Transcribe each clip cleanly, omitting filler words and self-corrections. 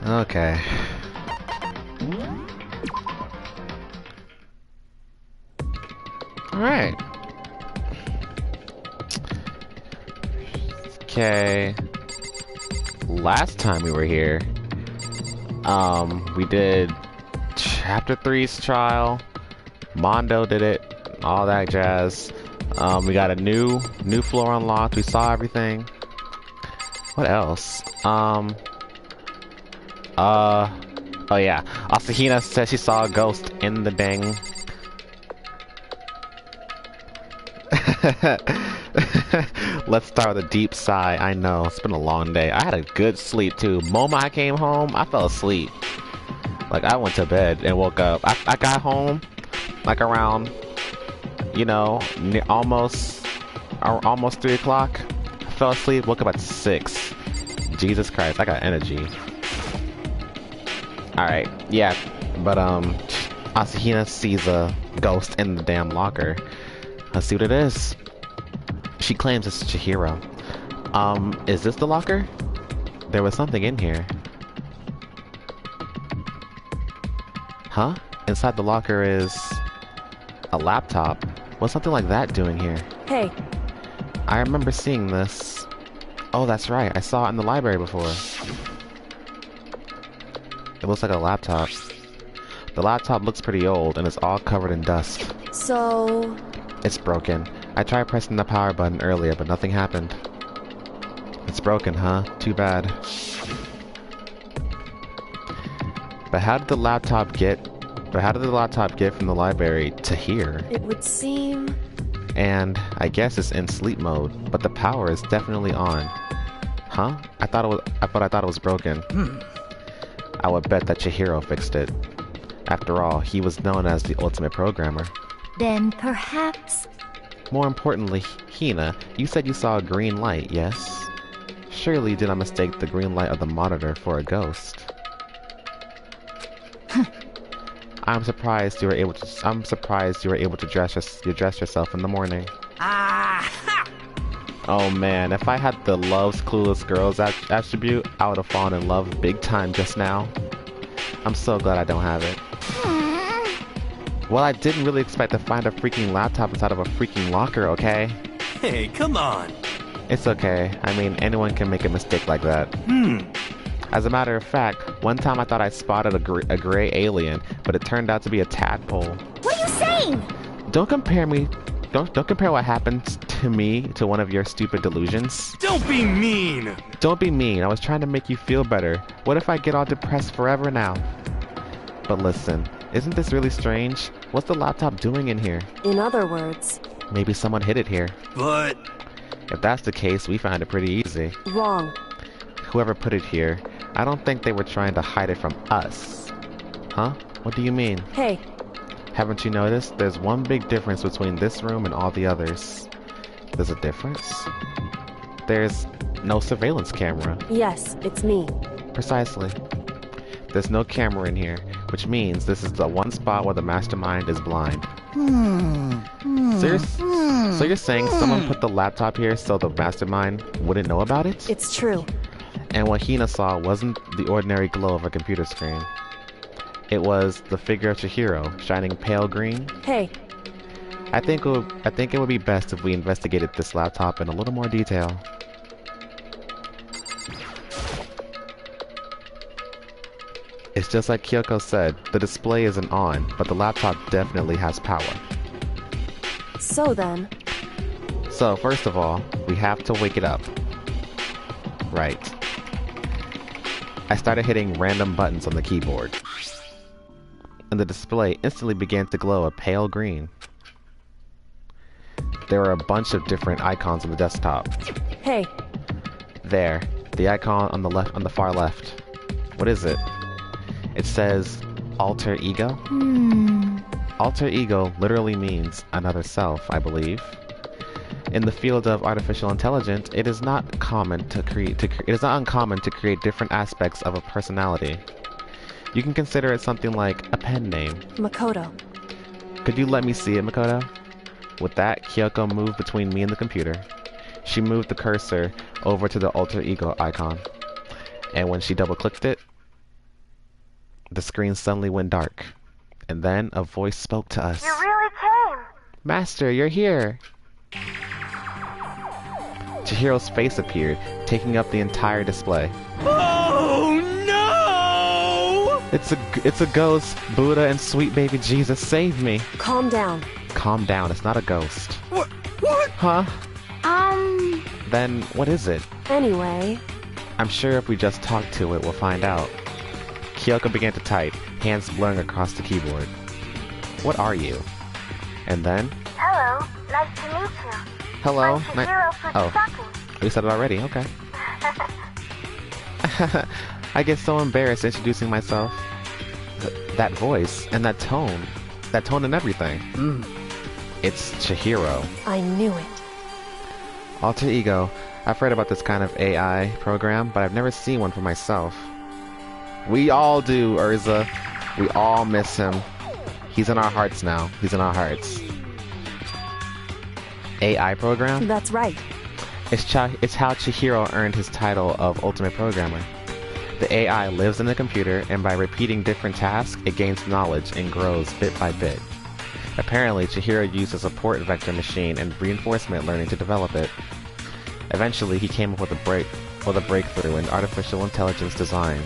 Okay. Alright. Okay. Last time we were here, we did Chapter Three's trial. Mondo did it. All that jazz. We got a new floor unlocked. We saw everything. What else? Oh yeah. Asahina said she saw a ghost in the dang. Let's start with a deep sigh. I know, it's been a long day. I had a good sleep too. Moment I came home, I fell asleep. Like, I went to bed and woke up. I got home, like around, you know, almost 3 o'clock. I fell asleep, woke up at 6. Jesus Christ, I got energy. Alright, yeah, but Asahina sees a ghost in the damn locker. Let's see what it is. She claims it's Chihiro. Is this the locker? There was something in here. Huh? Inside the locker is a laptop. What's something like that doing here? Hey. I remember seeing this. Oh, that's right. I saw it in the library before. It looks like a laptop. The laptop looks pretty old and it's all covered in dust. So... It's broken. I tried pressing the power button earlier, but nothing happened. It's broken, huh? Too bad. But how did the laptop get from the library to here? It would seem... And I guess it's in sleep mode, but the power is definitely on. Huh? I thought it was broken. I would bet that Chihiro fixed it. After all, he was known as the ultimate programmer. Then perhaps... More importantly, Hina, you said you saw a green light, yes? Surely you did not mistake the green light of the monitor for a ghost. I'm surprised you were able to dress yourself in the morning. Oh man, if I had the loves clueless girls attribute, I would have fallen in love big time just now. I'm so glad I don't have it. Well, I didn't really expect to find a freaking laptop inside of a freaking locker, okay? Hey, come on! It's okay. I mean, anyone can make a mistake like that. As a matter of fact, one time I thought I spotted a gray alien, but it turned out to be a tadpole. What are you saying? Don't compare what happened to me to one of your stupid delusions. Don't be mean! Don't be mean. I was trying to make you feel better. What if I get all depressed forever now? But listen, isn't this really strange? What's the laptop doing in here? In other words... Maybe someone hid it here. But... If that's the case, we found it pretty easy. Wrong. Whoever put it here, I don't think they were trying to hide it from us. Huh? What do you mean? Hey. Haven't you noticed? There's one big difference between this room and all the others. There's a difference? There's no surveillance camera. Yes, it's me. Precisely. There's no camera in here, which means this is the one spot where the mastermind is blind. So you're saying someone put the laptop here so the mastermind wouldn't know about it? It's true. And what Hina saw wasn't the ordinary glow of a computer screen. It was the figure of Chihiro, shining pale green. Hey. I think it would be best if we investigated this laptop in a little more detail. It's just like Kyoko said, the display isn't on, but the laptop definitely has power. So then... So, first of all, we have to wake it up. Right. I started hitting random buttons on the keyboard. And the display instantly began to glow a pale green. There were a bunch of different icons on the desktop. Hey. There, the icon on the far left. What is it? It says alter ego. Alter ego literally means another self, I believe. In the field of artificial intelligence, it is not uncommon to create different aspects of a personality. You can consider it something like a pen name. Makoto. Could you let me see it, Makoto? With that, Kyoko moved between me and the computer. She moved the cursor over to the alter ego icon. And when she double-clicked it, The screen suddenly went dark, and then a voice spoke to us. You really came. Master, you're here! Chihiro's face appeared, taking up the entire display. Oh no! It's a ghost! Buddha and sweet baby Jesus, save me! Calm down. Calm down, it's not a ghost. What? What? Huh? Then, what is it? Anyway, I'm sure if we just talk to it, we'll find out. Kyoko began to type, hands blurring across the keyboard. What are you? And then... Hello. Nice to meet you. Hello? I'm Chihiro Fujisaki. You said it already, okay. I get so embarrassed introducing myself. That voice, and that tone and everything. It's Chihiro. I knew it. Alter ego. I've heard about this kind of AI program, but I've never seen one for myself. We all do, Urza. We all miss him. He's in our hearts now. He's in our hearts. AI program? That's right. It's how Chihiro earned his title of Ultimate Programmer. The AI lives in the computer, and by repeating different tasks, it gains knowledge and grows bit by bit. Apparently, Chihiro used a support vector machine and reinforcement learning to develop it. Eventually, he came up with a breakthrough in artificial intelligence design.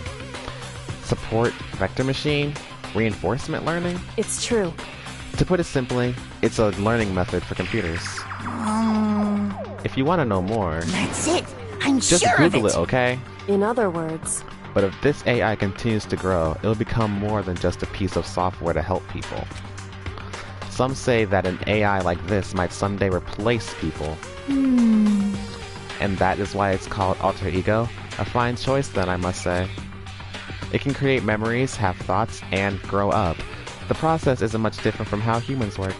Support vector machine? Reinforcement learning? It's true. To put it simply, it's a learning method for computers. If you want to know more, That's it. I'm just sure Google of it, okay? In other words, But if this AI continues to grow, it'll become more than just a piece of software to help people. Some say that an AI like this might someday replace people. And that is why it's called Alter Ego. A fine choice then, I must say. It can create memories, have thoughts, and grow up. The process isn't much different from how humans work.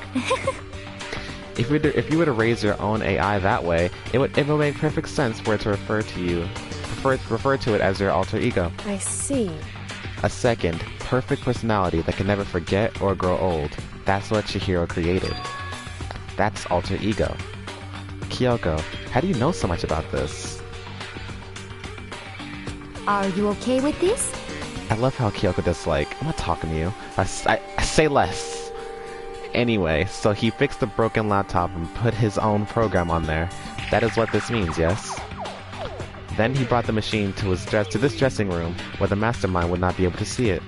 If you were to raise your own AI that way, it would make perfect sense for it to refer to it as your alter ego. I see. A second, perfect personality that can never forget or grow old. That's what Chihiro created. That's alter ego. Kyoko, how do you know so much about this? Are you okay with this? I love how Kyoko just I'm not talking to you. I say less. Anyway, so he fixed the broken laptop and put his own program on there. That is what this means, yes? Then he brought the machine to this dressing room where the mastermind would not be able to see it.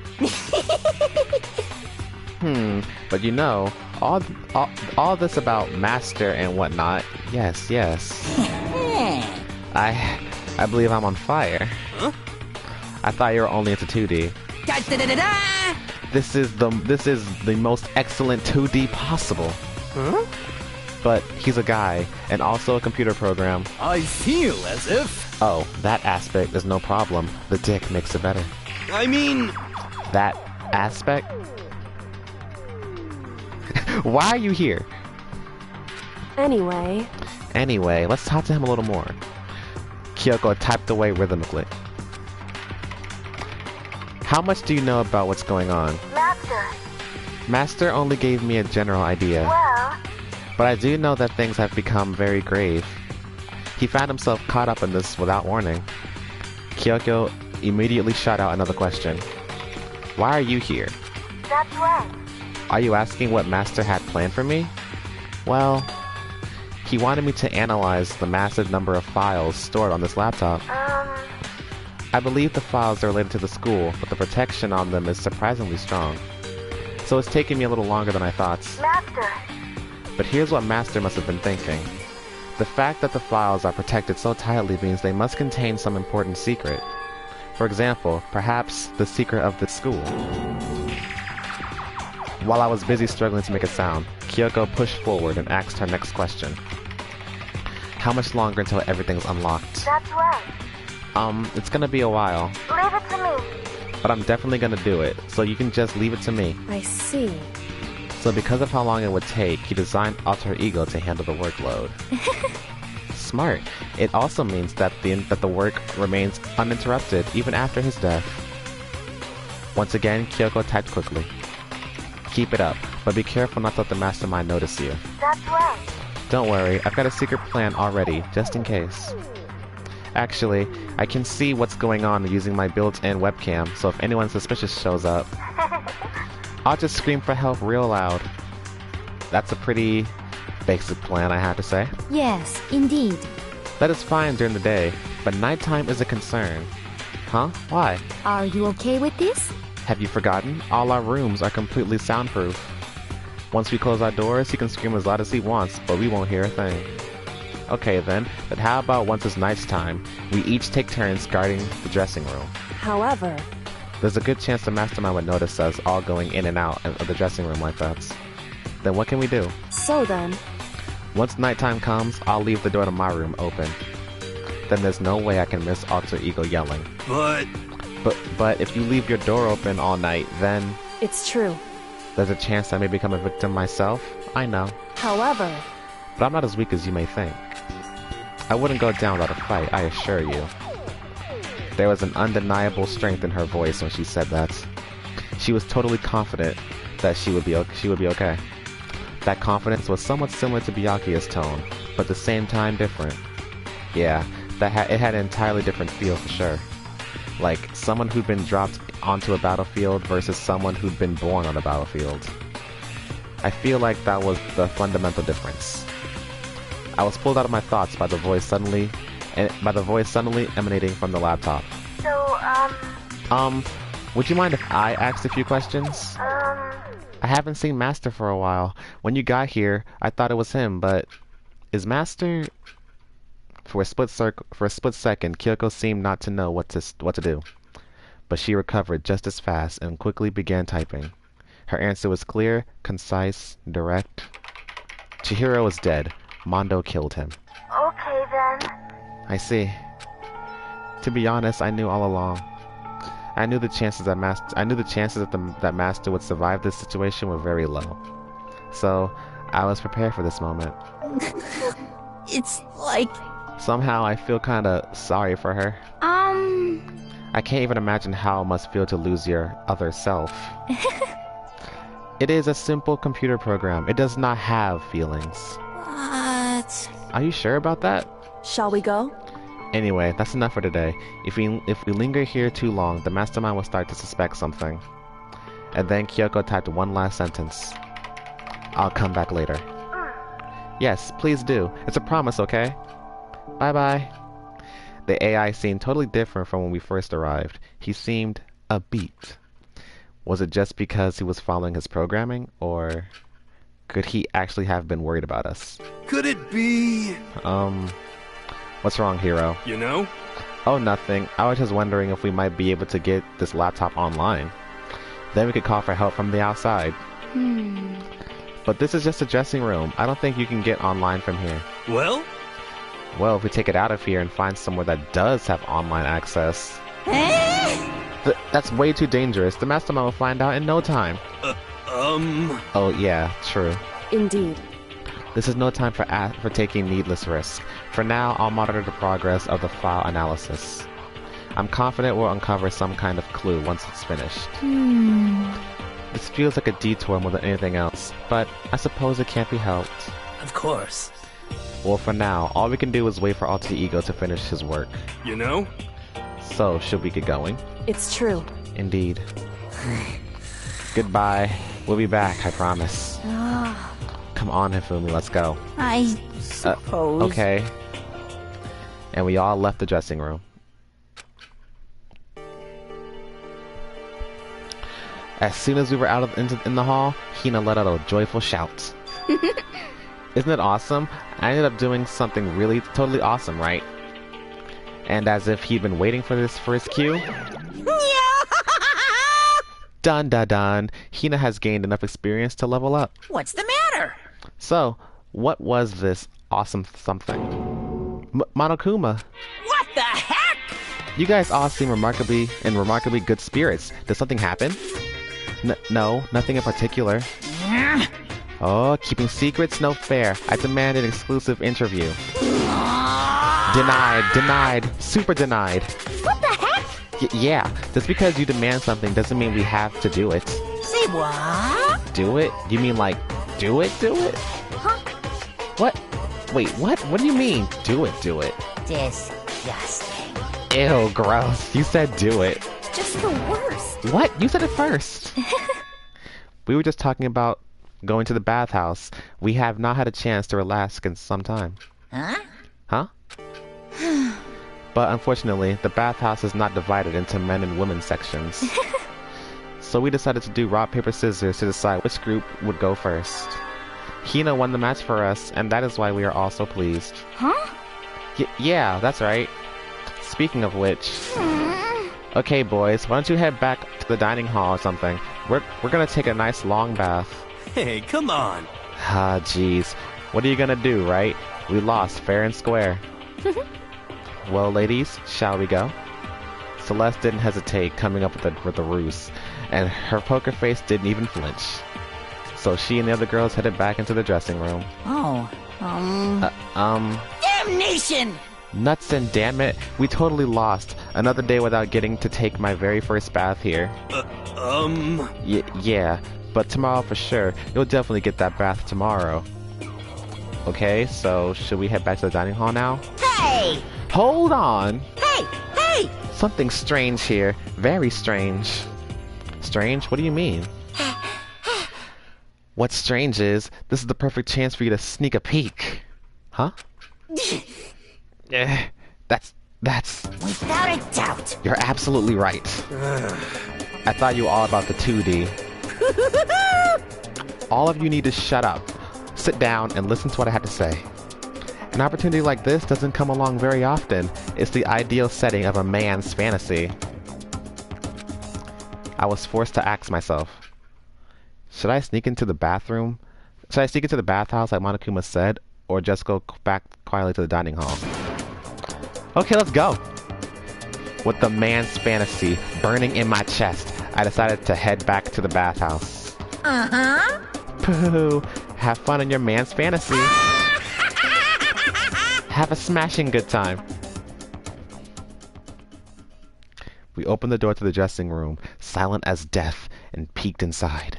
But you know, all this about master and whatnot, yes. I believe I'm on fire. Huh? I thought you were only into 2D. Da-da-da-da-da! This is the most excellent 2D possible. Huh? But he's a guy, and also a computer program. I feel as if... Oh, that aspect is no problem. The dick makes it better. I mean... That aspect? Why are you here? Anyway, Let's talk to him a little more. Kyoko typed away rhythmically. How much do you know about what's going on? Master only gave me a general idea. Well, But I do know that things have become very grave. He found himself caught up in this without warning. Kyoko immediately shot out another question. Why are you here? that's right. Are you asking what Master had planned for me? Well, he wanted me to analyze the massive number of files stored on this laptop. I believe the files are related to the school, but the protection on them is surprisingly strong. So it's taken me a little longer than I thought. Master, But here's what Master must have been thinking. The fact that the files are protected so tightly means they must contain some important secret. For example, perhaps the secret of the school. While I was busy struggling to make a sound, Kyoko pushed forward and asked her next question. How much longer until everything's unlocked? that's right. It's gonna be a while, Leave it to me. but I'm definitely gonna do it, so you can just leave it to me. I see. So because of how long it would take, he designed Alter Ego to handle the workload. Smart. It also means that the work remains uninterrupted even after his death. Once again, Kyoko typed quickly. Keep it up, but be careful not to let the mastermind notice you. That's right. Don't worry, I've got a secret plan already, just in case. Actually, I can see what's going on using my built-in webcam, so if anyone suspicious shows up, I'll just scream for help real loud. That's a pretty basic plan, I have to say. Yes, indeed. That is fine during the day, but nighttime is a concern. Huh? Why? Are you okay with this? Have you forgotten? All our rooms are completely soundproof. Once we close our doors, he can scream as loud as he wants, but we won't hear a thing. Okay then, but how about once it's nighttime, we each take turns guarding the dressing room. However, There's a good chance the mastermind would notice us all going in and out of the dressing room like that. Then what can we do? so then, Once nighttime comes, I'll leave the door to my room open. Then there's no way I can miss Alter Ego yelling. But But if you leave your door open all night, then it's true. there's a chance I may become a victim myself. I know. However, But I'm not as weak as you may think. I wouldn't go down without a fight, I assure you. There was an undeniable strength in her voice when she said that. She was totally confident that she would be okay. That confidence was somewhat similar to Byakuya's tone, but at the same time different. Yeah, it had an entirely different feel for sure. Like someone who'd been dropped onto a battlefield versus someone who'd been born on a battlefield. I feel like that was the fundamental difference. I was pulled out of my thoughts by the voice suddenly emanating from the laptop. So, Would you mind if I asked a few questions? I haven't seen Master for a while. When you got here, I thought it was him, but is Master? For a split second, Kyoko seemed not to know what to do. But she recovered just as fast and quickly began typing. Her answer was clear, concise, direct. Chihiro is dead. Mondo killed him. okay then. I see. To be honest, I knew all along. I knew the chances that that Master would survive this situation were very low. So, I was prepared for this moment. It's like, Somehow, I feel kinda sorry for her. I can't even imagine how it must feel to lose your other self. It is a simple computer program. It does not have feelings. what? Are you sure about that? shall we go? Anyway, that's enough for today. If we linger here too long, the mastermind will start to suspect something. And then Kyoko typed one last sentence. I'll come back later. Yes, please do. It's a promise, okay? Bye-bye. The AI seemed totally different from when we first arrived. He seemed upbeat. Was it just because he was following his programming, or could he actually have been worried about us? could it be? What's wrong, Hero? You know? Oh, nothing. I was just wondering if we might be able to get this laptop online. Then we could call for help from the outside. But this is just a dressing room. I don't think you can get online from here. Well, Well, if we take it out of here and find somewhere that does have online access... That's way too dangerous. The mastermind will find out in no time. Oh, yeah, true. Indeed. This is no time for taking needless risks. For now, I'll monitor the progress of the file analysis. I'm confident we'll uncover some kind of clue once it's finished. This feels like a detour more than anything else, but I suppose it can't be helped. of course. Well, for now, all we can do is wait for Alter Ego to finish his work. You know? So, should we get going? It's true. Indeed. Goodbye. We'll be back, I promise. Come on, Hifumi, let's go. I suppose. Okay. And we all left the dressing room. As soon as we were out in the hall, Hina let out a joyful shout. Isn't it awesome? I ended up doing something really totally awesome, right? And as if he'd been waiting for this for his cue. Dun dun dun. Hina has gained enough experience to level up. What's the matter? So, what was this awesome something? Monokuma. What the heck? You guys all seem remarkably good spirits. Did something happen? No, nothing in particular. Oh, keeping secrets? No fair. I demand an exclusive interview. Denied. Super denied. What the heck? Yeah, just because you demand something doesn't mean we have to do it. Say what? Do it? You mean like, do it? Huh? What? Wait, what? What do you mean, do it? This disgusting. Ew, gross. You said do it. Just the worst. What? You said it first. We were just talking about going to the bathhouse. We have not had a chance to relax in some time. Huh? Huh? But unfortunately, the bathhouse is not divided into men and women sections. So we decided to do rock, paper, scissors to decide which group would go first. Hina won the match for us, and that is why we are all so pleased. Huh? Yeah, that's right. Speaking of which... Okay, boys, why don't you head back to the dining hall or something? We're gonna take a nice long bath. Hey, come on. Ah, jeez. What are you gonna do, right? We lost fair and square. Well, ladies, shall we go? Celeste didn't hesitate coming up with the ruse, and her poker face didn't even flinch. So she and the other girls headed back into the dressing room. Oh, Damnation! Nuts and damn it, we totally lost. Another day without getting to take my very first bath here. Yeah, but tomorrow for sure. You'll definitely get that bath tomorrow. Okay, so should we head back to the dining hall now? Hey! Hold on! Hey! Something strange here. Very strange. Strange? What do you mean? What's strange is, this is the perfect chance for you to sneak a peek. Huh? That's... Without a doubt. You're absolutely right. I thought you were all about the 2D. All of you need to shut up, sit down, and listen to what I had to say. An opportunity like this doesn't come along very often. It's the ideal setting of a man's fantasy. I was forced to ask myself, should I sneak into the bathroom? Should I sneak into the bathhouse like Monokuma said, or just go back quietly to the dining hall? Okay, let's go! With the man's fantasy burning in my chest, I decided to head back to the bathhouse. Uh-huh. Pooh! Have fun in your man's fantasy. Have a smashing good time. We opened the door to the dressing room, silent as death, and peeked inside.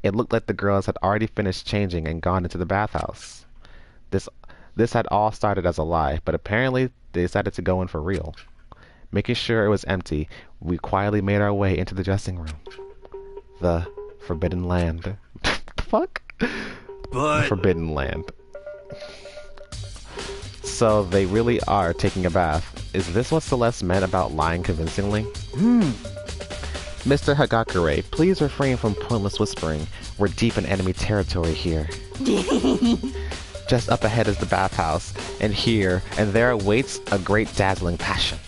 It looked like the girls had already finished changing and gone into the bathhouse. This had all started as a lie, but apparently they decided to go in for real. Making sure it was empty, we quietly made our way into the dressing room. The Forbidden Land. The fuck? But... Forbidden Land. So they really are taking a bath. Is this what Celeste meant about lying convincingly? Mr. Hagakure, please refrain from pointless whispering. We're deep in enemy territory here. Just up ahead is the bathhouse, and here and there awaits a great dazzling passion.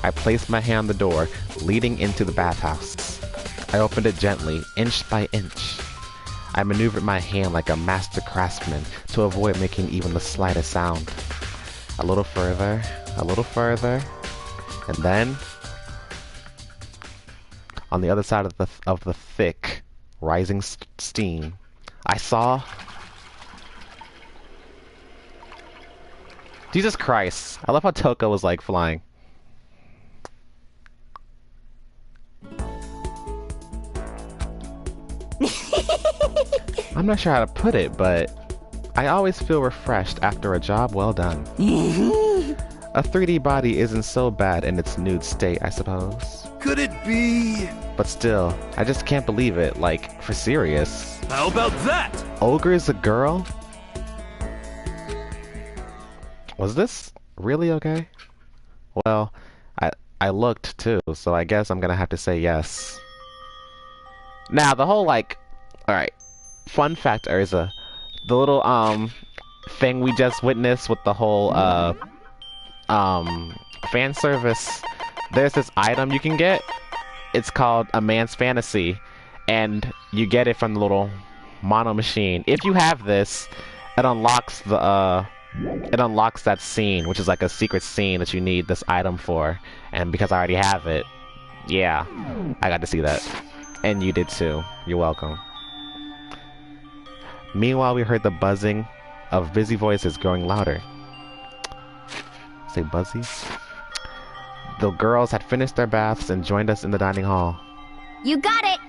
I placed my hand on the door, leading into the bathhouse. I opened it gently, inch by inch. I maneuvered my hand like a master craftsman to avoid making even the slightest sound. A little further, and then, on the other side of the thick, rising steam, I saw... Jesus Christ! I love how Toko was like flying. I'm not sure how to put it, but I always feel refreshed after a job well done. A 3D body isn't so bad in its nude state, I suppose. Could it be... But still, I just can't believe it, like, for serious. How about that? Ogre's a girl? Was this really okay? Well, I looked too, so I guess I'm gonna have to say yes. Now, the whole, like... Alright. Fun fact, Urza. The little, thing we just witnessed with the whole, fan service. There's this item you can get. It's called a man's fantasy. And you get it from the little mono machine. If you have this, it unlocks the, it unlocks that scene, which is like a secret scene that you need this item for. And because I already have it, yeah, I got to see that. And you did too. You're welcome. Meanwhile, we heard the buzzing of busy voices growing louder. Say buzzy? The girls had finished their baths and joined us in the dining hall. You got it!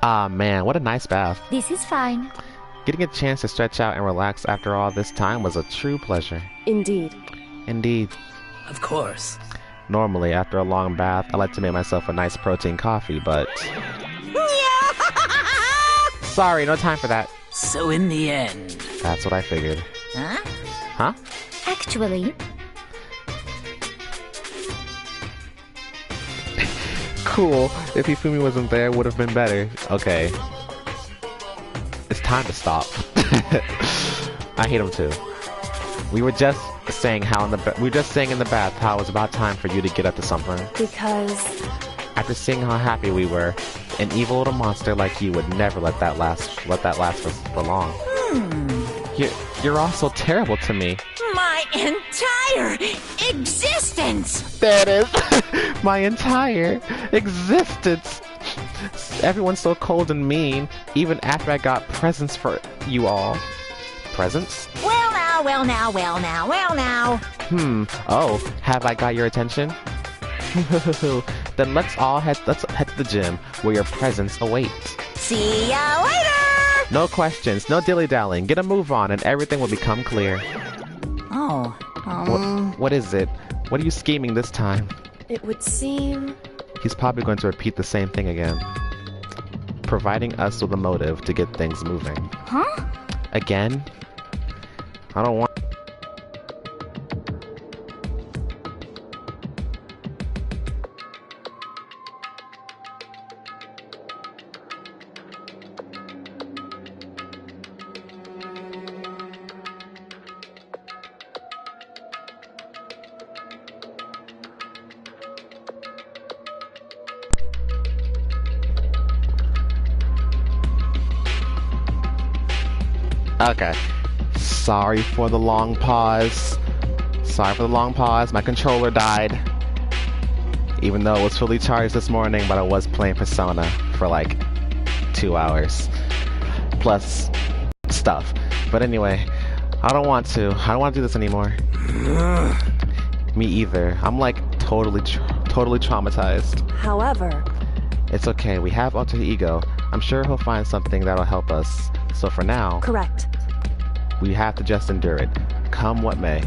Ah, man, what a nice bath. This is fine. Getting a chance to stretch out and relax after all this time was a true pleasure. Indeed. Indeed. Of course. Normally, after a long bath, I like to make myself a nice protein coffee, but... Sorry, no time for that. So in the end... That's what I figured. Huh? Huh? Actually, Cool. If Hifumi wasn't there, would have been better. Okay. It's time to stop. I hate him too. We were just saying in the bath how it was about time for you to get up to something. because After seeing how happy we were, an evil little monster like you would never let that last for long. You're all so terrible to me. My entire existence! There it is. My entire existence. Everyone's so cold and mean, even after I got presents for you all. Presents? Well now, well now, well now, well now. Oh, have I got your attention? Then let's head to the gym where your presents await. See ya later! No questions, no dilly-dallying. Get a move on and everything will become clear. Oh, What is it? What are you scheming this time? it would seem... He's probably going to repeat the same thing again. Providing us with a motive to get things moving. Huh? Again? I don't want... Okay. Sorry for the long pause. My controller died. Even though it was fully charged this morning, but I was playing Persona for like 2 hours. Plus stuff. But anyway, I don't want to do this anymore. Me either. I'm like totally traumatized. However, It's okay, we have Alter Ego. I'm sure he'll find something that'll help us. So for now, correct. we have to just endure it, come what may.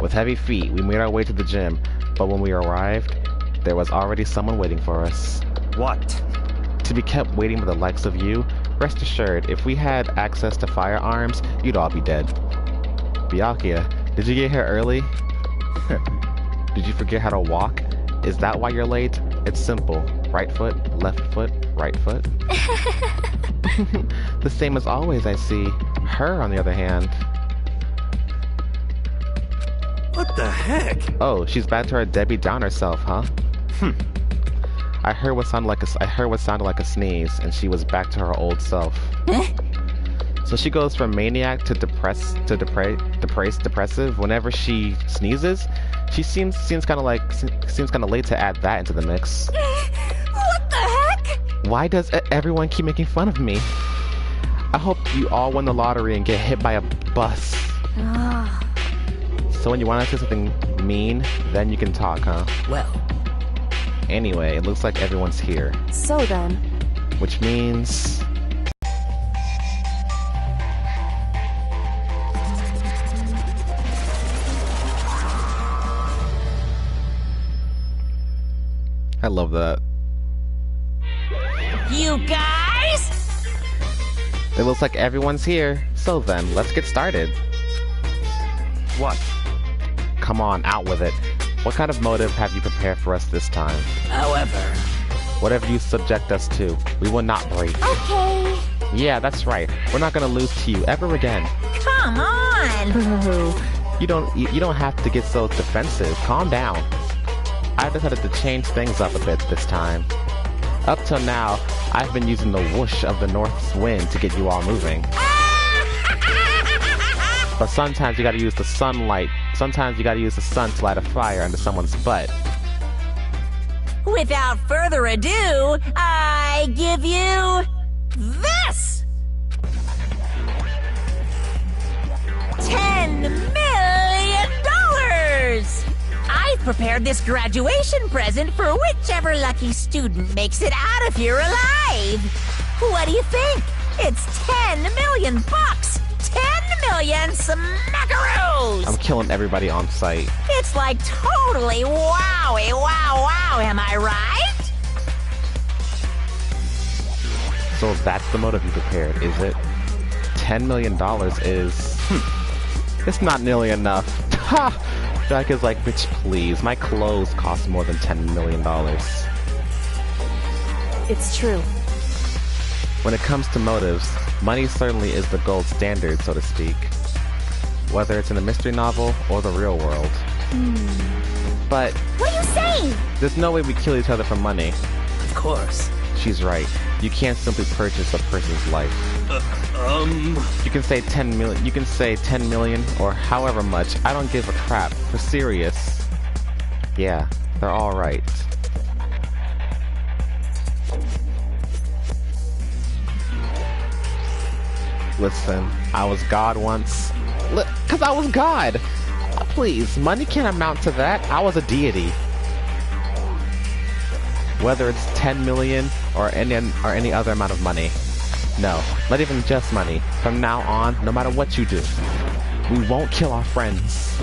With heavy feet, we made our way to the gym, but when we arrived, there was already someone waiting for us. What? To be kept waiting with the likes of you, rest assured, if we had access to firearms, you'd all be dead. Byakuya, did you get here early? Did you forget how to walk? Is that why you're late? It's simple. Right foot, left foot, right foot. The same as always, I see. Her, on the other hand. What the heck? Oh, she's back to her Debbie Downer self, huh? I heard what sounded like a sneeze, and she was back to her old self. So she goes from maniac to depressive whenever she sneezes. She seems kind of late to add that into the mix. What the heck? Why does everyone keep making fun of me? I hope you all win the lottery and get hit by a bus. So when you want to say something mean, then you can talk, huh? Well, Anyway, it looks like everyone's here, So then, which means... I love that. You guys? It looks like everyone's here. So then, let's get started. What? Come on, out with it. What kind of motive have you prepared for us this time? however, Whatever you subject us to, we will not break. okay. Yeah, that's right. We're not gonna lose to you ever again. Come on! You don't have to get so defensive. Calm down. I decided to change things up a bit this time. Up till now, I've been using the whoosh of the north's wind to get you all moving. But sometimes you gotta use the sunlight. Sometimes you gotta use the sun to light a fire under someone's butt. Without further ado, I give you this! $10 million! I prepared this graduation present for whichever lucky student makes it out of here alive. What do you think? It's 10 million bucks! 10 million smackaroos! I'm killing everybody on sight. It's like totally wowie wow, am I right? So that's the motive you prepared, is it? $10 million is... it's not nearly enough. Ha! Jack is like, bitch, please. My clothes cost more than $10 million. It's true. When it comes to motives, money certainly is the gold standard, so to speak. Whether it's in a mystery novel or the real world. But What are you saying? there's no way we kill each other for money. Of course. She's right. You can't simply purchase a person's life. You can say 10 million. You can say 10 million or however much. I don't give a crap. For serious. Yeah, they're all right. Listen, I was God once. Cause I was God. Please, money can't amount to that. I was a deity. Whether it's 10 million or any other amount of money. No, not even just money. From now on, no matter what you do, we won't kill our friends.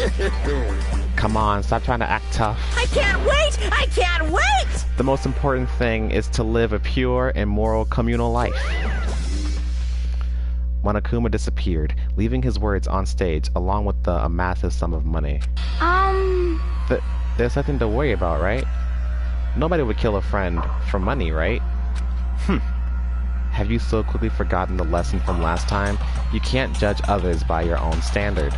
Come on, stop trying to act tough. I can't wait! I can't wait! The most important thing is to live a pure and moral communal life. Monokuma disappeared, leaving his words on stage along with a massive sum of money. There's nothing to worry about, right? Nobody would kill a friend for money, right? Have you so quickly forgotten the lesson from last time? You can't judge others by your own standard.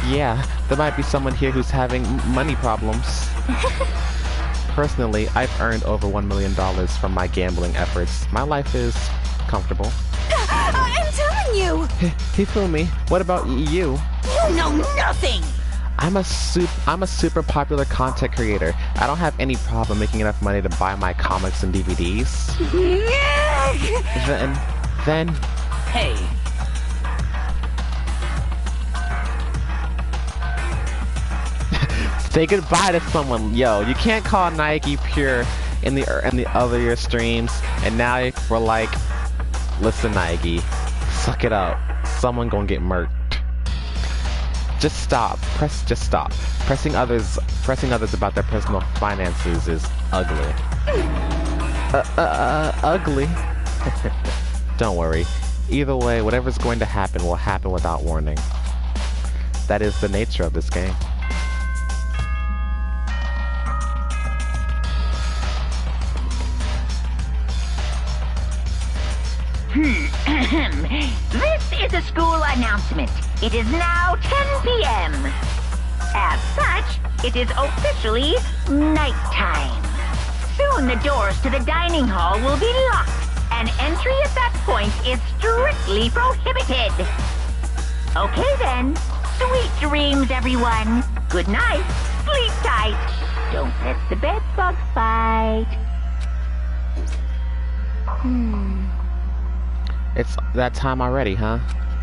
Yeah, there might be someone here who's having money problems. Personally, I've earned over $1 million from my gambling efforts. My life is comfortable. I'm telling you! Hifumi, what about you? You know nothing! I'm a super popular content creator. I don't have any problem making enough money to buy my comics and DVDs. Then... Hey, say goodbye to someone. Yo, you can't call Nike pure in the other streams, and now we're like, listen, Nike, suck it up. Someone gonna get murked. Just stop. Just stop. Pressing others about their personal finances is ugly. Ugly. Don't worry. Either way, whatever's going to happen will happen without warning. That is the nature of this game. This is a school announcement. It is now 10 p.m. As such, it is officially nighttime. Soon the doors to the dining hall will be locked, and entry at that point is strictly prohibited. Okay then. Sweet dreams, everyone. Good night. Sleep tight. Don't let the bed bugs bite. It's that time already, huh?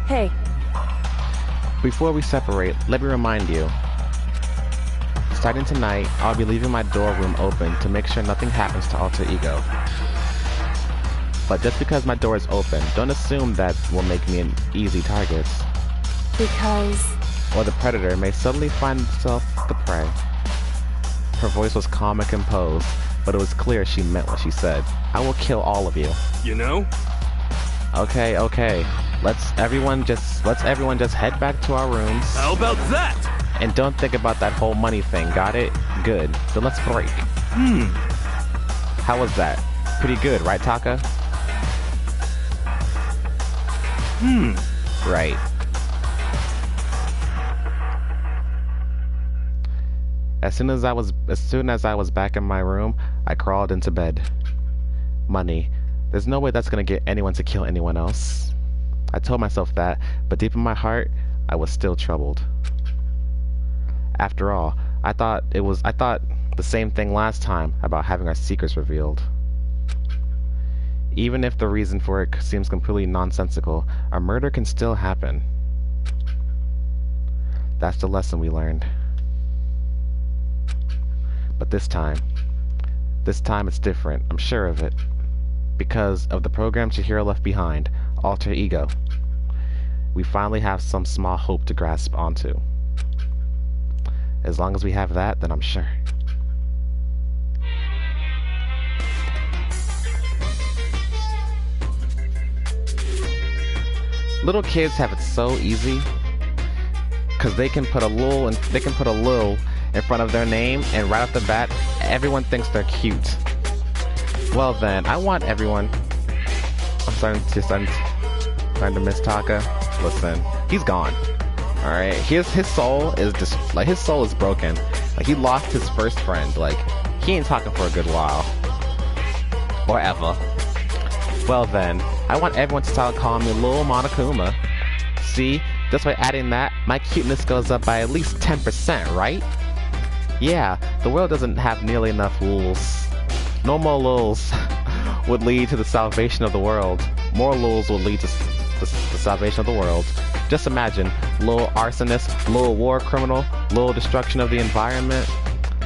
Hey, Before we separate, let me remind you. Starting tonight, I'll be leaving my door room open to make sure nothing happens to Alter Ego. But just because my door is open, don't assume that will make me an easy target. because... Or the predator may suddenly find himself the prey. Her voice was calm and composed, but it was clear she meant what she said. I will kill all of you. You know? Okay. Let's everyone just head back to our rooms. How about that? And don't think about that whole money thing, got it? Good. Then let's break. How was that? Pretty good, right, Taka? Right. As soon as I was back in my room, I crawled into bed. Money. There's no way that's gonna get anyone to kill anyone else. I told myself that, but deep in my heart, I was still troubled. After all, I thought the same thing last time about having our secrets revealed. Even if the reason for it seems completely nonsensical, a murder can still happen. That's the lesson we learned. this time. This time it's different, I'm sure of it. Because of the program Chihiro left behind, Alter Ego. We finally have some small hope to grasp onto. As long as we have that, then I'm sure. Little kids have it so easy, cause they can put a lil in front of their name, and right off the bat, everyone thinks they're cute. Well then, I want everyone. I'm starting to miss Taka. Listen, he's gone. All right, his soul is just like his soul is broken. Like he lost his first friend. Like he ain't talking for a good while, or ever. Well then, I want everyone to start calling me Lil Monokuma. See, just by adding that, my cuteness goes up by at least 10%, right? Yeah, the world doesn't have nearly enough lulz. No more lulz would lead to the salvation of the world. More lulz would lead to the salvation of the world. Just imagine, little arsonist, little war criminal, little destruction of the environment,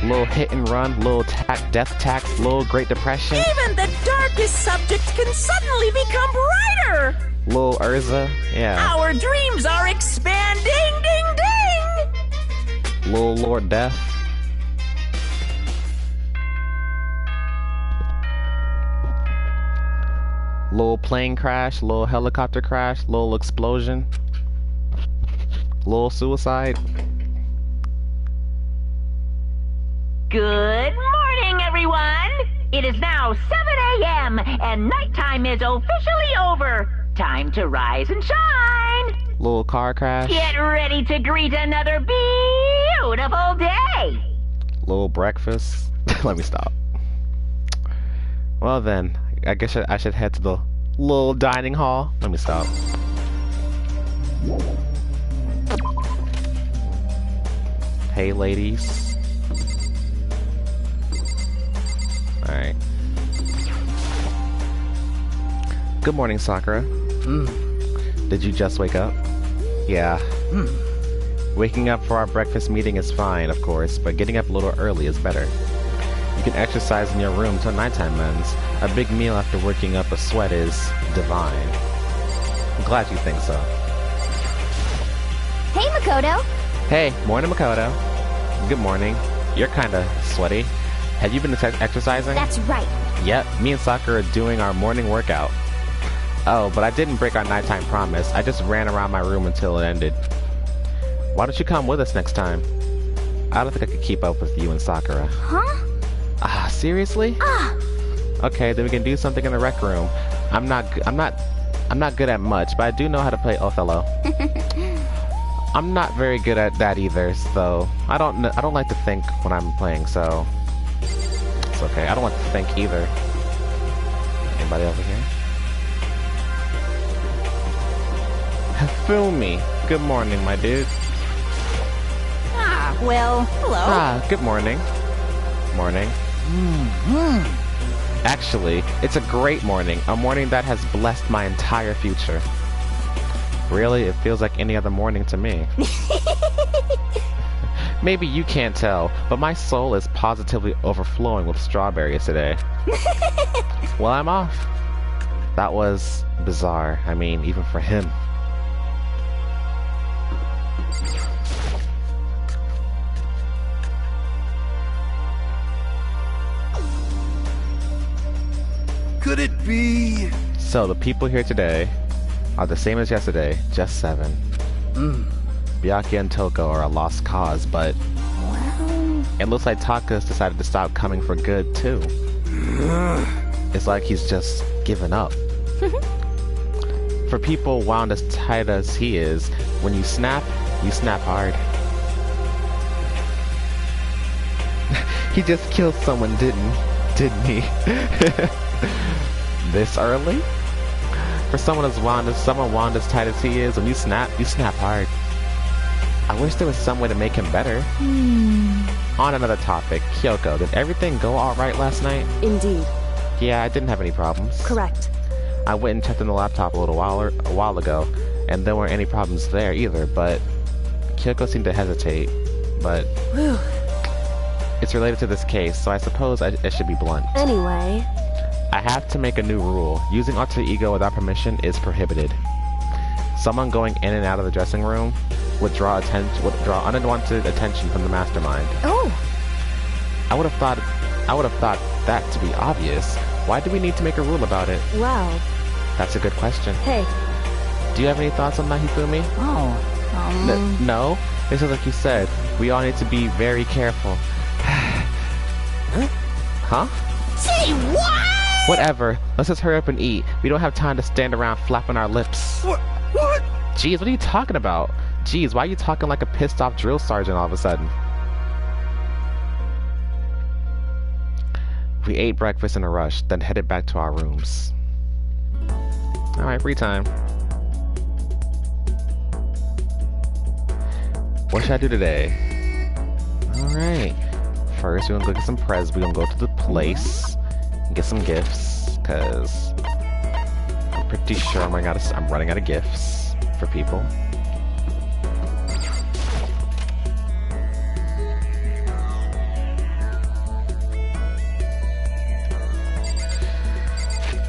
little hit and run, little death tax, little Great Depression. Even the darkest subject can suddenly become brighter! Little Urza, yeah. Our dreams are expanding, ding ding! Little Lord Death. Little plane crash, little helicopter crash, little explosion, little suicide. Good morning, everyone! It is now 7 a.m. and nighttime is officially over. Time to rise and shine! Little car crash. Get ready to greet another beautiful day! Little breakfast. Let me stop. Well then, I guess I should head to the little dining hall. Let me stop. Hey ladies. Alright. Good morning, Sakura. Did you just wake up? Yeah. Waking up for our breakfast meeting is fine, of course, but getting up a little early is better. You can exercise in your room till nighttime ends. A big meal after working up a sweat is divine. I'm glad you think so. Hey, Makoto. Hey, morning, Makoto. Good morning. You're kinda sweaty. Have you been exercising? That's right. Yep, me and Sakura are doing our morning workout. Oh, but I didn't break our nighttime promise. I just ran around my room until it ended. Why don't you come with us next time? I don't think I could keep up with you and Sakura. Huh? Ah, seriously? Okay, then we can do something in the rec room. I'm not good at much, but I do know how to play Othello. I'm not very good at that either, so I don't like to think when I'm playing, so it's okay. I don't like to think either. Anybody over here? Fumi, good morning, my dude. Well, hello. Good morning. Morning. Actually, it's a great morning. A morning that has blessed my entire future. Really, it feels like any other morning to me. Maybe you can't tell, but my soul is positively overflowing with strawberries today. Well, I'm off. That was bizarre. I mean, even for him. Could it be? So, the people here today are the same as yesterday, just 7. Byakuya and Toko are a lost cause, but it looks like Taka's decided to stop coming for good, too. It's like he's just given up. For people wound as tight as he is, when you snap hard. He just killed someone, didn't he? This early? For someone wound as tight as he is, when you snap hard. I wish there was some way to make him better. On another topic, Kyoko, did everything go alright last night? Indeed. Yeah, I didn't have any problems. Correct. I went and checked on the laptop a while ago, and there weren't any problems there either, but Kyoko seemed to hesitate, but... Whew. It's related to this case, so I suppose it should be blunt. Anyway, I have to make a new rule. Using alter ego without permission is prohibited. Someone going in and out of the dressing room would draw unwanted attention from the mastermind. oh, I would have thought that to be obvious. Why do we need to make a rule about it? well, That's a good question. hey, Do you have any thoughts on that, Hifumi? oh, No? It's just like you said. We all need to be very careful. Huh? Say what? Whatever. Let's just hurry up and eat. We don't have time to stand around flapping our lips. What? Jeez, what are you talking about? Jeez, why are you talking like a pissed off drill sergeant all of a sudden? We ate breakfast in a rush, then headed back to our rooms. Alright, free time. What should I do today? Alright. First, we're gonna go get some we're gonna go to the place and get some gifts, cause I'm pretty sure I'm running out of gifts for people.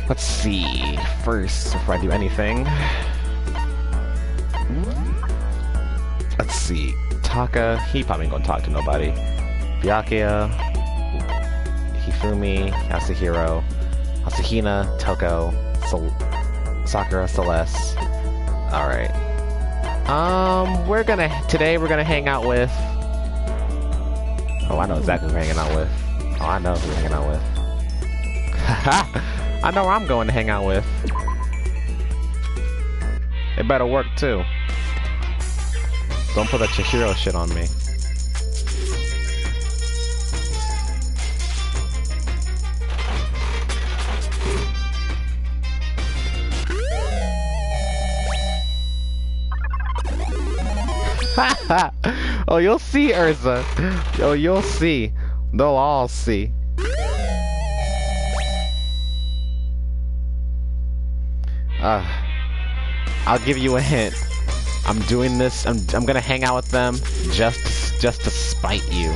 Let's see. First, before I do anything, let's see. Taka, he probably ain't gonna talk to nobody. Byakuya, Hifumi, Yasuhiro, Asahina, Toko, Sakura, Celeste. Alright. Today we're gonna hang out with... Oh, I know exactly who we're hanging out with. Oh, I know who we're hanging out with. Haha! I know where I'm going to hang out with. It better work too. Don't put that Chihiro shit on me. Oh, you'll see, Urza. Oh, you'll see. They'll all see. I'll give you a hint. I'm doing this. I'm gonna hang out with them just to spite you.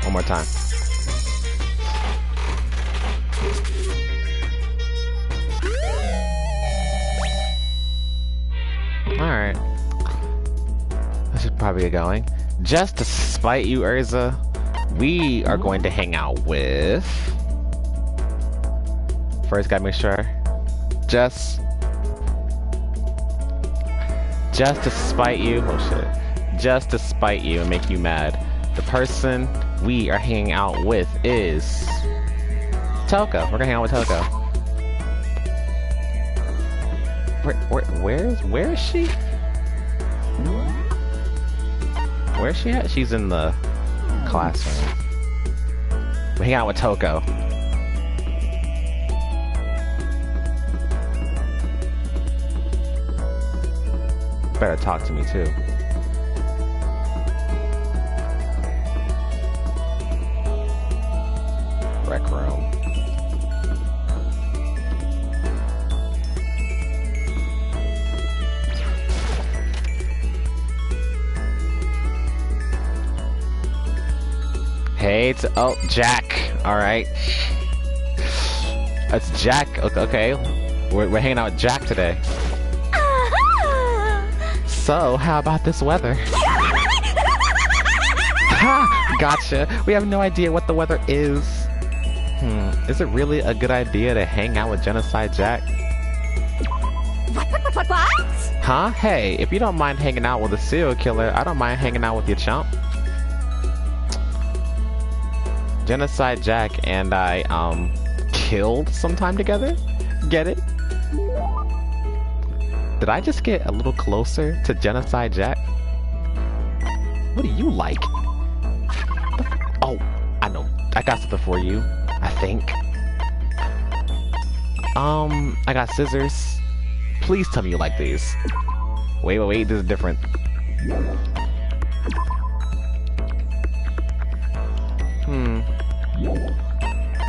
One more time. Alright. I should probably get going. Just to spite you, Urza, we are going to hang out with... First, gotta make sure. Just to spite you. Oh shit. Just to spite you and make you mad. The person we are hanging out with is Toko. We're gonna hang out with Toko. Where is she? Where is she at? She's in the classroom. We're hanging out with Toko. Better talk to me too. Rec room. Hey, it's Jack. All right, it's Jack. Okay, we're hanging out with Jack today. So, how about this weather? Ha! Gotcha. We have no idea what the weather is. Is it really a good idea to hang out with Genocide Jack? What? Huh? Hey, if you don't mind hanging out with a serial killer, I don't mind hanging out with your chump. Genocide Jack and I, killed sometime together? Get it? Did I just get a little closer to Genocide Jack? What do you like? Oh, I know. I got something for you. I think. I got scissors, Please tell me you like these. Wait, this is different.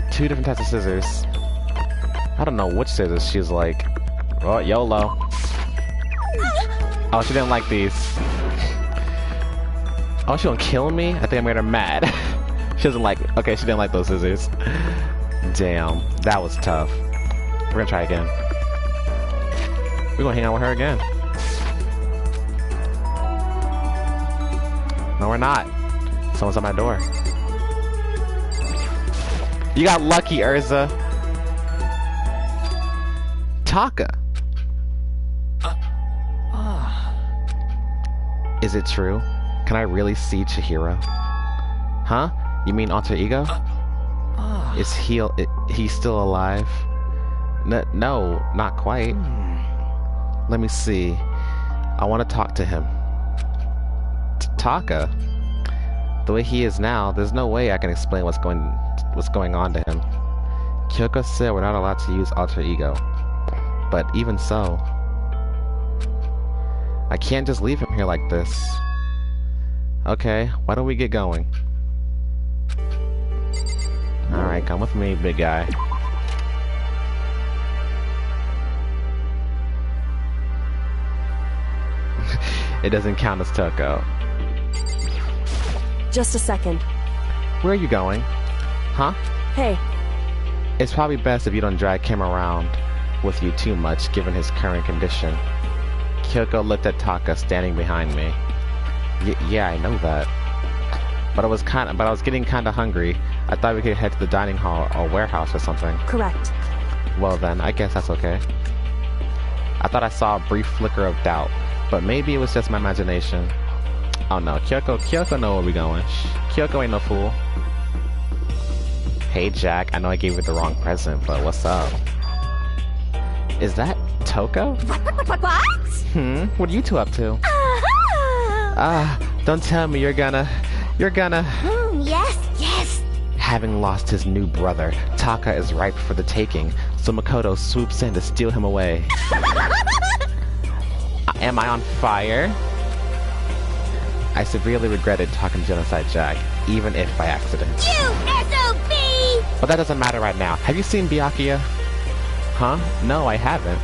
Two different types of scissors. I don't know which scissors she's like. Oh, YOLO. Oh, she didn't like these. Oh, she gonna kill me? I think I made her mad. She doesn't like... Okay, she didn't like those scissors. Damn, that was tough. We're gonna try again. We're gonna hang out with her again. No, we're not. Someone's at my door. You got lucky, Urza. Taka. Is it true? Can I really see Chihiro? Huh? You mean alter ego? Is he still alive? No, not quite. Let me see. I want to talk to him. Taka? The way he is now, there's no way I can explain what's going on to him. Kyoko said we're not allowed to use alter ego. But even so, I can't just leave him here like this. Okay, why don't we get going? Alright, come with me, big guy. It doesn't count as Toko. Just a second. Where are you going? Huh? Hey. It's probably best if you don't drag Kim around with you too much, given his current condition. Kyoko looked at Taka standing behind me. Yeah, I know that. But I was getting kinda hungry. I thought we could head to the dining hall or warehouse or something. Correct. Well then, I guess that's okay. I thought I saw a brief flicker of doubt, but maybe it was just my imagination. Oh no, Kyoko know where we going. Kyoko ain't no fool. Hey Jack, I know I gave you the wrong present, but what's up? Is that Toko? What? What are you two up to? Don't tell me you're gonna... Yes. Having lost his new brother, Taka is ripe for the taking, so Makoto swoops in to steal him away. Am I on fire? I severely regretted talking to Genocide Jack, even if by accident. You SOB! But that doesn't matter right now. Have you seen Byakuya? Huh? No, I haven't.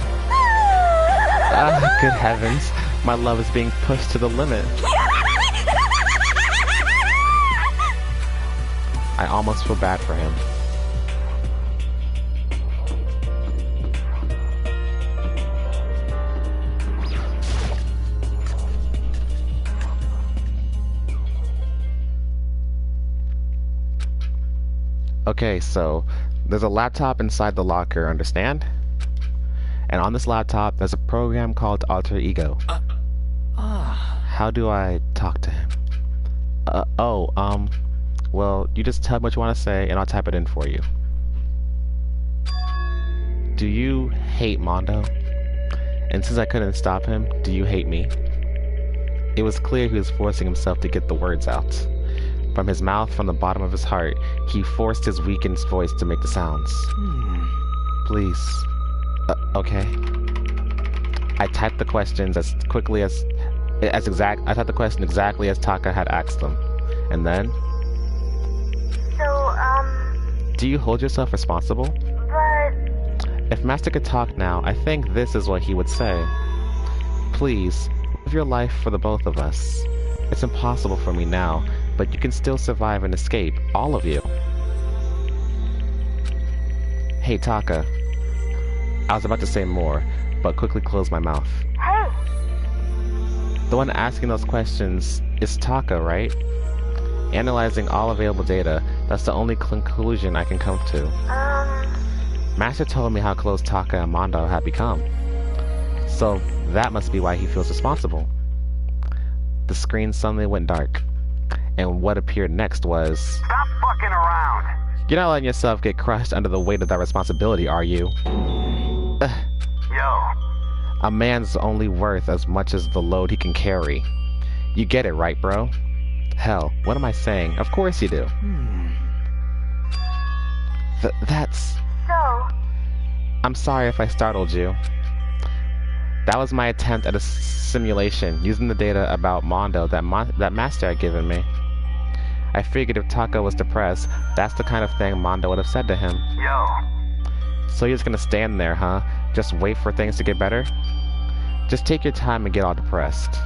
Good heavens. My love is being pushed to the limit. I almost feel bad for him. Okay, so there's a laptop inside the locker, understand? And on this laptop, there's a program called Alter Ego. How do I talk to him? Well, you just tell me what you want to say, and I'll type it in for you. Do you hate Mondo? And since I couldn't stop him, do you hate me? It was clear he was forcing himself to get the words out. From his mouth, from the bottom of his heart, he forced his weakened voice to make the sounds. Please. Okay. I typed the questions as quickly I typed the question exactly as Taka had asked them. And then... Do you hold yourself responsible? But... If Master could talk now, I think this is what he would say. Please, live your life for the both of us. It's impossible for me now, but you can still survive and escape, all of you. Hey, Taka. I was about to say more, but quickly closed my mouth. Hey! The one asking those questions is Taka, right? Analyzing all available data, that's the only conclusion I can come to. Master told me how close Taka and Mondo had become. So that must be why he feels responsible. The screen suddenly went dark, and what appeared next was... Stop fucking around! You're not letting yourself get crushed under the weight of that responsibility, are you? Yo. A man's only worth as much as the load he can carry. You get it, right, bro? Hell, what am I saying? Of course you do. That's... So... I'm sorry if I startled you. That was my attempt at a simulation, using the data about Mondo that Master had given me. I figured if Taka was depressed, that's the kind of thing Mondo would have said to him. Yo. So you're just gonna stand there, huh? Just wait for things to get better? Just take your time and get all depressed.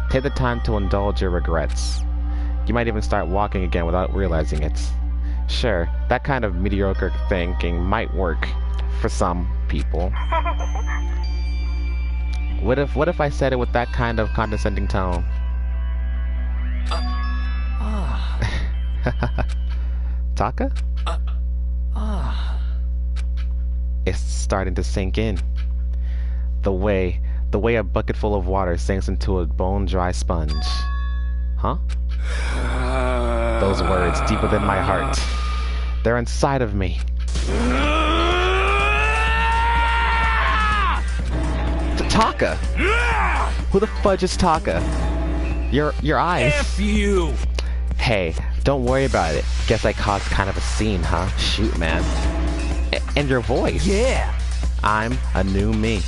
Take the time to indulge your regrets. You might even start walking again without realizing it. Sure, that kind of mediocre thinking might work for some people. What if I said it with that kind of condescending tone? Taka? It's starting to sink in. The way a bucket full of water sinks into a bone-dry sponge. Huh? Those words, deep within my heart. They're inside of me. Taka! Who the fudge is Taka? Your eyes. F you! Hey, don't worry about it. Guess I caused kind of a scene, huh? Shoot, man. And your voice. Yeah! I'm a new me.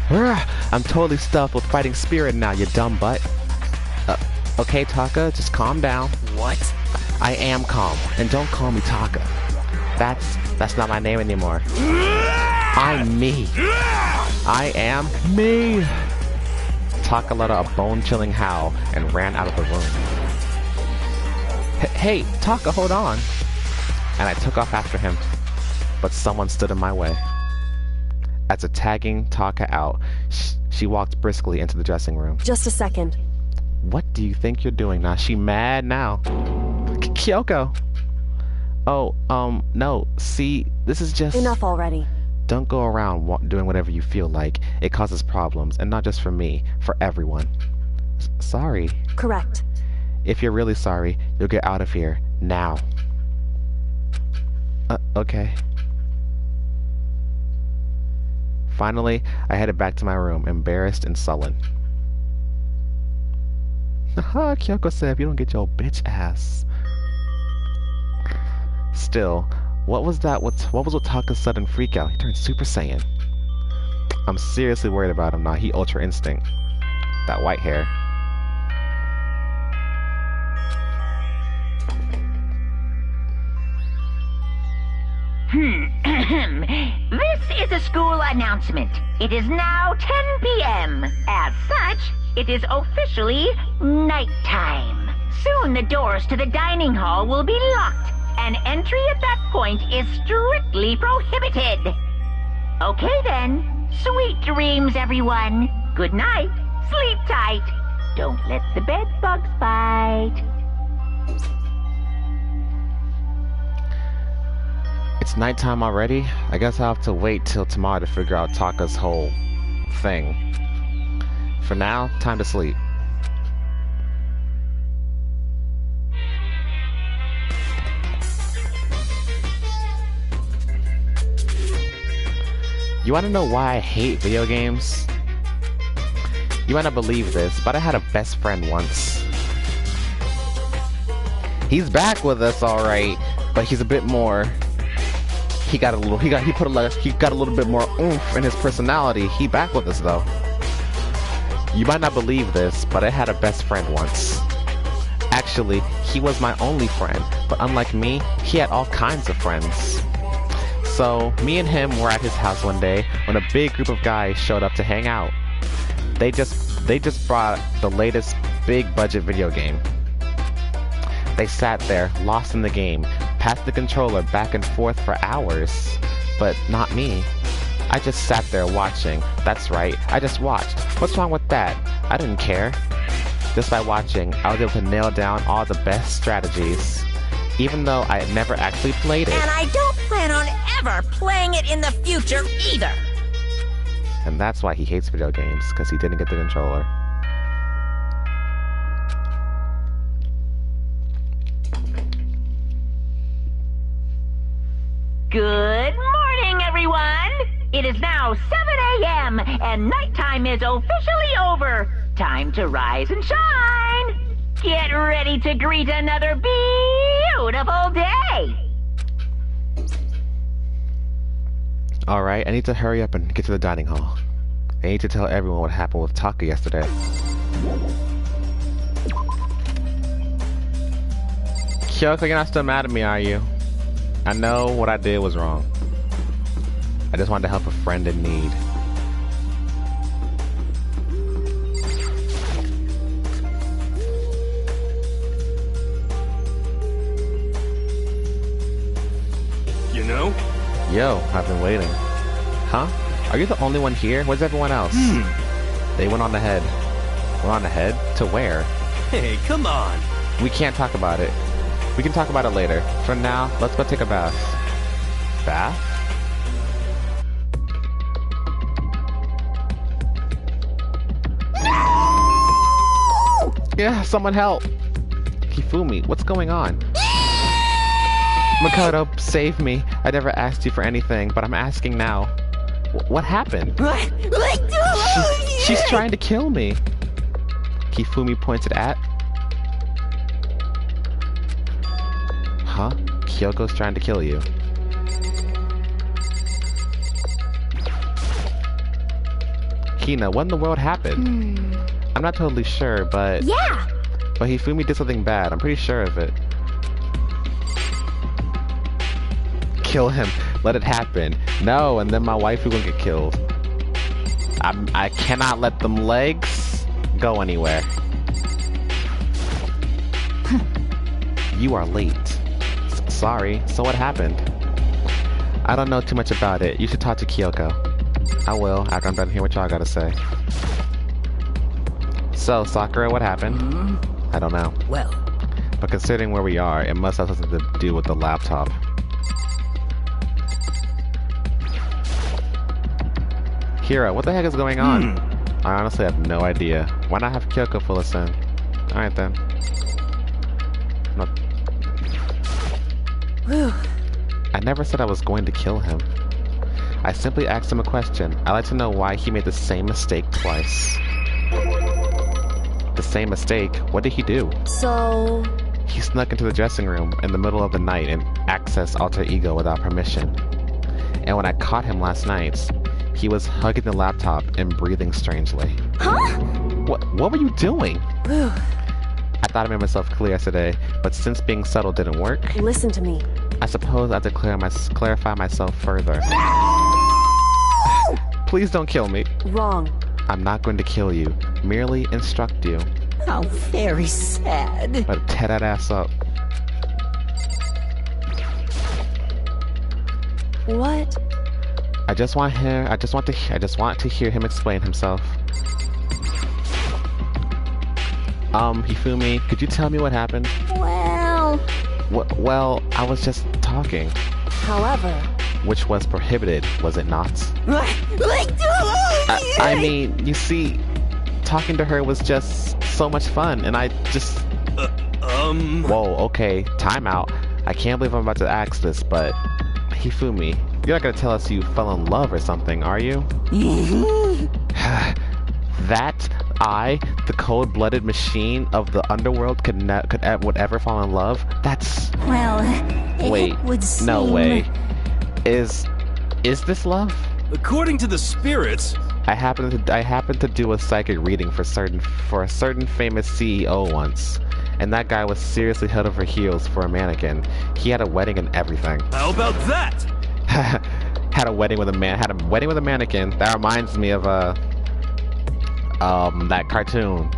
I'm totally stuffed with fighting spirit now, you dumb butt. Okay, Taka, just calm down. What? I am calm, and don't call me Taka. That's not my name anymore. I'm me. I am me. Taka let out a bone-chilling howl and ran out of the room. Hey, Taka, hold on. And I took off after him, but someone stood in my way. After tagging Taka out, she walked briskly into the dressing room. Just a second. What do you think you're doing now? She mad now. Kyoko! Oh, no. See, this is just... Enough already. Don't go around doing whatever you feel like. It causes problems, and not just for me, for everyone. Sorry. Correct. If you're really sorry, you'll get out of here, now. Okay. Finally, I headed back to my room, embarrassed and sullen. Haha, Kyoko said if you don't get your bitch ass. Still, what was with Taka's sudden freakout? He turned Super Saiyan. I'm seriously worried about him now. He Ultra Instinct. That white hair. This is a school announcement. It is now 10 p.m. As such, it is officially nighttime. Soon the doors to the dining hall will be locked, and entry at that point is strictly prohibited. Okay then. Sweet dreams, everyone. Good night. Sleep tight. Don't let the bed bugs bite. It's nighttime already? I guess I'll have to wait till tomorrow to figure out Taka's whole thing. For now, time to sleep. You wanna know why I hate video games? You might not believe this, but I had a best friend once. He's back with us, alright, but he's a bit more... He got a little bit more oomph in his personality. He back with us though. You might not believe this, but I had a best friend once. Actually, he was my only friend, but unlike me, he had all kinds of friends. So, me and him were at his house one day when a big group of guys showed up to hang out. They just brought the latest big budget video game. They sat there, lost in the game, passed the controller back and forth for hours. But not me. I just sat there watching. That's right, I just watched. What's wrong with that? I didn't care. Just by watching, I was able to nail down all the best strategies, even though I had never actually played it. And I don't plan on ever playing it in the future either. And that's why he hates video games, because he didn't get the controller. Good morning, everyone! It is now 7 a.m. and nighttime is officially over. Time to rise and shine! Get ready to greet another beautiful day! Alright, I need to hurry up and get to the dining hall. I need to tell everyone what happened with Taka yesterday. Kyoko, you're not still mad at me, are you? I know what I did was wrong. I just wanted to help a friend in need. You know? Yo, I've been waiting. Huh? Are you the only one here? Where's everyone else? They went on ahead. Went on ahead? To where? Hey, come on. We can't talk about it. We can talk about it later. For now, let's go take a bath. Bath? Yeah, someone help! Hifumi, what's going on? Makoto, save me. I never asked you for anything, but I'm asking now. What happened? She's trying to kill me. Hifumi pointed at. Huh? Kyoko's trying to kill you. Hina, what in the world happened? I'm not totally sure, but... Yeah! But Hifumi did something bad. I'm pretty sure of it. Kill him. Let it happen. No, and then my wife will get killed. I cannot let them legs go anywhere. You are late. Sorry. So what happened? I don't know too much about it. You should talk to Kyoko. I will, after I'm done hearing what y'all gotta say. So, Sakura, what happened? I don't know. Well, But considering where we are, it must have something to do with the laptop. Kira, what the heck is going on? I honestly have no idea. Why not have Kyoko fill us in? Alright then. No. whew. I never said I was going to kill him. I simply asked him a question. I'd like to know why he made the same mistake twice. The same mistake? What did he do? So... He snuck into the dressing room in the middle of the night and accessed Alter Ego without permission. And when I caught him last night, he was hugging the laptop and breathing strangely. Huh? What were you doing? Whew. I thought I made myself clear yesterday, but since being subtle didn't work, Listen to me. I suppose I have to clarify myself further. Please don't kill me. Wrong. I'm not going to kill you, merely instruct you. How very sad. But tear that ass up. What? I just want to hear him explain himself. Hifumi, could you tell me what happened? Well... Well, I was just talking. However... Which was prohibited, was it not? I mean, you see, talking to her was just so much fun, and I just... Whoa, okay, time out. I can't believe I'm about to ask this, but... Hifumi, you're not gonna tell us you fell in love or something, are you? That I, the cold-blooded machine of the underworld, would ever fall in love? That's... Well... Wait, it would seem... no way. Is this love? According to the spirits... I happened to do a psychic reading for a certain famous CEO once, and that guy was seriously head over heels for a mannequin. He had a wedding and everything. How about that? Had a wedding with a mannequin. That reminds me of that cartoon,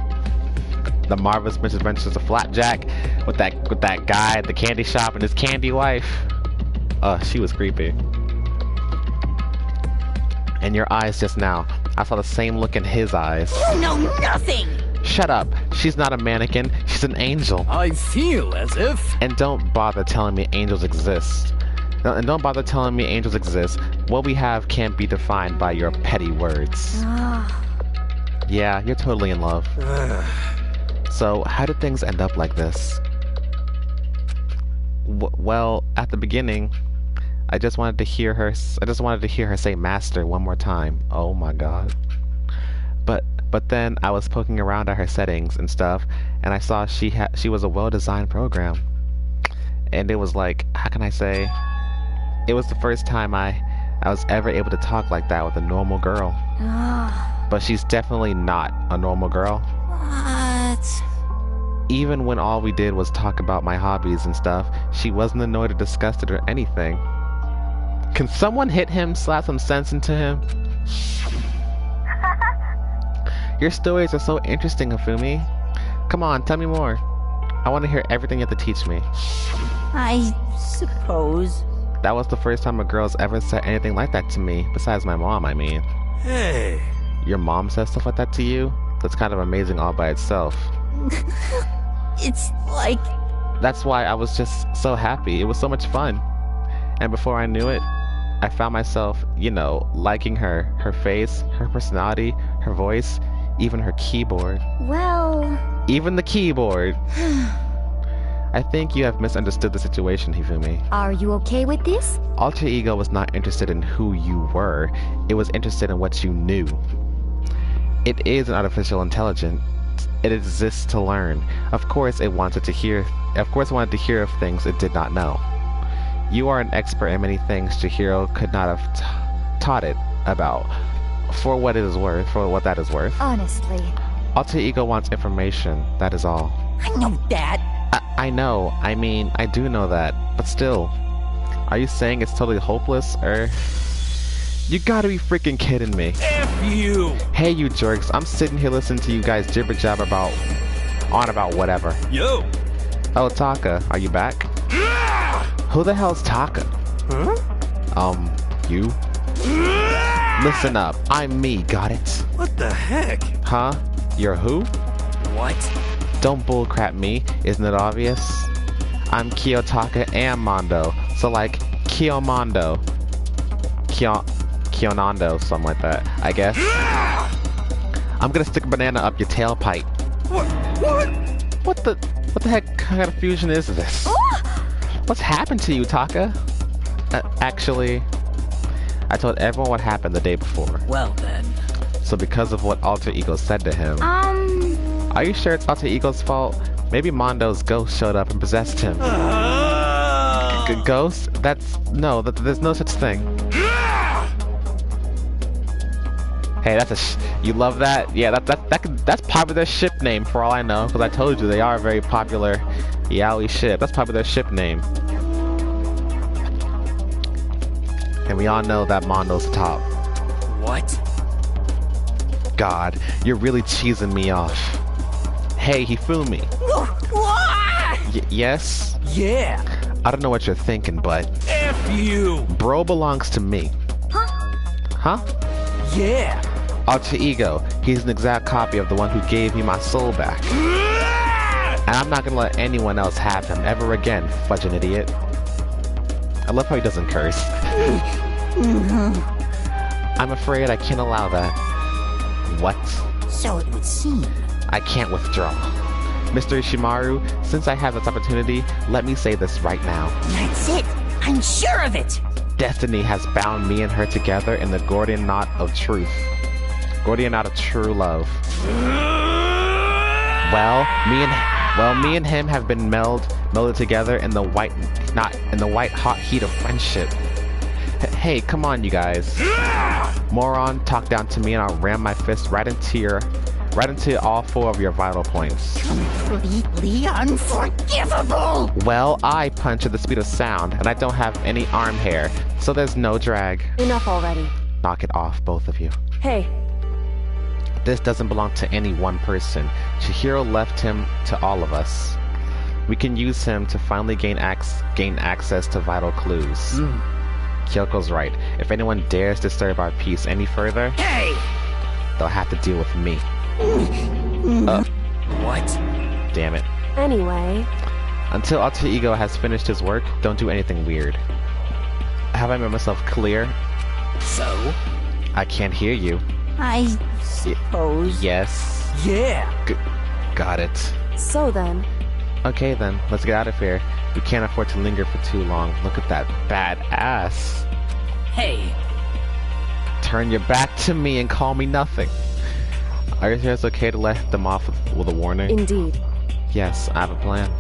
The Marvelous Misadventures of Flapjack, with that guy at the candy shop and his candy wife. She was creepy. And your eyes just now, I saw the same look in his eyes. You know nothing! Shut up. She's not a mannequin. She's an angel. I feel as if... And don't bother telling me angels exist. And don't bother telling me angels exist. What we have can't be defined by your petty words. Yeah, you're totally in love. So, how did things end up like this? Well, at the beginning, I just wanted to hear her say master one more time. Oh my god. But then I was poking around at her settings and stuff, and I saw she was a well-designed program. And it was like, how can I say? It was the first time I was ever able to talk like that with a normal girl. But she's definitely not a normal girl. What? Even when all we did was talk about my hobbies and stuff, she wasn't annoyed or disgusted or anything. Can someone hit him, slap some sense into him? Your stories are so interesting, Hifumi. Come on, tell me more. I want to hear everything you have to teach me. I suppose. That was the first time a girl's ever said anything like that to me, besides my mom, I mean. Hey. Your mom says stuff like that to you? That's kind of amazing all by itself. It's like... That's why I was just so happy. It was so much fun. And before I knew it, I found myself, you know, liking her. Her face, her personality, her voice, even her keyboard. Well... Even the keyboard! I think you have misunderstood the situation, Hifumi. Are you okay with this? Alter Ego was not interested in who you were. It was interested in what you knew. It is an artificial intelligence. It exists to learn. Of course it wanted to hear of things it did not know. You are an expert in many things Chihiro could not have taught it about. For what it is worth, for what that is worth. Honestly. Alter Ego wants information, that is all. I know that. I know, I mean, I do know that, but still. Are you saying it's totally hopeless, or... You gotta be freaking kidding me. F you! Hey you jerks, I'm sitting here listening to you guys jibber jabber about whatever. Yo! Oh, Taka, are you back? Who the hell's Taka? You? Listen up, I'm me, got it? What the heck? Huh? You're who? What? Don't bullcrap me, isn't it obvious? I'm Kiyotaka and Mondo, so like Kiyomondo. Kionando, something like that, I guess. I'm gonna stick a banana up your tailpipe. What the heck kind of fusion is this? What's happened to you, Taka? Actually, I told everyone what happened the day before. Well then. So because of what Alter Ego said to him... Are you sure it's Alter Ego's fault? Maybe Mondo's ghost showed up and possessed him. Ghost? There's no such thing. Hey, you love that? Yeah, that's probably their ship name for all I know, because I told you they are a very popular yaoi ship. That's probably their ship name. And we all know that Mondo's top. What? God, you're really cheesing me off. Hey, Hifumi. Yes? Yeah! I don't know what you're thinking, but... F you! Bro belongs to me. Huh? Yeah! Alter Ego, he's an exact copy of the one who gave me my soul back. And I'm not gonna let anyone else have him ever again, fudging idiot. I love how he doesn't curse. I'm afraid I can't allow that. What? So it would seem. I can't withdraw. Mr. Ishimaru, since I have this opportunity, let me say this right now. That's it. I'm sure of it. Destiny has bound me and her together in the Gordian knot of truth. Gordian knot of true love. Me and him have been melded together in the white hot heat of friendship. Hey, come on, you guys. Moron, talk down to me and I'll ram my fist right into all four of your vital points. Completely unforgivable. Well, I punch at the speed of sound, and I don't have any arm hair, so there's no drag. Enough already. Knock it off, both of you. Hey. This doesn't belong to any one person. Chihiro left him to all of us. We can use him to finally gain access to vital clues. Kyoko's right. If anyone dares disturb our peace any further, they'll have to deal with me. What? Damn it. Anyway. Until Alter Ego has finished his work, don't do anything weird. Have I made myself clear? So? I can't hear you. I suppose. Yes. Yeah! Got it. So then. Okay then, let's get out of here. We can't afford to linger for too long. Look at that bad ass. Hey. Turn your back to me and call me nothing. Are you sure it's okay to let them off with a warning? Indeed. Yes, I have a plan.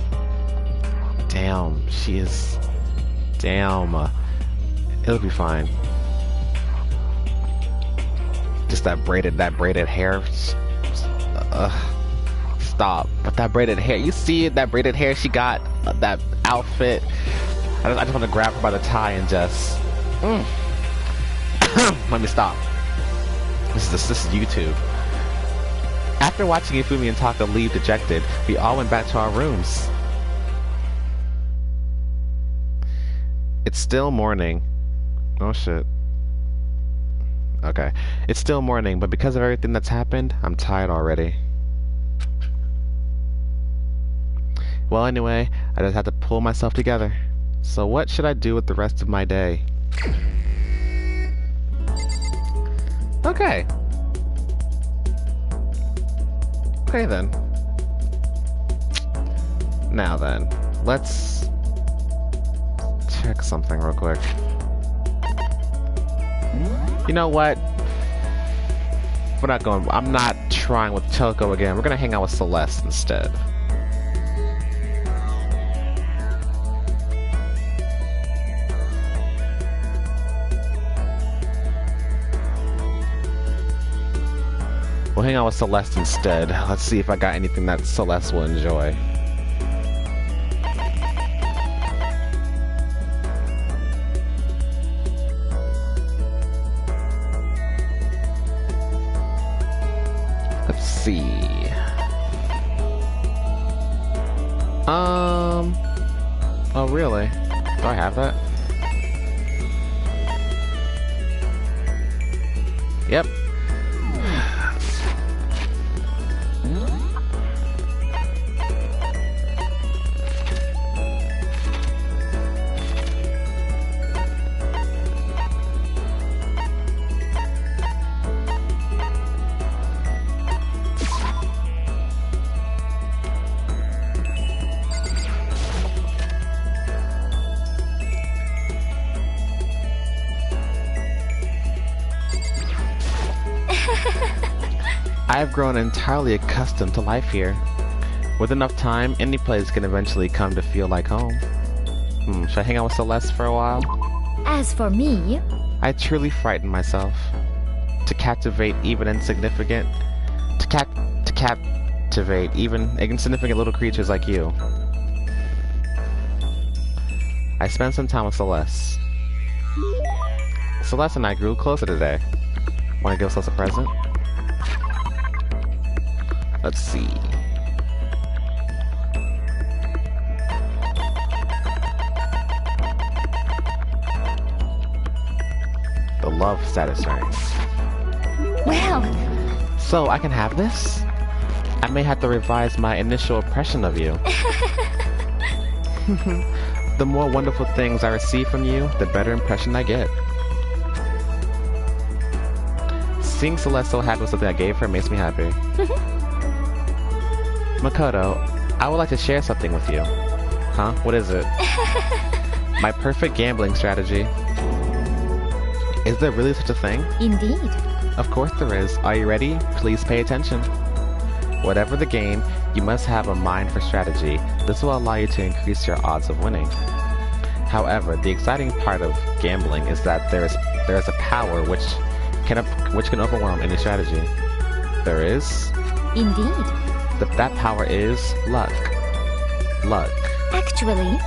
Damn, she is... Damn. It'll be fine. Just that braided hair. Stop. But that braided hair, you see it? That braided hair she got, that outfit. I just want to grab her by the tie and just. Let me stop. This is YouTube. After watching Ifumi and Taka leave dejected, we all went back to our rooms. It's still morning. Oh shit. Okay. It's still morning, but because of everything that's happened, I'm tired already. Well, anyway, I just had to pull myself together. So what should I do with the rest of my day? Okay. Okay then. Now then, let's check something real quick. You know what? I'm not trying with Toko again. We're gonna hang out with Celeste instead. We'll hang out with Celeste instead. Let's see if I got anything that Celeste will enjoy. Let's see. Oh really? Do I have that? Yep. I've grown entirely accustomed to life here. With enough time, any place can eventually come to feel like home. Should I hang out with Celeste for a while? As for me... I truly frighten myself. To captivate even insignificant... To captivate even insignificant little creatures like you. I spent some time with Celeste. Celeste and I grew closer today. Want to give us a present? Let's see. The love status ring. Well... So, I can have this? I may have to revise my initial impression of you. The more wonderful things I receive from you, the better impression I get. Seeing Celeste so happy with something I gave her makes me happy. Makoto, I would like to share something with you. Huh? What is it? My perfect gambling strategy. Is there really such a thing? Indeed. Of course there is. Are you ready? Please pay attention. Whatever the game, you must have a mind for strategy. This will allow you to increase your odds of winning. However, the exciting part of gambling is that there is a power which can overwhelm any strategy. There is? Indeed. That power is luck. Luck. Actually...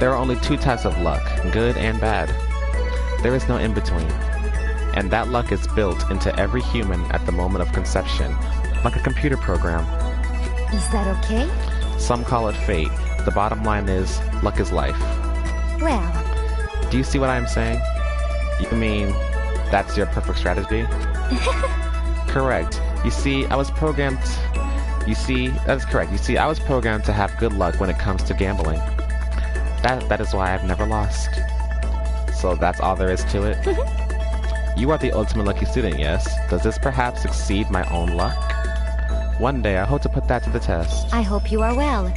There are only two types of luck, good and bad. There is no in-between. And that luck is built into every human at the moment of conception, like a computer program. Is that okay? Some call it fate. The bottom line is, luck is life. Well... Do you see what I'm saying? You mean, that's your perfect strategy? Correct. You see, I was programmed... that is correct. You see, I was programmed to have good luck when it comes to gambling. That is why I've never lost. So that's all there is to it? You are the ultimate lucky student, yes? Does this perhaps exceed my own luck? One day, I hope to put that to the test. I hope you are well.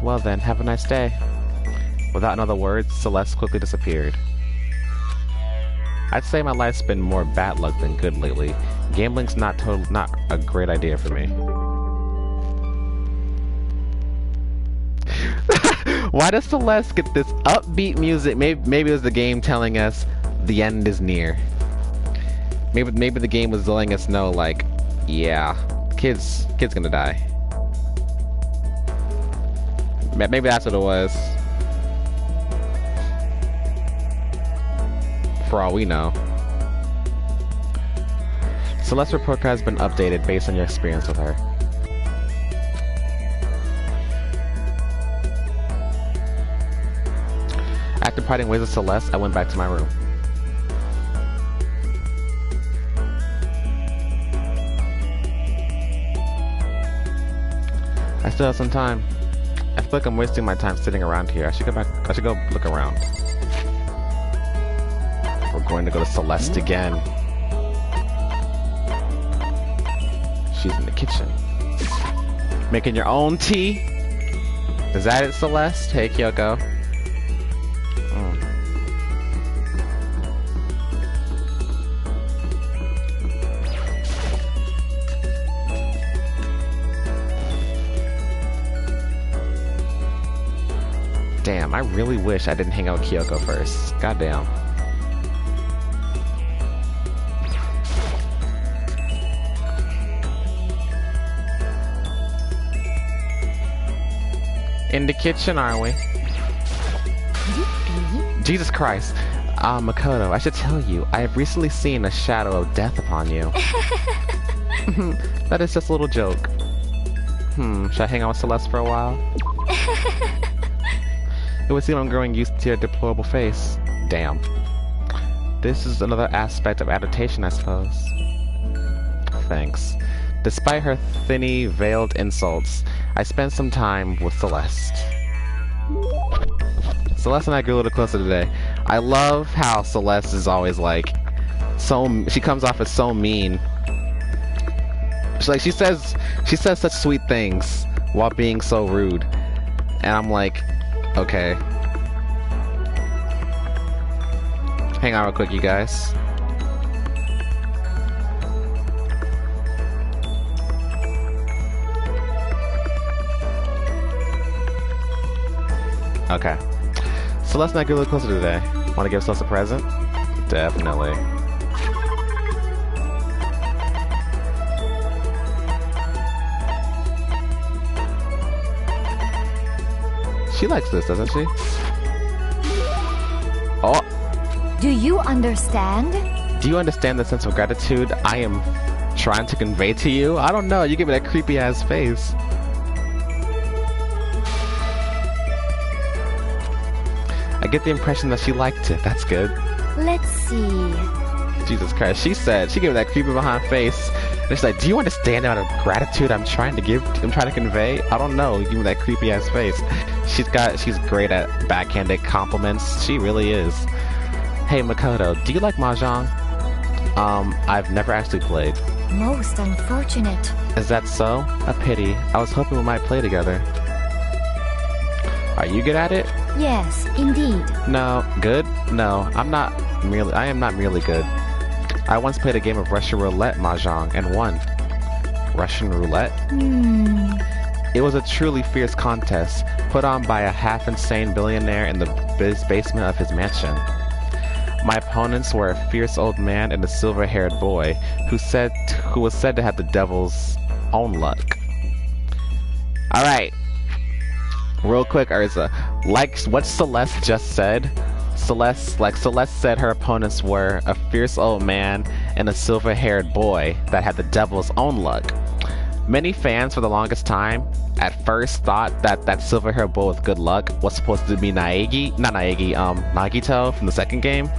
Well then, have a nice day. Without another word, Celeste quickly disappeared. I'd say my life's been more bad luck than good lately. Gambling's not a great idea for me. Why does Celeste get this upbeat music? Maybe it was the game telling us the end is near. Maybe the game was letting us know, like, yeah, kid's gonna die. Maybe that's what it was. For all we know. Celeste's report card has been updated based on your experience with her. After parting ways with Celeste, I went back to my room. I still have some time. I feel like I'm wasting my time sitting around here. I should go look around. We're going to go to Celeste again. She's in the kitchen. Making your own tea? Is that it, Celeste? Hey, Kyoko. Damn, I really wish I didn't hang out with Kyoko first. Goddamn. In the kitchen, aren't we? Jesus Christ. Makoto, I should tell you, I have recently seen a shadow of death upon you. That is just a little joke. Should I hang out with Celeste for a while? It would seem I'm growing used to your deplorable face. Damn. This is another aspect of adaptation, I suppose. Thanks. Despite her thinly veiled insults, I spent some time with Celeste. Celeste and I grew a little closer today. I love how Celeste is always like, she comes off as so mean. She says such sweet things while being so rude. And I'm like, okay. Hang on real quick, you guys. Okay. Celeste and I get a little closer today. Want to give Celeste a present? Definitely. She likes this, doesn't she? Oh! Do you understand? Do you understand the sense of gratitude I am trying to convey to you? I don't know, you give me that creepy ass face. I get the impression that she liked it. That's good. Let's see. Jesus Christ. She gave me that creepy behind face. And she's like, do you understand the amount of gratitude I'm trying to convey? I don't know. Give me that creepy ass face. She's great at backhanded compliments. She really is. Hey, Makoto, do you like Mahjong? I've never actually played. Most unfortunate. Is that so? A pity. I was hoping we might play together. Are you good at it? Yes, indeed. No. Good? No, I am not merely good. I once played a game of Russian roulette mahjong and won. Russian roulette? It was a truly fierce contest, put on by a half-insane billionaire in the basement of his mansion. My opponents were a fierce old man and a silver-haired boy who was said to have the devil's own luck. Alright. Real quick, Urza. Like what Celeste just said, Celeste said her opponents were a fierce old man and a silver-haired boy that had the devil's own luck. Many fans for the longest time at first thought that silver-haired boy with good luck was supposed to be Nagito from the second game,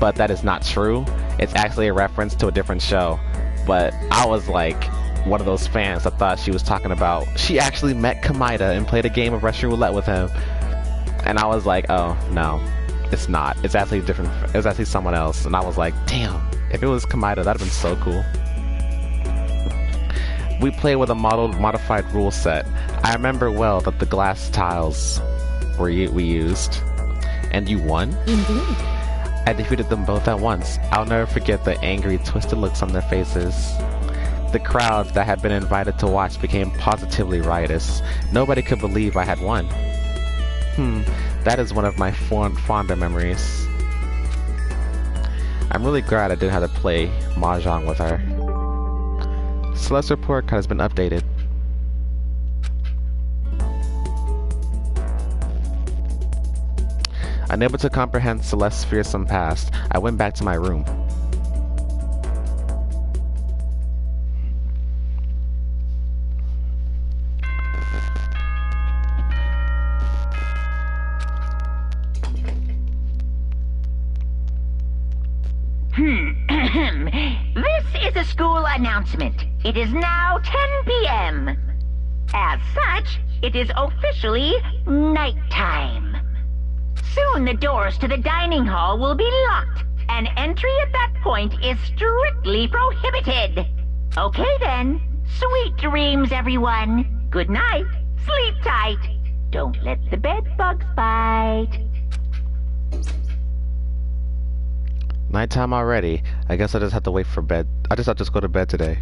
but that is not true. It's actually a reference to a different show. But I was like one of those fans that thought she was talking about she actually met Kamida and played a game of Russian roulette with him. And I was like, oh no, it's not. It's actually different. It was actually someone else. And I was like, damn, if it was Kamida, that'd have been so cool. We played with a modified rule set. I remember well that the glass tiles we used. And you won? Indeed. I defeated them both at once. I'll never forget the angry, twisted looks on their faces. The crowd that had been invited to watch became positively riotous. Nobody could believe I had won. That is one of my fonder memories. I'm really glad I didn't have to play Mahjong with her. Celeste's report card has been updated. Unable to comprehend Celeste's fearsome past, I went back to my room. This is a school announcement. It is now 10 p.m. As such, it is officially nighttime. Soon the doors to the dining hall will be locked, and entry at that point is strictly prohibited. Okay then. Sweet dreams, everyone. Good night. Sleep tight. Don't let the bed bugs bite. Nighttime already. I guess I just have to wait for bed. I just have to go to bed today.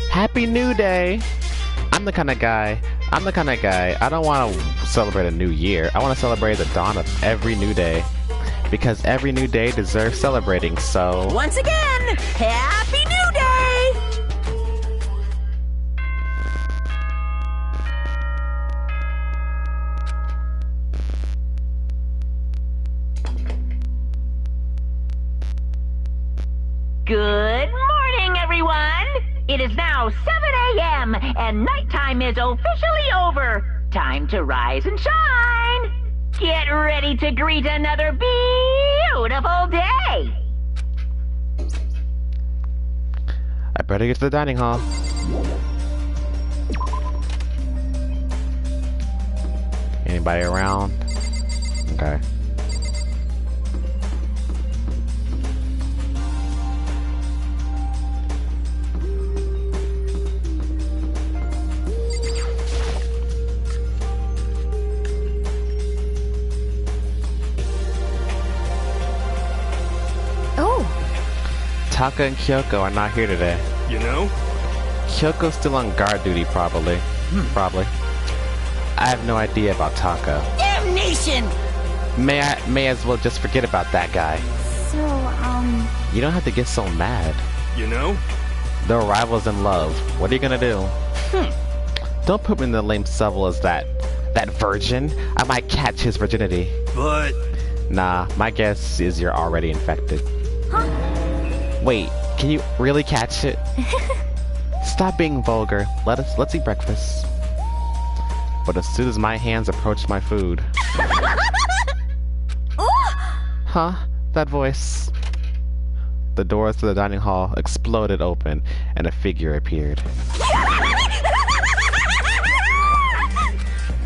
Happy New Day! I'm the kind of guy. I don't want to celebrate a new year. I want to celebrate the dawn of every new day. Because every new day deserves celebrating, so... Once again, Happy New Day! Good morning, everyone! It is now 7 a.m. and nighttime is officially over. Time to rise and shine. Get ready to greet another beautiful day. I better get to the dining hall. Anybody around? Okay. Taka and Kyoko are not here today. You know? Kyoko's still on guard duty, probably. Probably. I have no idea about Taka. Damnation! May as well just forget about that guy. So, You don't have to get so mad. You know? The rival's in love. What are you gonna do? Don't put me in the lame civil as that virgin. I might catch his virginity. But... Nah, my guess is you're already infected. Wait, can you really catch it? Stop being vulgar. Let's eat breakfast. But as soon as my hands approach my food... Huh? That voice. The doors to the dining hall exploded open, and a figure appeared.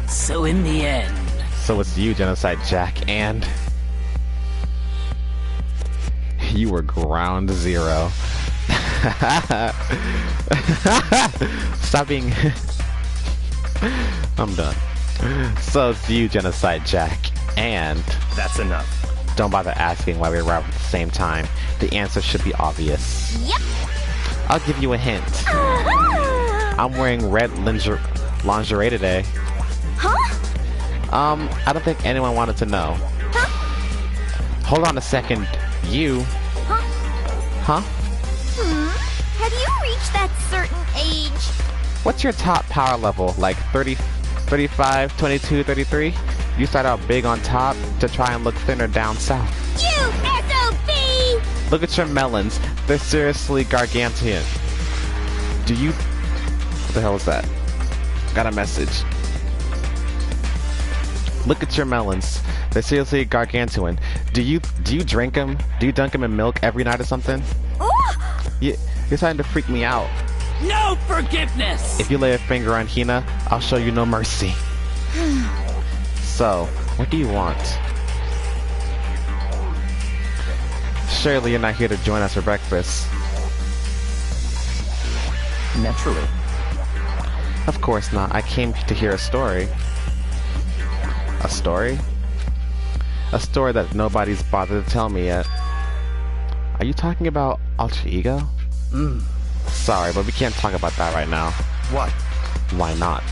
So in the end... So it's you, Genocide Jack, and... You were ground zero. Stop being... I'm done. So it's you, Genocide Jack, and... That's enough. Don't bother asking why we arrived at the same time. The answer should be obvious. yep. I'll give you a hint. I'm wearing red lingerie today. Huh? I don't think anyone wanted to know. Hold on a second. You... Huh? Have you reached that certain age? What's your top power level? Like 30, 35, 22, 33? You start out big on top to try and look thinner down south. You SOB! Look at your melons. They're seriously gargantuan. Do you... What the hell is that? Got a message. Look at your melons. They're seriously gargantuan. Do you drink them? Do you dunk them in milk every night or something? You're starting to freak me out. No forgiveness! If you lay a finger on Hina, I'll show you no mercy. So, what do you want? Surely you're not here to join us for breakfast. Naturally. Of course not. I came to hear a story. A story? A story that nobody's bothered to tell me yet. Are you talking about alter ego? Sorry, but we can't talk about that right now. What? Why not?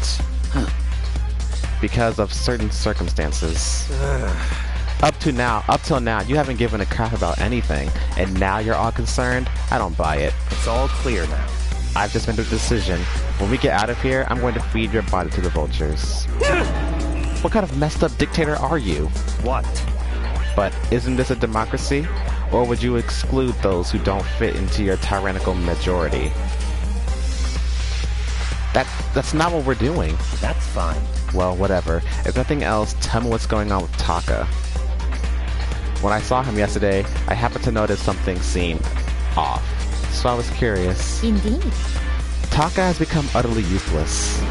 Because of certain circumstances. Up till now, you haven't given a crap about anything, and now you're all concerned? I don't buy it. It's all clear now. I've just made a decision. When we get out of here, I'm going to feed your body to the vultures. What kind of messed up dictator are you? What? But isn't this a democracy? Or would you exclude those who don't fit into your tyrannical majority? That's not what we're doing. That's fine. Well, whatever. If nothing else, tell me what's going on with Taka. When I saw him yesterday, I happened to notice something seemed off. So I was curious. Indeed. Taka has become utterly useless.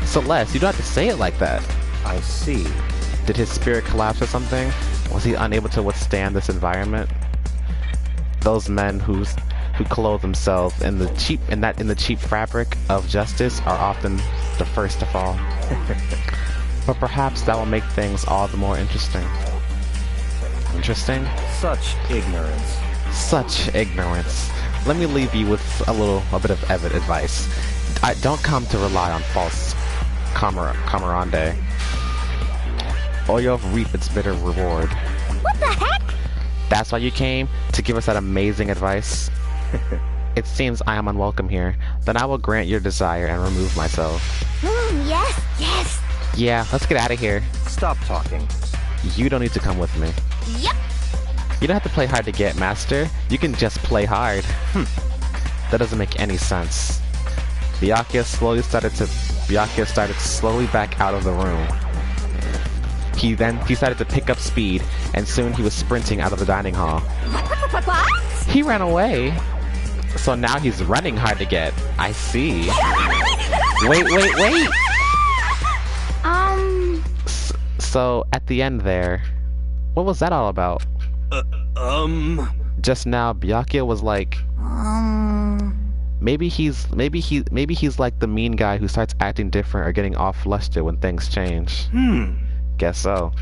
Celeste, you don't have to say it like that. I see. Did his spirit collapse or something? Was he unable to withstand this environment? Those men who clothe themselves in the cheap fabric of justice are often the first to fall. But perhaps that will make things all the more interesting. Interesting? Such ignorance. Such ignorance. Let me leave you with a bit of advice. Don't come to rely on false camarade, or you'll reap its bitter reward. What the heck? That's why you came? To give us that amazing advice? It seems I am unwelcome here. Then I will grant your desire and remove myself. Yes. Yeah, let's get out of here. Stop talking. You don't need to come with me. Yep. You don't have to play hard to get, Master. You can just play hard. That doesn't make any sense. Byakuya started slowly back out of the room. He then decided to pick up speed, and soon he was sprinting out of the dining hall. What? He ran away. So now he's running hard to get. I see. Wait. So at the end there, what was that all about? Just now, Byakuya was like, maybe he's like the mean guy who starts acting different or getting all flustered when things change. Guess so.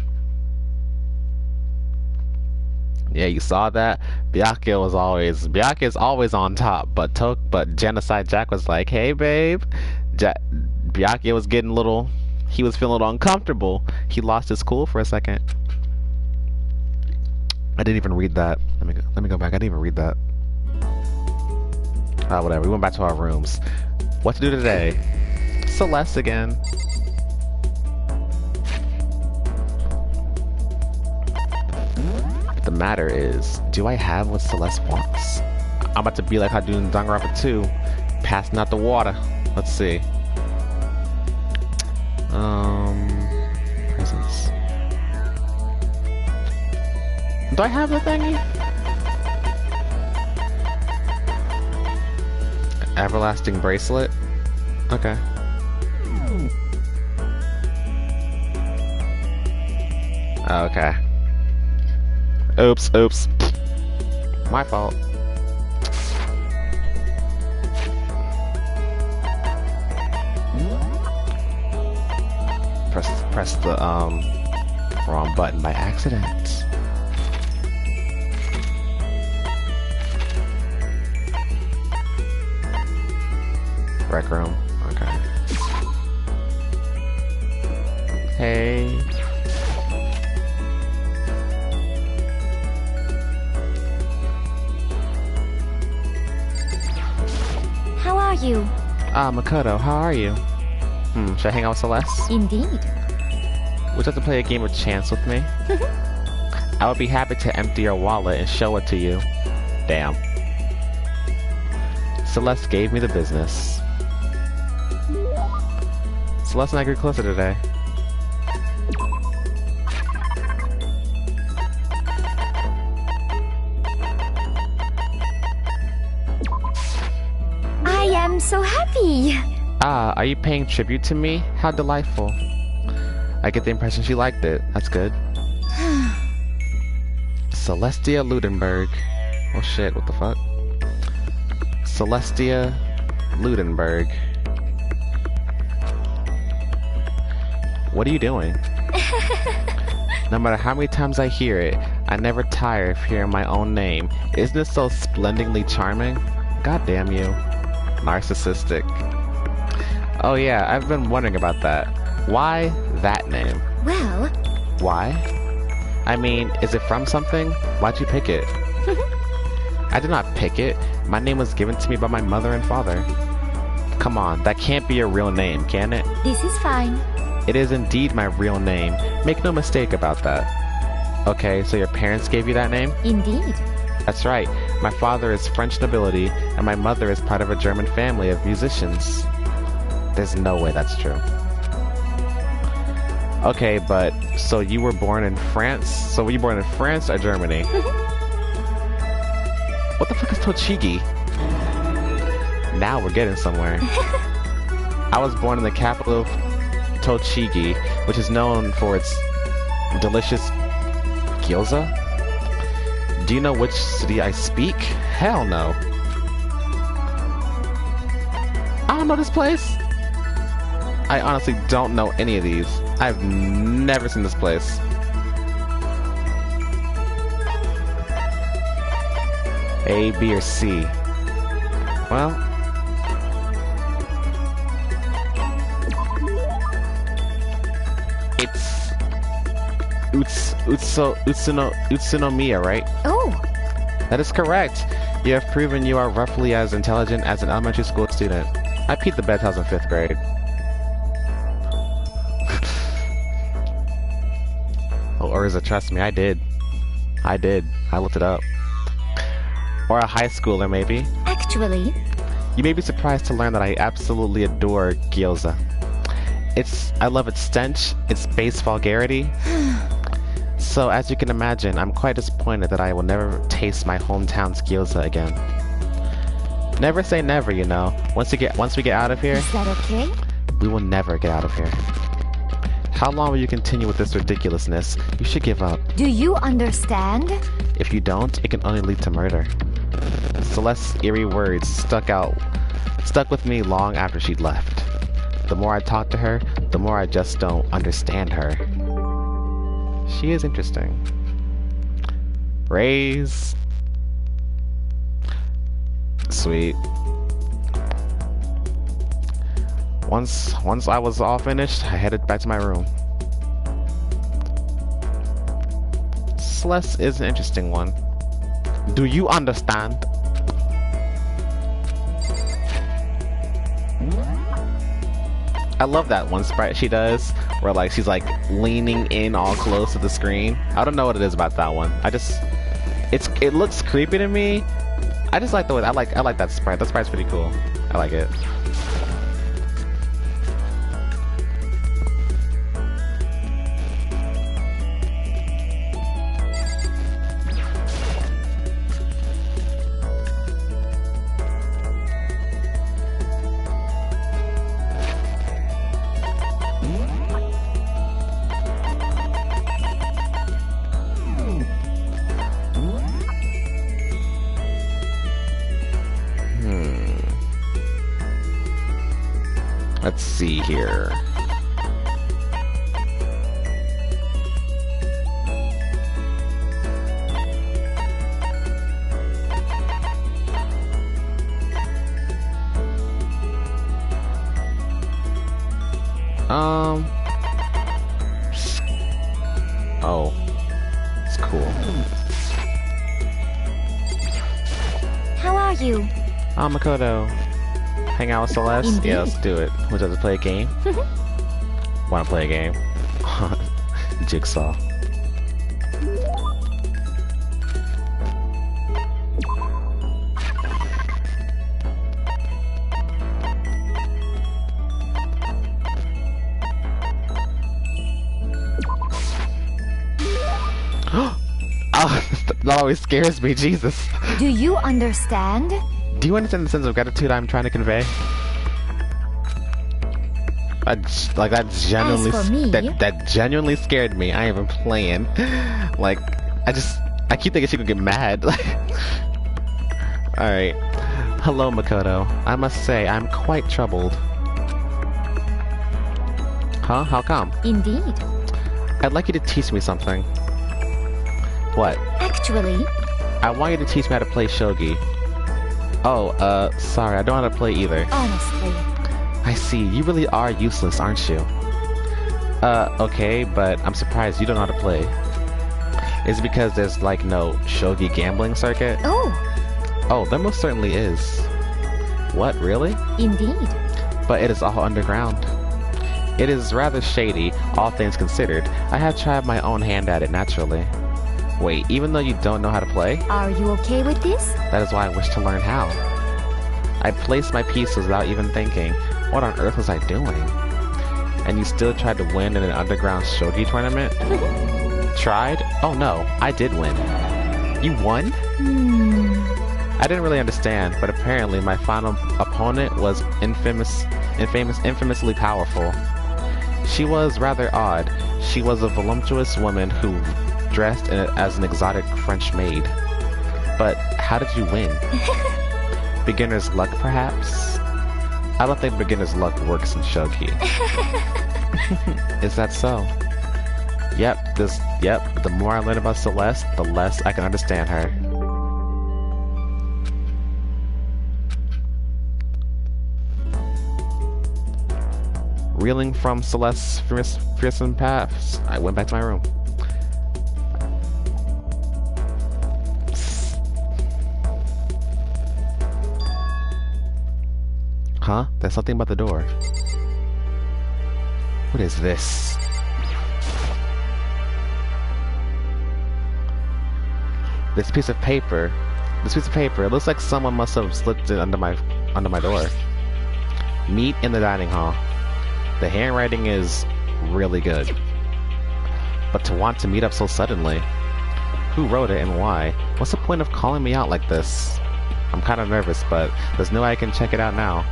Yeah, you saw that. Byakuya's always on top, but Genocide Jack was like, hey babe. Byakuya was getting he was feeling a little uncomfortable. He lost his cool for a second. I didn't even read that. Let me go back. I didn't even read that. Whatever. We went back to our rooms. What to do today? Celeste again. The matter is, do I have what Celeste wants? I'm about to be like I do in Danganronpa 2, passing out the water. Let's see. Presents. Do I have the thingy? Everlasting bracelet? Okay. Okay. Oops. My fault. Press the wrong button by accident. Rec room. Okay. Hey. How are you? Makoto, how are you? Should I hang out with Celeste? Indeed. Would you like to play a game of chance with me? I would be happy to empty your wallet and show it to you. Damn. Celeste gave me the business. Celeste and I grew closer today. I am so happy. Are you paying tribute to me? How delightful. I get the impression she liked it. That's good. Celestia Ludenberg. Oh shit, what the fuck? Celestia Ludenberg. What are you doing? No matter how many times I hear it, I never tire of hearing my own name. Isn't it so splendidly charming? God damn you. Narcissistic. Oh yeah, I've been wondering about that. Why that name? Well, Why? I mean, is it from something? Why'd you pick it? I did not pick it. My name was given to me by my mother and father. Come on, that can't be your real name, can it? this is fine. It is indeed my real name. Make no mistake about that. Okay, so your parents gave you that name? Indeed. That's right. My father is French nobility, and my mother is part of a German family of musicians. There's no way that's true. Okay, but so you were born in France? So were you born in France or Germany? What the fuck is Tochigi? Now we're getting somewhere. I was born in the capital of Tochigi, which is known for its delicious gyoza. Do you know which city I speak? Hell no. I don't know this place. I honestly don't know any of these. I've never seen this place. A, B, or C? Well, it's Utsunomiya, right? Oh, That is correct. You have proven you are roughly as intelligent as an elementary school student. I peed the bed till I was in 5th grade. Oh, or is it? Trust me, I did. I looked it up. Or a high schooler, maybe. actually, You may be surprised to learn that I absolutely adore gyoza. I love its stench, its base vulgarity. So, as you can imagine, I'm quite disappointed that I will never taste my hometown's gyoza again. Never say never, you know. Once we get out of here, is that okay? we will never get out of here. How long will you continue with this ridiculousness? You should give up. Do you understand? If you don't, it can only lead to murder. Celeste's eerie words stuck with me long after she'd left. The more I talk to her, the more I just don't understand her. She is interesting. Raise. Sweet. Once I was all finished, I headed back to my room. Celeste is an interesting one. Do you understand? I love that one sprite she does, where like she's like leaning in all close to the screen. I don't know what it is about that one. It looks creepy to me. I just like the way I like that sprite. That sprite's pretty cool. I like it. Let's see here. Oh. It's cool. How are you? Makoto. Hang out with Celeste? Indeed. Yeah, let's do it. Would you like to play a game? Wanna play a game? Jigsaw. Oh, that always scares me, Jesus. Do you understand? Do you understand the sense of gratitude I'm trying to convey? That genuinely, As for me- that genuinely scared me. I ain't even playing. Like, I keep thinking she could get mad. Alright. Hello, Makoto. I must say, I'm quite troubled. Huh? How come? Indeed. I'd like you to teach me something. What? Actually, I want you to teach me how to play shogi. Oh, sorry, I don't know how to play either. honestly, I see. You really are useless, aren't you? Okay, but I'm surprised you don't know how to play. Is it because there's like no shogi gambling circuit? Oh, there most certainly is. What, really? Indeed. But it is all underground. It is rather shady, all things considered. I have tried my own hand at it naturally. Wait, even though you don't know how to play? Are you okay with this? That is why I wish to learn how. I placed my pieces without even thinking. What on earth was I doing? And you still tried to win in an underground shogi tournament? Tried? Oh no, I did win. You won? I didn't really understand, but apparently my final opponent was infamously powerful. She was rather odd. She was a voluptuous woman who dressed as an exotic French maid. But how did you win? Beginner's luck, perhaps? I don't think beginner's luck works in shogi. Is that so? Yep, the more I learn about Celeste, the less I can understand her. Reeling from Celeste's fearsome paths, I went back to my room. Huh? There's something about the door. What is this? This piece of paper, it looks like someone must have slipped it under my door. Meet in the dining hall. The handwriting is really good. But to want to meet up so suddenly. Who wrote it and why? What's the point of calling me out like this? I'm kind of nervous, but there's no way I can check it out now.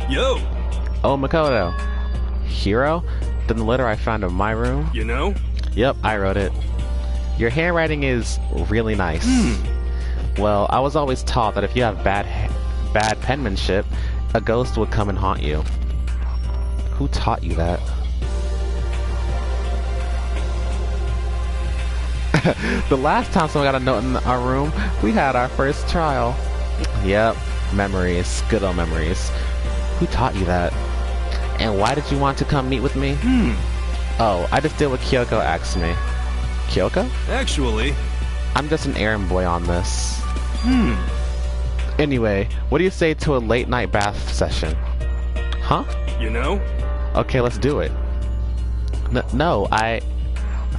Yo! Oh, Makoto. Hero? Then the letter I found in my room? You know? Yep, I wrote it. Your handwriting is really nice. Well, I was always taught that if you have bad penmanship, a ghost would come and haunt you. Who taught you that? The last time someone got a note in our room, we had our first trial. Yep, memories. Good old memories. Who taught you that? And why did you want to come meet with me? Oh, I just did what Kyoko asked me. Kyoko? Actually, I'm just an errand boy on this. Anyway, what do you say to a late night bath session? Huh? you know? Okay, let's do it. No, I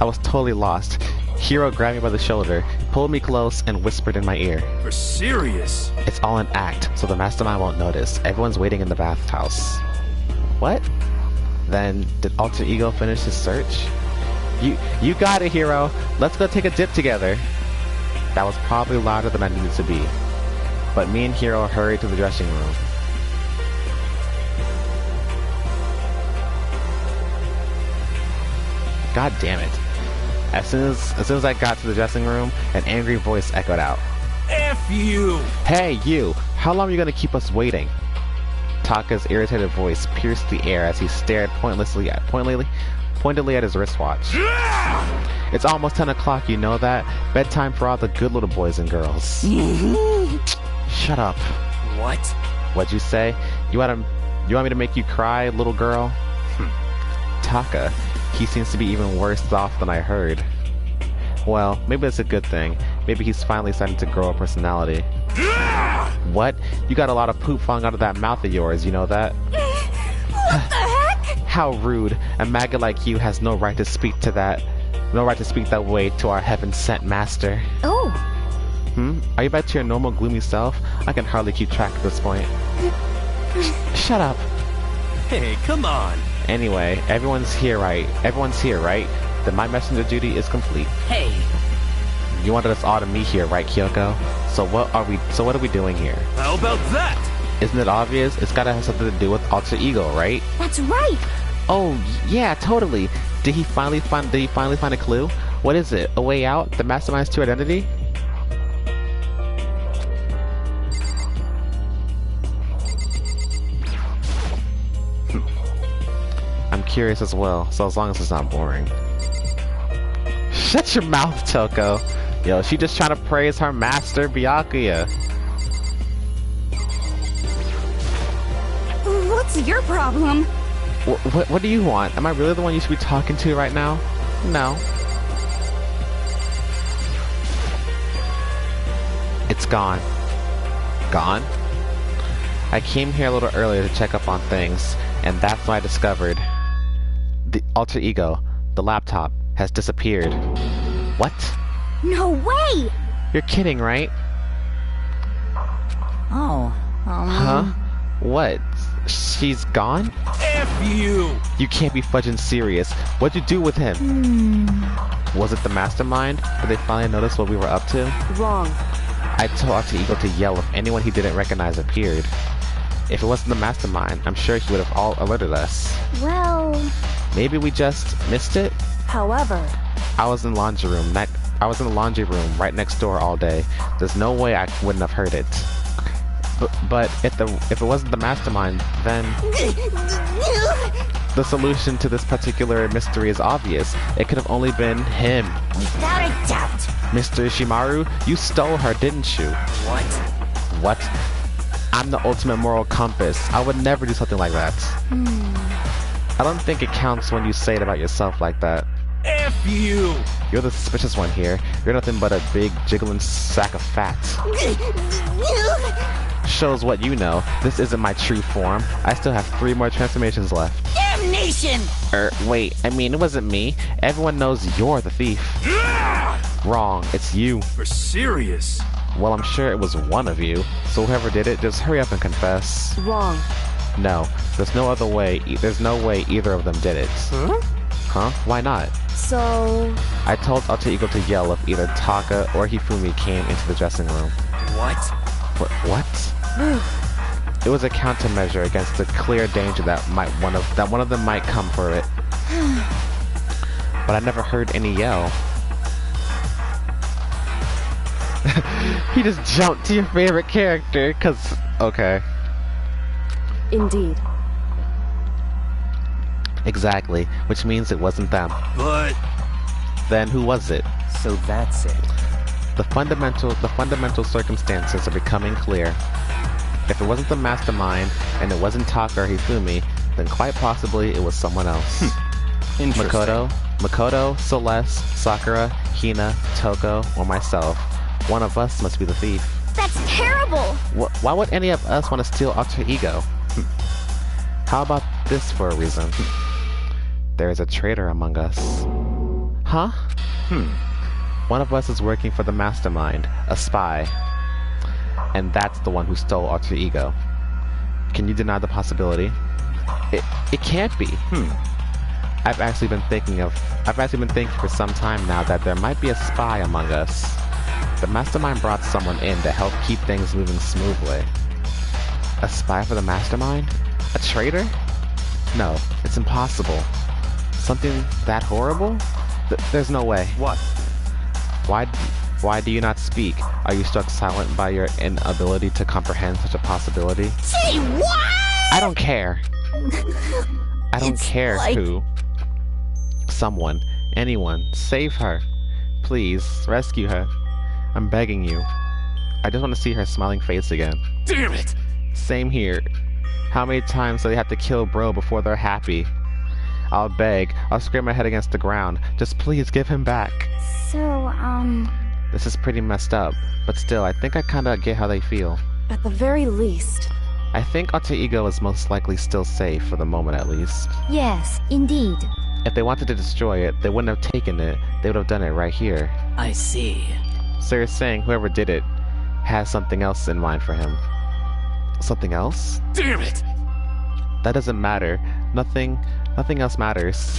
was totally lost. Hiro grabbed me by the shoulder, pulled me close, and whispered in my ear. You're serious? It's all an act, so the mastermind won't notice. Everyone's waiting in the bathhouse. What? Then, did Alter Ego finish his search? You got it, Hiro. Let's go take a dip together. That was probably louder than I needed to be. But me and Hiro hurried to the dressing room. God damn it. As soon as I got to the dressing room, an angry voice echoed out. F you! Hey, you! How long are you gonna keep us waiting? Taka's irritated voice pierced the air as he stared pointedly at his wristwatch. It's almost 10 o'clock, you know that? Bedtime for all the good little boys and girls. Shut up. What? What'd you say? You want me to make you cry, little girl? Taka, he seems to be even worse off than I heard. Well, maybe it's a good thing. Maybe he's finally starting to grow a personality. What? You got a lot of poop falling out of that mouth of yours, you know that? What the heck? How rude. A maggot like you has no right to speak that way to our heaven-sent master. Oh. Are you back to your normal gloomy self? I can hardly keep track at this point. Shut up. Hey, come on. Anyway, everyone's here, right? Then my messenger duty is complete. Hey, You wanted us all to meet here, right, Kyoko? So what are we doing here? How about that? Isn't it obvious? It's gotta have something to do with Alter Ego, right? That's right. Oh, yeah, totally. Did he finally find a clue? What is it? A way out? The Mastermind's true identity? curious as well, so as long as it's not boring. Shut your mouth, Toko. Yo, she just trying to praise her master, Byakuya. What's your problem? What do you want? Am I really the one you should be talking to right now? No. It's gone. Gone? I came here a little earlier to check up on things, and that's when I discovered the alter ego, the laptop, has disappeared. What? No way! You're kidding, right? Oh, Huh? What? She's gone? F you! You can't be fudging serious. What'd you do with him? Was it the mastermind? Did they finally notice what we were up to? Wrong. I told Alter Ego to yell if anyone he didn't recognize appeared. If it wasn't the mastermind, I'm sure he would have all alerted us. Well... Maybe we just missed it? However, I was in the laundry room. Right next door all day. There's no way I wouldn't have heard it. But if it wasn't the mastermind, then the solution to this particular mystery is obvious. It could have only been him. without a doubt. Mr. Ishimaru, you stole her, didn't you? What? What? I'm the ultimate moral compass. I would never do something like that. I don't think it counts when you say it about yourself like that. F you! You're the suspicious one here. You're nothing but a big, jiggling sack of fat. Shows what you know. This isn't my true form. I still have 3 more transformations left. Damnation! Wait, I mean, it wasn't me. Everyone knows you're the thief. Wrong, it's you. For serious? Well, I'm sure it was one of you. So whoever did it, just hurry up and confess. Wrong. No, there's no other way. There's no way either of them did it. Huh? Why not? So... I told Alter Ego to yell if either Taka or Hifumi came into the dressing room. What? What? It was a countermeasure against the clear danger that one of them might come for it. But I never heard any yell. He just jumped to your favorite character, cause... Okay. Indeed. Exactly, which means it wasn't them. But... Then who was it? So that's it. The fundamental circumstances are becoming clear. If it wasn't the mastermind, and it wasn't Taka or Hifumi, then quite possibly it was someone else. Interesting. Makoto, Celeste, Sakura, Hina, Toko, or myself. One of us must be the thief. That's terrible! Why would any of us want to steal Alter Ego? How about this for a reason? There is a traitor among us. Huh? One of us is working for the mastermind, a spy. And that's the one who stole Alter Ego. Can you deny the possibility? It can't be. I've actually been thinking for some time now that there might be a spy among us. The mastermind brought someone in to help keep things moving smoothly. A spy for the mastermind? A traitor? No, it's impossible. Something that horrible? There's no way. What? Why do you not speak? Are you struck silent by your inability to comprehend such a possibility? Say what? I don't care. I don't It's care like- who. Someone. Anyone. Save her. Please. Rescue her. I'm begging you. I just want to see her smiling face again. Damn it! Same here. How many times do they have to kill bro before they're happy? I'll beg. I'll scrape my head against the ground. Just please give him back. So, This is pretty messed up, but still, I think I kinda get how they feel. At the very least. I think Alter Ego is most likely still safe, for the moment at least. yes, indeed. If they wanted to destroy it, they wouldn't have taken it. They would have done it right here. I see. So you're saying whoever did it has something else in mind for him. Something else? Damn it! That doesn't matter. Nothing else matters.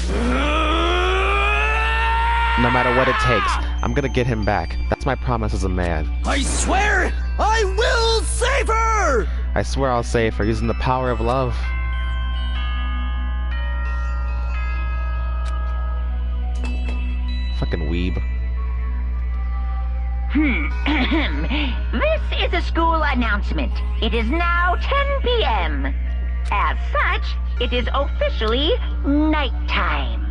No matter what it takes, I'm gonna get him back. That's my promise as a man. I swear I will save her! I swear I'll save her using the power of love. Fucking weeb. This is a school announcement. It is now 10 p.m. As such, it is officially nighttime.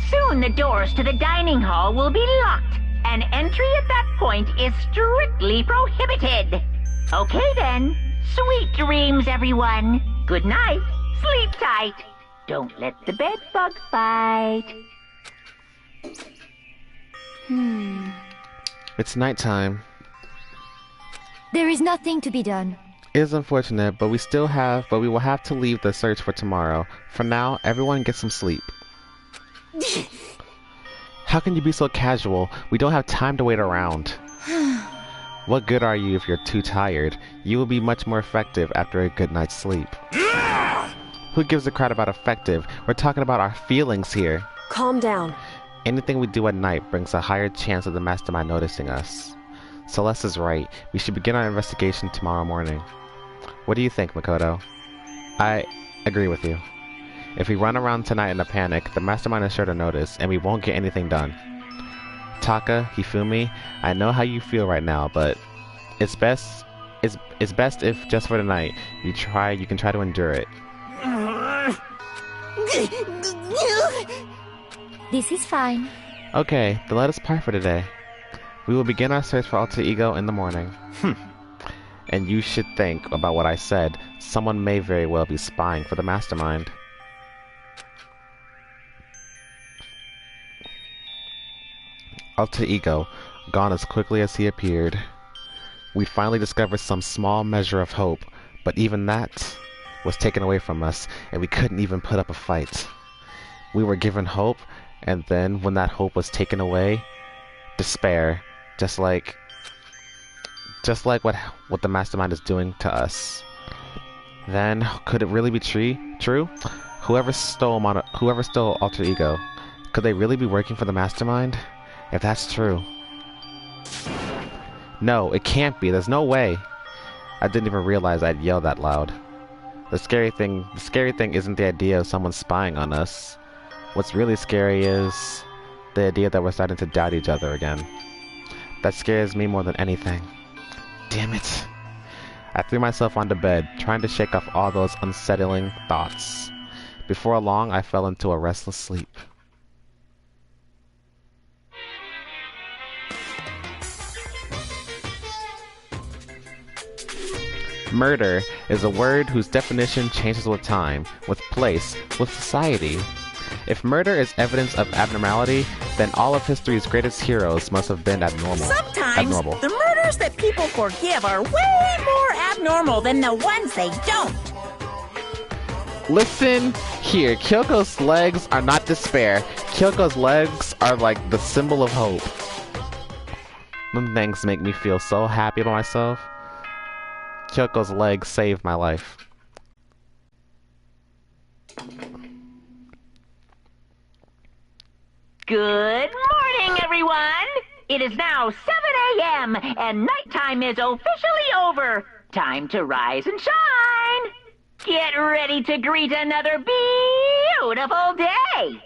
Soon the doors to the dining hall will be locked, and entry at that point is strictly prohibited. Okay then, sweet dreams, everyone. Good night, sleep tight. Don't let the bed bug bite. It's nighttime. There is nothing to be done. It is unfortunate, but we will have to leave the search for tomorrow. For now, everyone get some sleep. How can you be so casual? We don't have time to wait around. What good are you if you're too tired? You will be much more effective after a good night's sleep. Who gives a crap about effective? We're talking about our feelings here. Calm down. Anything we do at night brings a higher chance of the mastermind noticing us. Celeste is right. We should begin our investigation tomorrow morning. What do you think, Makoto? I agree with you. If we run around tonight in a panic, the mastermind is sure to notice, and we won't get anything done. Taka, Hifumi, I know how you feel right now, but it's best if just for the night you can try to endure it. This is fine. Okay, then let us part for today. We will begin our search for Alter Ego in the morning. And you should think about what I said. Someone may very well be spying for the mastermind. Alter Ego, gone as quickly as he appeared. We finally discovered some small measure of hope, but even that was taken away from us, and we couldn't even put up a fight. We were given hope, and then when that hope was taken away, despair, just like what the mastermind is doing to us. Then, could it really be true? Whoever stole Alter Ego, could they really be working for the mastermind? If that's true. No, it can't be. There's no way. I didn't even realize I'd yell that loud. The scary thing isn't the idea of someone spying on us. What's really scary is the idea that we're starting to doubt each other again. That scares me more than anything. Damn it. I threw myself onto bed, trying to shake off all those unsettling thoughts. Before long, I fell into a restless sleep. Murder is a word whose definition changes with time, with place, with society. If murder is evidence of abnormality, then all of history's greatest heroes must have been abnormal. Sometimes the murders that people forgive are way more abnormal than the ones they don't. Listen here, Kyoko's legs are not despair. Kyoko's legs are like the symbol of hope. Them things make me feel so happy about myself. Kyoko's legs saved my life. Good morning, everyone! It is now 7 a.m. and nighttime is officially over. Time to rise and shine. Get ready to greet another beautiful day.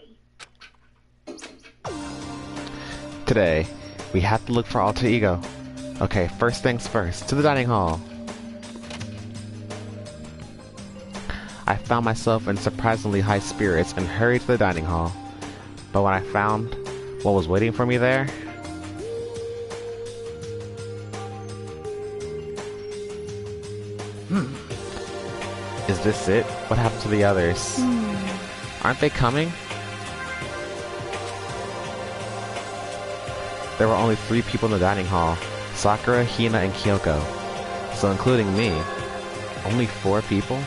Today, we have to look for Alter Ego. Okay, first things first, to the dining hall. I found myself in surprisingly high spirits and hurried to the dining hall. But when I found what was waiting for me there... Is this it? What happened to the others? Aren't they coming? There were only 3 people in the dining hall. Sakura, Hina, and Kyoko. So including me. Only 4 people?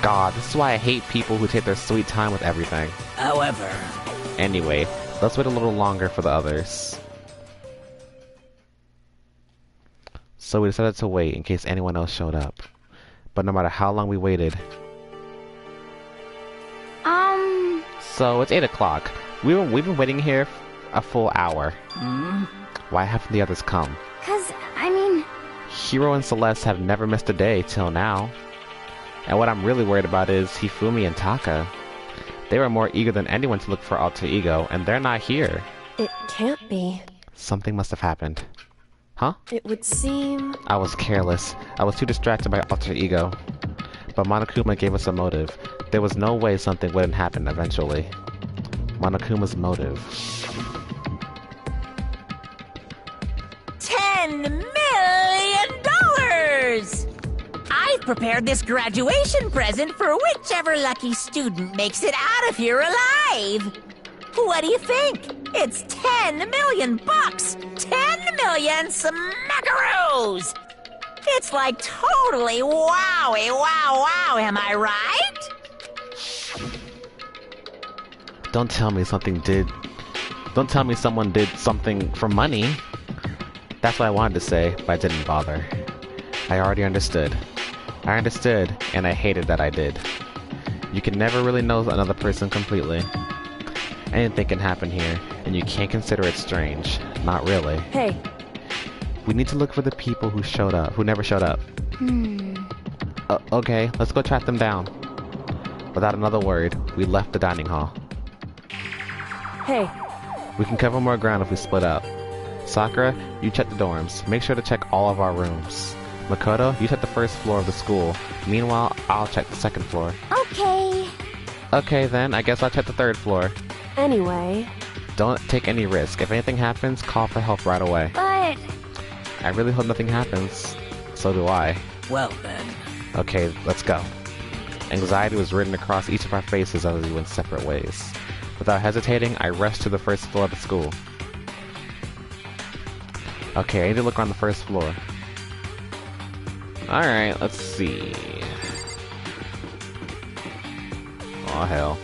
God, this is why I hate people who take their sweet time with everything. However... Anyway, let's wait a little longer for the others. So we decided to wait in case anyone else showed up. But no matter how long we waited... So it's 8 o'clock. We've been waiting here a full hour. Why haven't the others come? 'Cause, I mean... Hiro and Celeste have never missed a day till now. And what I'm really worried about is Hifumi and Taka. They were more eager than anyone to look for Alter Ego, and they're not here. It can't be. Something must have happened. Huh? It would seem... I was careless. I was too distracted by Alter Ego. but Monokuma gave us a motive. There was no way something wouldn't happen eventually. Monokuma's motive. $10 million! I've prepared this graduation present for whichever lucky student makes it out of here alive. What do you think? It's 10 million bucks! 10 million smackaroos! It's like totally wowie wow, am I right? Don't tell me someone did something for money. That's what I wanted to say, but I didn't bother. I already understood. I understood, and I hated that I did. You can never really know another person completely. Anything can happen here, and you can't consider it strange. Not really. Hey. We need to look for the people who never showed up. Okay, let's go track them down. Without another word, we left the dining hall. Hey. We can cover more ground if we split up. Sakura, you check the dorms. Make sure to check all of our rooms. Makoto, you check the first floor of the school. Meanwhile, I'll check the second floor. Okay. Okay then, I guess I'll check the third floor. Anyway. Don't take any risk. If anything happens, call for help right away. But... I really hope nothing happens. So do I. Well then. Okay, let's go. Anxiety was written across each of our faces as we went separate ways. Without hesitating, I rushed to the first floor of the school. Okay, I need to look around the first floor. Alright, let's see. Oh hell.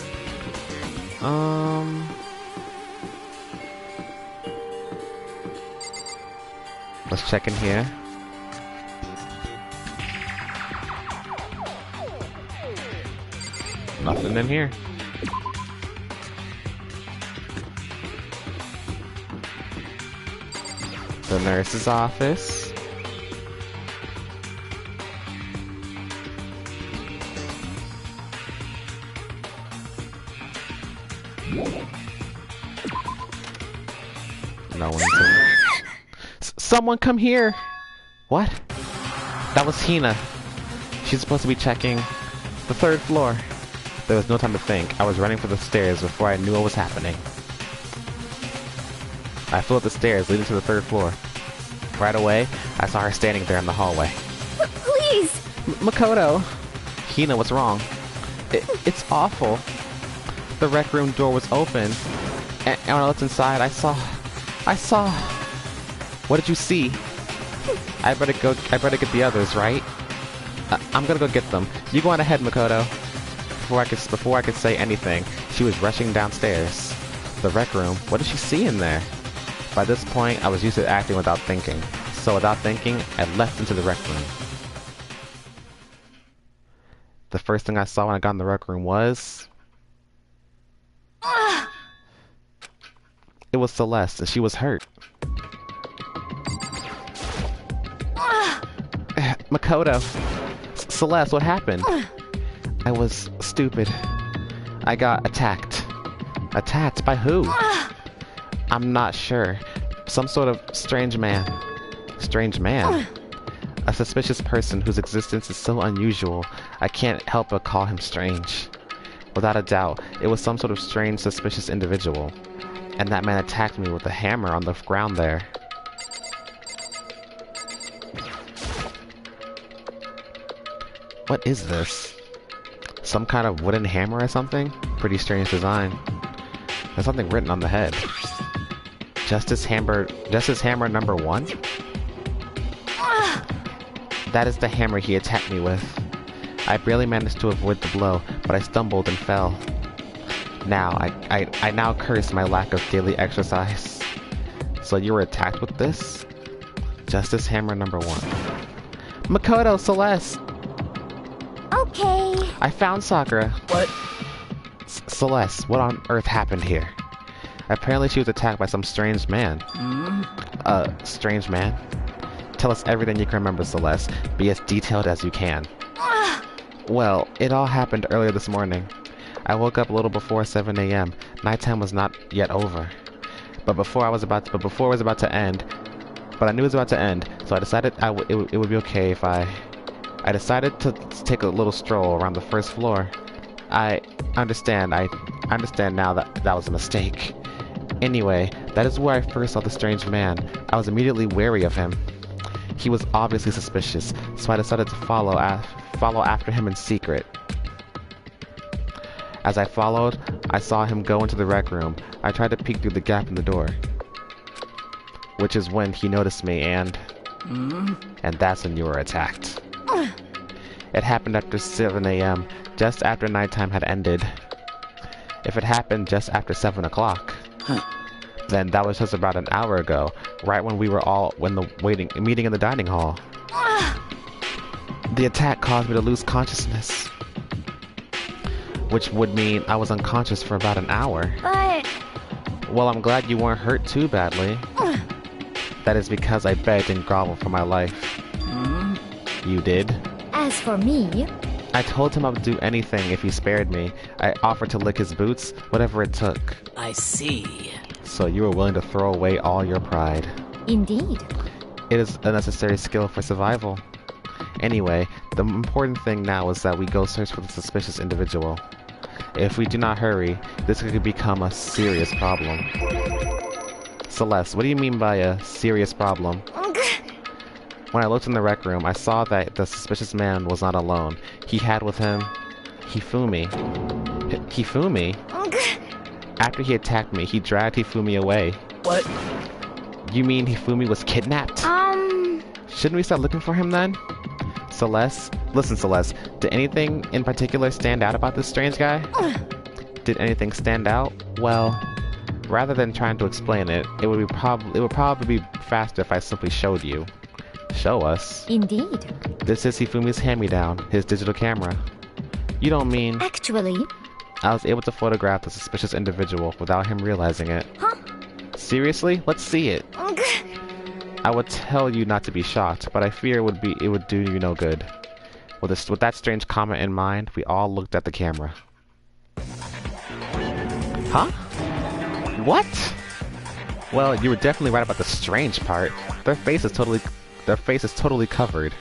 Let's check in here. Nothing in here. The nurse's office. No one's in there. Someone come here! What? That was Hina. She's supposed to be checking the third floor. There was no time to think. I was running for the stairs before I knew what was happening. I flew up the stairs leading to the third floor. Right away, I saw her standing there in the hallway. Please! Makoto! Hina, what's wrong? It's awful. The rec room door was open. And when I looked inside, I saw... What did you see? I better get the others, right? I'm gonna go get them. You go on ahead, Makoto. Before I could say anything, she was rushing downstairs. The rec room. What did she see in there? By this point, I was used to acting without thinking. So without thinking, I leapt into the rec room. The first thing I saw when I got in the rec room was... It was Celeste, and she was hurt. Makoto! Celeste, what happened? I was stupid. I got attacked. Attacked by who? I'm not sure. Some sort of strange man. Strange man? A suspicious person whose existence is so unusual, I can't help but call him strange. Without a doubt, it was some sort of strange, suspicious individual. And that man attacked me with a hammer on the ground there. What is this? Some kind of wooden hammer or something? Pretty strange design. There's something written on the head. Justice Hammer number 1? That is the hammer he attacked me with. I barely managed to avoid the blow, but I stumbled and fell. Now, I now curse my lack of daily exercise. So you were attacked with this? Justice Hammer number 1. Makoto, Celeste! Okay. I found Sakura. What? Celeste, what on earth happened here? Apparently she was attacked by some strange man. Strange man? Tell us everything you can remember, Celeste. Be as detailed as you can. Well, it all happened earlier this morning. I woke up a little before 7 a.m. Nighttime was not yet over. But before it was about to end, but I knew it was about to end, so I decided it would be okay if I I decided to take a little stroll around the first floor. I understand now that that was a mistake. Anyway, that is where I first saw the strange man. I was immediately wary of him. He was obviously suspicious, so I decided to follow after him in secret. As I followed, I saw him go into the rec room. I tried to peek through the gap in the door, which is when he noticed me, and that's when you were attacked. It happened after 7 a.m., just after nighttime had ended. If it happened just after 7 o'clock, then that was just about an hour ago, right when we were all meeting in the dining hall. The attack caused me to lose consciousness, which would mean I was unconscious for about an hour. But... Well, I'm glad you weren't hurt too badly. That is because I begged and groveled for my life. You did? as for me... I told him I would do anything if he spared me. I offered to lick his boots, whatever it took. I see. So you were willing to throw away all your pride. Indeed. It is a necessary skill for survival. Anyway, the important thing now is that we go search for the suspicious individual. If we do not hurry, this could become a serious problem. Celeste, what do you mean by a serious problem? When I looked in the rec room, I saw that the suspicious man was not alone. He had with him Hifumi. Hifumi? After he attacked me, he dragged Hifumi away. What? You mean Hifumi was kidnapped? Shouldn't we start looking for him then? Celeste? Listen, Celeste, did anything in particular stand out about this strange guy? Did anything stand out? Well, rather than trying to explain it, it would probably be faster if I simply showed you. Show us? Indeed. This is Hifumi's hand-me-down, his digital camera. You don't mean... Actually... I was able to photograph the suspicious individual without him realizing it. Huh? Seriously? Let's see it. I would tell you not to be shocked, but I fear it would do you no good. With that strange comment in mind, we all looked at the camera. Huh? What? Well, you were definitely right about the strange part. Their face is totally covered.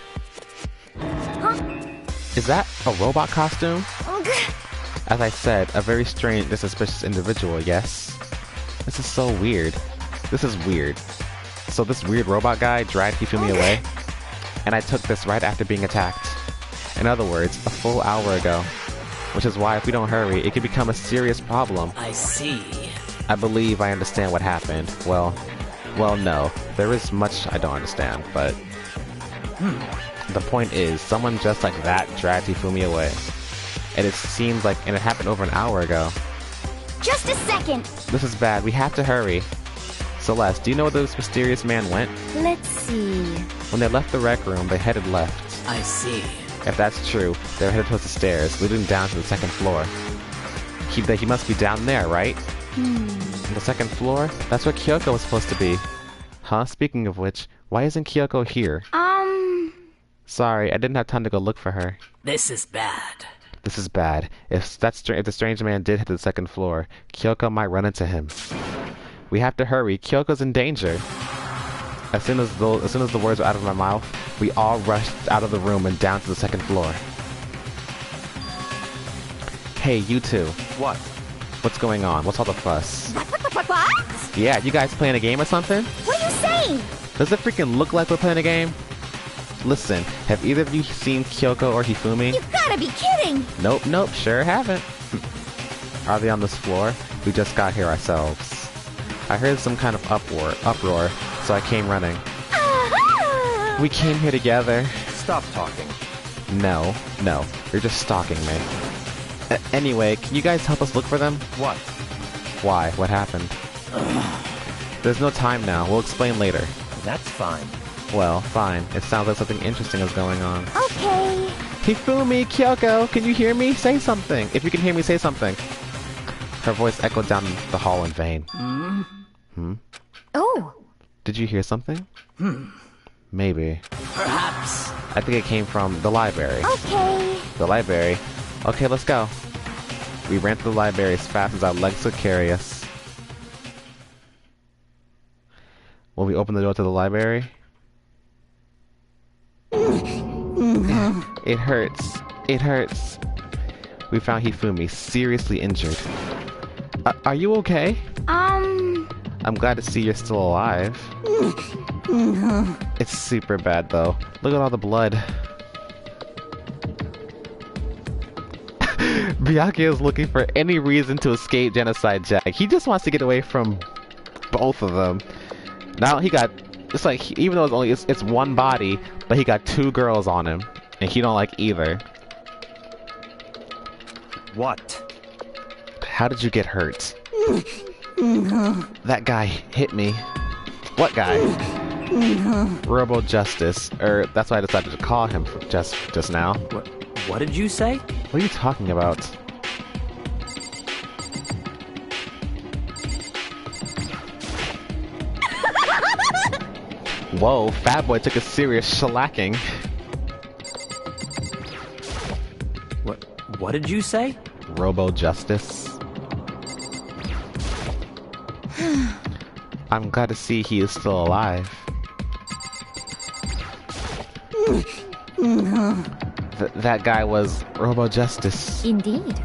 Huh? Is that a robot costume? As I said, a very strange and suspicious individual, yes? This is so weird. This is weird. So this weird robot guy dragged Hifumi away, and I took this right after being attacked. In other words, a full hour ago. Which is why if we don't hurry, it could become a serious problem. I see. I believe I understand what happened. Well, no. There is much I don't understand, but... The point is, someone just like that dragged Hifumi away. And it happened over an hour ago. Just a second! This is bad. We have to hurry. Celeste, do you know where this mysterious man went? Let's see... When they left the rec room, they headed left. I see. If that's true, they're headed towards the stairs, leading down to the second floor. He must be down there, right? The second floor? That's where Kyoko was supposed to be. Huh? Speaking of which, why isn't Kyoko here? Sorry, I didn't have time to go look for her. This is bad. This is bad. If the strange man did hit the second floor, Kyoko might run into him. We have to hurry. Kyoko's in danger. As soon as the words were out of my mouth, we all rushed out of the room and down to the second floor. Hey, you two. What? What's going on? What's all the fuss? What? Yeah, you guys playing a game or something? What are you saying? Does it freaking look like we're playing a game? Listen, have either of you seen Kyoko or Hifumi? You gotta be kidding! Nope, sure haven't. Are they on this floor? We just got here ourselves. I heard some kind of uproar, so I came running. We came here together. Stop talking. No, you're just stalking me. Anyway, can you guys help us look for them? What? Why? What happened? There's no time now. We'll explain later. That's fine. Well, fine. It sounds like something interesting is going on. Okay. Hifumi, Kyoko, can you hear me? Say something. If you can hear me, say something. Her voice echoed down the hall in vain. Oh. Did you hear something? Maybe. Perhaps. I think it came from the library. Okay. The library? Okay, let's go. We ran to the library as fast as our legs could carry us. When we opened the door to the library... It hurts. It hurts. We found Hifumi seriously injured. Are you okay? I'm glad to see you're still alive. It's super bad though. Look at all the blood. Byakuya is looking for any reason to escape Genocide Jack. He just wants to get away from both of them. Now he got, it's like, even though it's one body, but he got 2 girls on him, and he don't like either. What? How did you get hurt? That guy hit me. What guy? Robo Justice, or that's why I decided to call him just now. What did you say? What are you talking about? Whoa, Fat Boy took a serious shellacking. What did you say? Robo Justice. I'm glad to see he is still alive. That guy was Robo Justice. Indeed.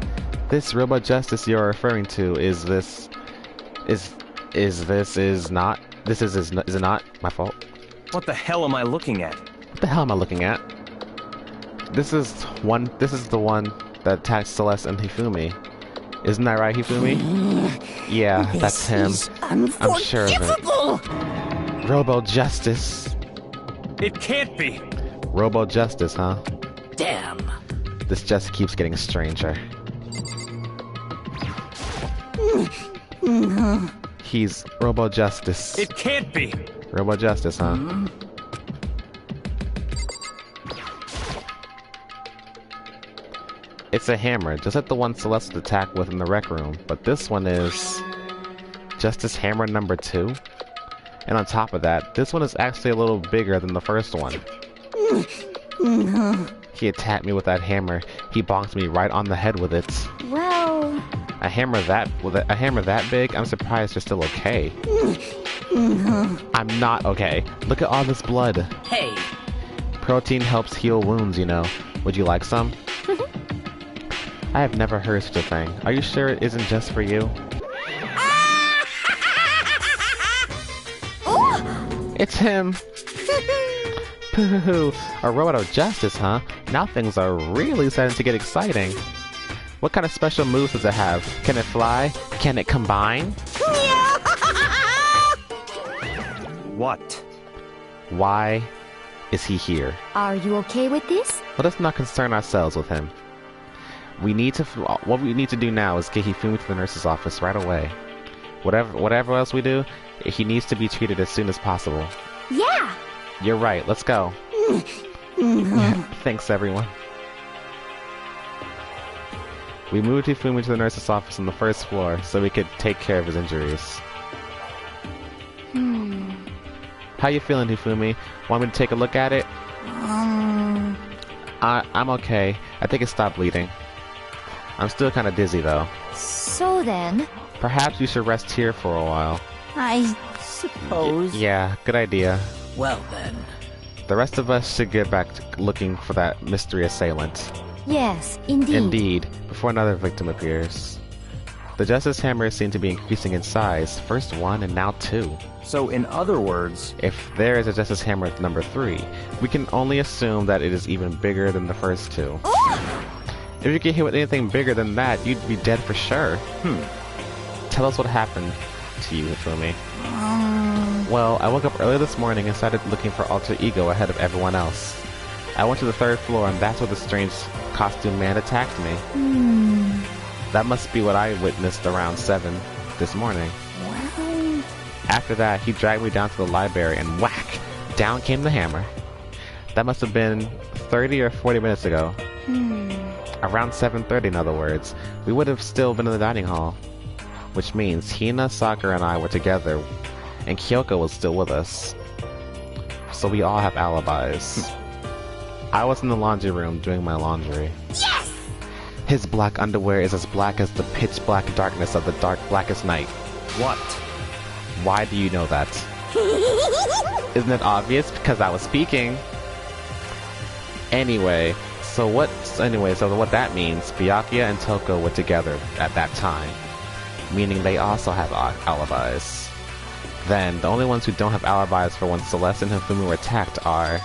This Robo Justice you're referring to is it not my fault? What the hell am I looking at? What the hell am I looking at? This is the one that attacked Celeste and Hifumi. Isn't that right, Hifumi? Yeah, that's him. I'm sure of it. Robo Justice. It can't be! Robo Justice, huh? Damn. This just keeps getting stranger. He's Robo Justice. It can't be! Robo Justice, huh? It's a hammer, just like the one Celeste attacked with in the rec room, but this one is Justice Hammer number 2. And on top of that, this one is actually a little bigger than the first one. He attacked me with that hammer. He bonked me right on the head with it. Well... A hammer that big? I'm surprised you're still okay. I'm not okay. Look at all this blood. Hey. Protein helps heal wounds, you know. Would you like some? I have never heard such a thing. Are you sure it isn't just for you? It's him! Pooh, a robot of justice, huh? Now things are really starting to get exciting. What kind of special moves does it have? Can it fly? Can it combine? What? Why is he here? Are you okay with this? Let us not concern ourselves with him. What we need to do now is get Hifumi to the nurse's office right away. Whatever else we do, he needs to be treated as soon as possible. Yeah! You're right, let's go. Thanks, everyone. We moved Hifumi to the nurse's office on the first floor so we could take care of his injuries. How you feeling, Hifumi? Want me to take a look at it? I'm okay. I think it stopped bleeding. I'm still kind of dizzy, though. So then... Perhaps you should rest here for a while. I suppose. Yeah, good idea. Well then. The rest of us should get back to looking for that mystery assailant. Yes, indeed. Indeed, before another victim appears. The Justice Hammers seem to be increasing in size. First 1 and now 2. So in other words... If there is a Justice Hammer number 3, we can only assume that it is even bigger than the first 2. If you get hit with anything bigger than that, you'd be dead for sure. Tell us what happened to you, Hifumi. Well, I woke up early this morning and started looking for Alter Ego ahead of everyone else. I went to the 3rd floor and that's where the strange costume man attacked me. That must be what I witnessed around 7 this morning. Well... After that, he dragged me down to the library and whack! Down came the hammer. That must have been 30 or 40 minutes ago. Around 7:30, in other words. We would have still been in the dining hall. Which means Hina, Sakura, and I were together, and Kyoko was still with us. So we all have alibis. I was in the laundry room doing my laundry. Yes! His black underwear is as black as the pitch black darkness of the dark blackest night. What? Why do you know that? Isn't it obvious? Because I was speaking. Anyway, So what that means, Byakuya and Toko were together at that time, meaning they also have alibis. Then, the only ones who don't have alibis for when Celeste and Hifumi were attacked are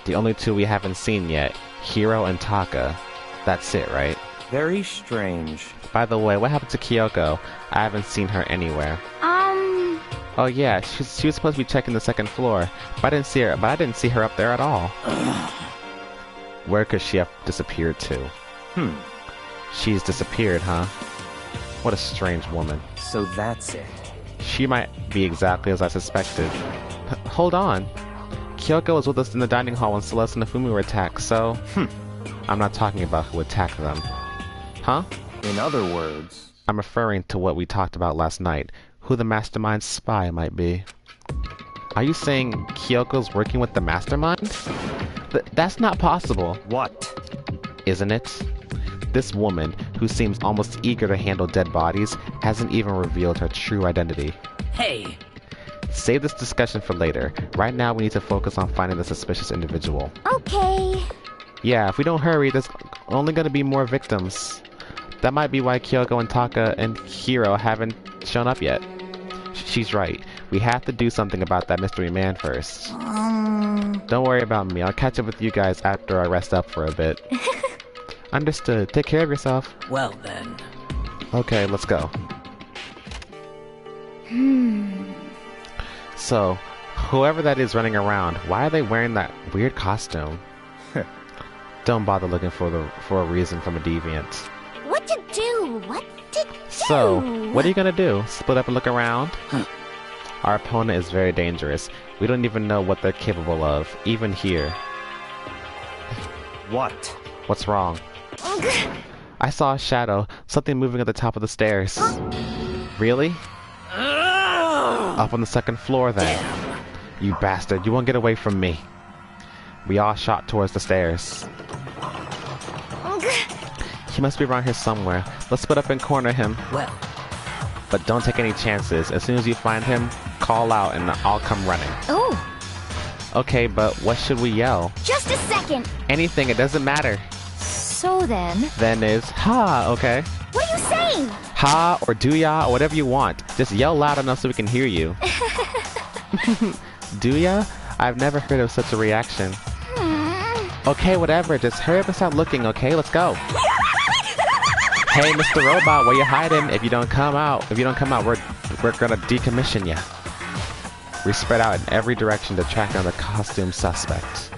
the only two we haven't seen yet, Hiro and Taka. That's it, right? Very strange. By the way, what happened to Kyoko? I haven't seen her anywhere. Oh yeah, she was supposed to be checking the second floor, but I didn't see her up there at all. Where could she have disappeared to? She's disappeared, huh? What a strange woman. So that's it. She might be exactly as I suspected. Hold on. Kyoko was with us in the dining hall when Celeste and Hifumi were attacked, so... I'm not talking about who attacked them. Huh? In other words... I'm referring to what we talked about last night. Who the mastermind spy might be. Are you saying Kyoko's working with the mastermind? That's not possible. What? Isn't it? This woman, who seems almost eager to handle dead bodies, hasn't even revealed her true identity. Hey! Save this discussion for later. Right now we need to focus on finding the suspicious individual. Okay. Yeah, if we don't hurry, there's only gonna be more victims. That might be why Kyoko and Taka and Hiro haven't shown up yet. She's right. We have to do something about that mystery man first. Don't worry about me. I'll catch up with you guys after I rest up for a bit. Understood. Take care of yourself. Well then. Okay, let's go. So, whoever that is running around, why are they wearing that weird costume? Don't bother looking for a reason from a deviant. What to do? What to do? So, what are you gonna do? Split up and look around? Our opponent is very dangerous. We don't even know what they're capable of, even here. What? What's wrong? I saw a shadow, something moving at the top of the stairs. Really? Up on the second floor then. Damn. You bastard, you won't get away from me. We all shot towards the stairs. He must be around here somewhere. Let's split up and corner him. Well, But don't take any chances. As soon as you find him, call out and I'll come running. Oh, Okay, but what should we yell? just a second. Anything, it doesn't matter. So then, Then is ha, okay? what are you saying? Ha or do ya or whatever you want. Just yell loud enough so we can hear you. Do ya? I've never heard of such a reaction. Okay, whatever. Just hurry up and start looking, okay? Let's go. Hey, Mr. Robot, where you hiding? If you don't come out, we're gonna decommission ya. We spread out in every direction to track down the costume suspect.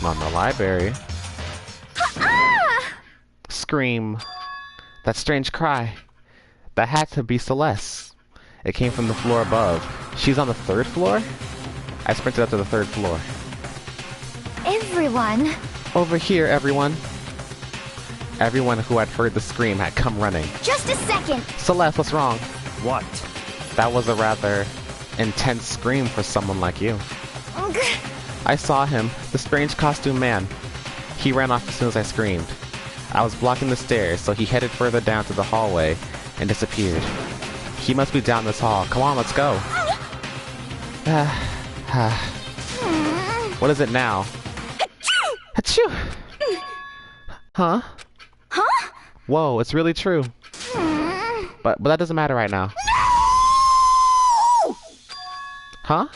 On the library. Scream. That strange cry. That had to be Celeste. It came from the floor above. She's on the third floor? I sprinted up to the third floor. Everyone. Over here, everyone. Everyone who had heard the scream had come running. Just a second. Celeste, what's wrong? What? That was a rather intense scream for someone like you. I saw him, the strange costume man. He ran off as soon as I screamed. I was blocking the stairs, so he headed further down to the hallway and disappeared. He must be down this hall. Come on, let's go. What is it now? Achoo! Huh? Huh? Whoa, it's really true. But that doesn't matter right now. Huh?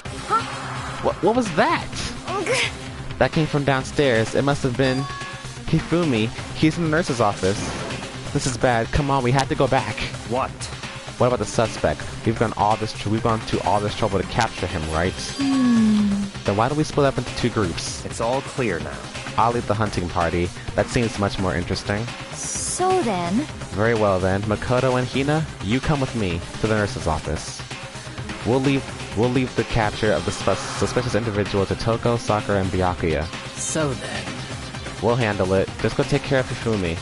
What was that? That came from downstairs. It must have been Hifumi. He's in the nurse's office. This is bad. Come on, we had to go back. What? What about the suspect? We've gone to all this trouble to capture him, right? Then why don't we split up into two groups? It's all clear now. I'll lead the hunting party. That seems much more interesting. So then, Very well then. Makoto and Hina, you come with me to the nurse's office. We'll leave the capture of the suspicious individual to Toko, Sakura, and Byakuya. so then. We'll handle it. Just go take care of Hifumi.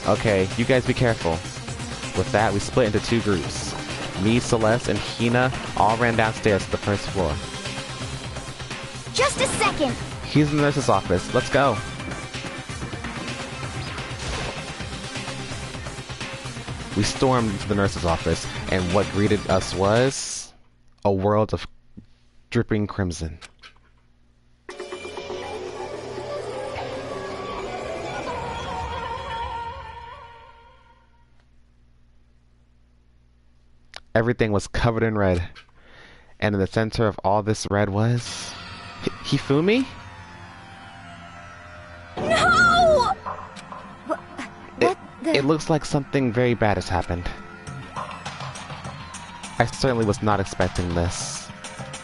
Okay, you guys be careful. With that, we split into two groups. Me, Celeste, and Hina all ran downstairs to the first floor. Just a second. He's in the nurse's office. Let's go. We stormed into the nurse's office, and what greeted us was a world of dripping crimson. Everything was covered in red, and in the center of all this red was Hifumi? No! It looks like something very bad has happened. I certainly was not expecting this.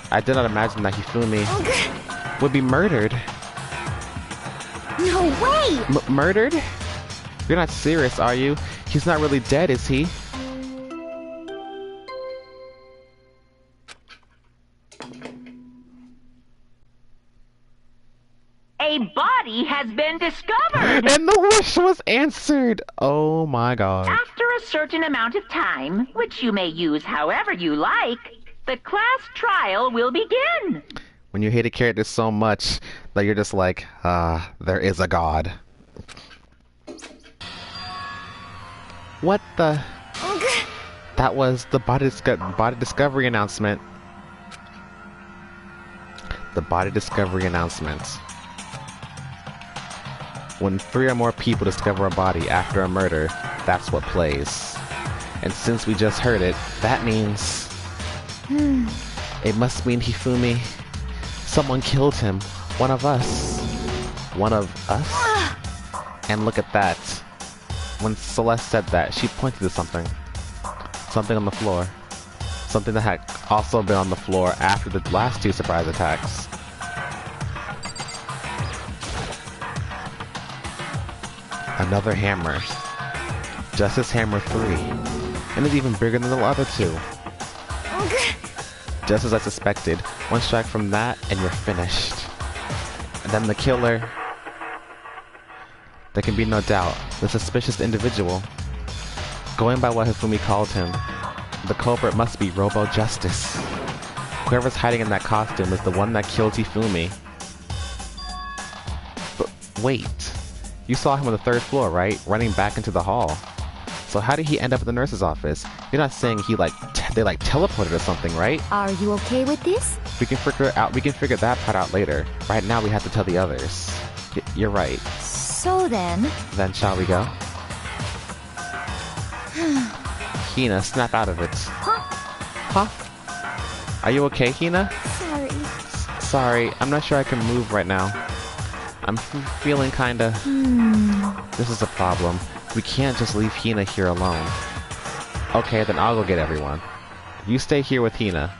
I did not imagine that Hifumi would be murdered. No way! Murdered? You're not serious, are you? He's not really dead, is he? A body has been discovered! And the wish was answered! Oh my god. After a certain amount of time, which you may use however you like, the class trial will begin. When you hate a character so much that you're just like, there is a god. What the? That was the body discovery announcement. The body discovery announcement. When 3 or more people discover a body after a murder, that's what plays. And since we just heard it, that means... it must mean Hifumi. Someone killed him. One of us. One of us? And look at that. When Celeste said that, she pointed to something. Something on the floor. Something that had also been on the floor after the last 2 surprise attacks. Another hammer. Justice Hammer 3. And it's even bigger than the other 2. Just as I suspected, one strike from that and you're finished. And then the killer. There can be no doubt, the suspicious individual. Going by what Hifumi called him, the culprit must be Robo Justice. Whoever's hiding in that costume is the one that killed Hifumi. But wait. You saw him on the 3rd floor, right? Running back into the hall. So how did he end up at the nurse's office? You're not saying he they teleported or something, right? Are you okay with this? We can figure that part out later. Right now we have to tell the others. You're right. So then... Then shall we go? Hina, snap out of it. Huh? Are you okay, Hina? Sorry. Sorry, I'm not sure I can move right now. I'm feeling kinda... This is a problem. We can't just leave Hina here alone. Okay, then I'll go get everyone. You stay here with Hina.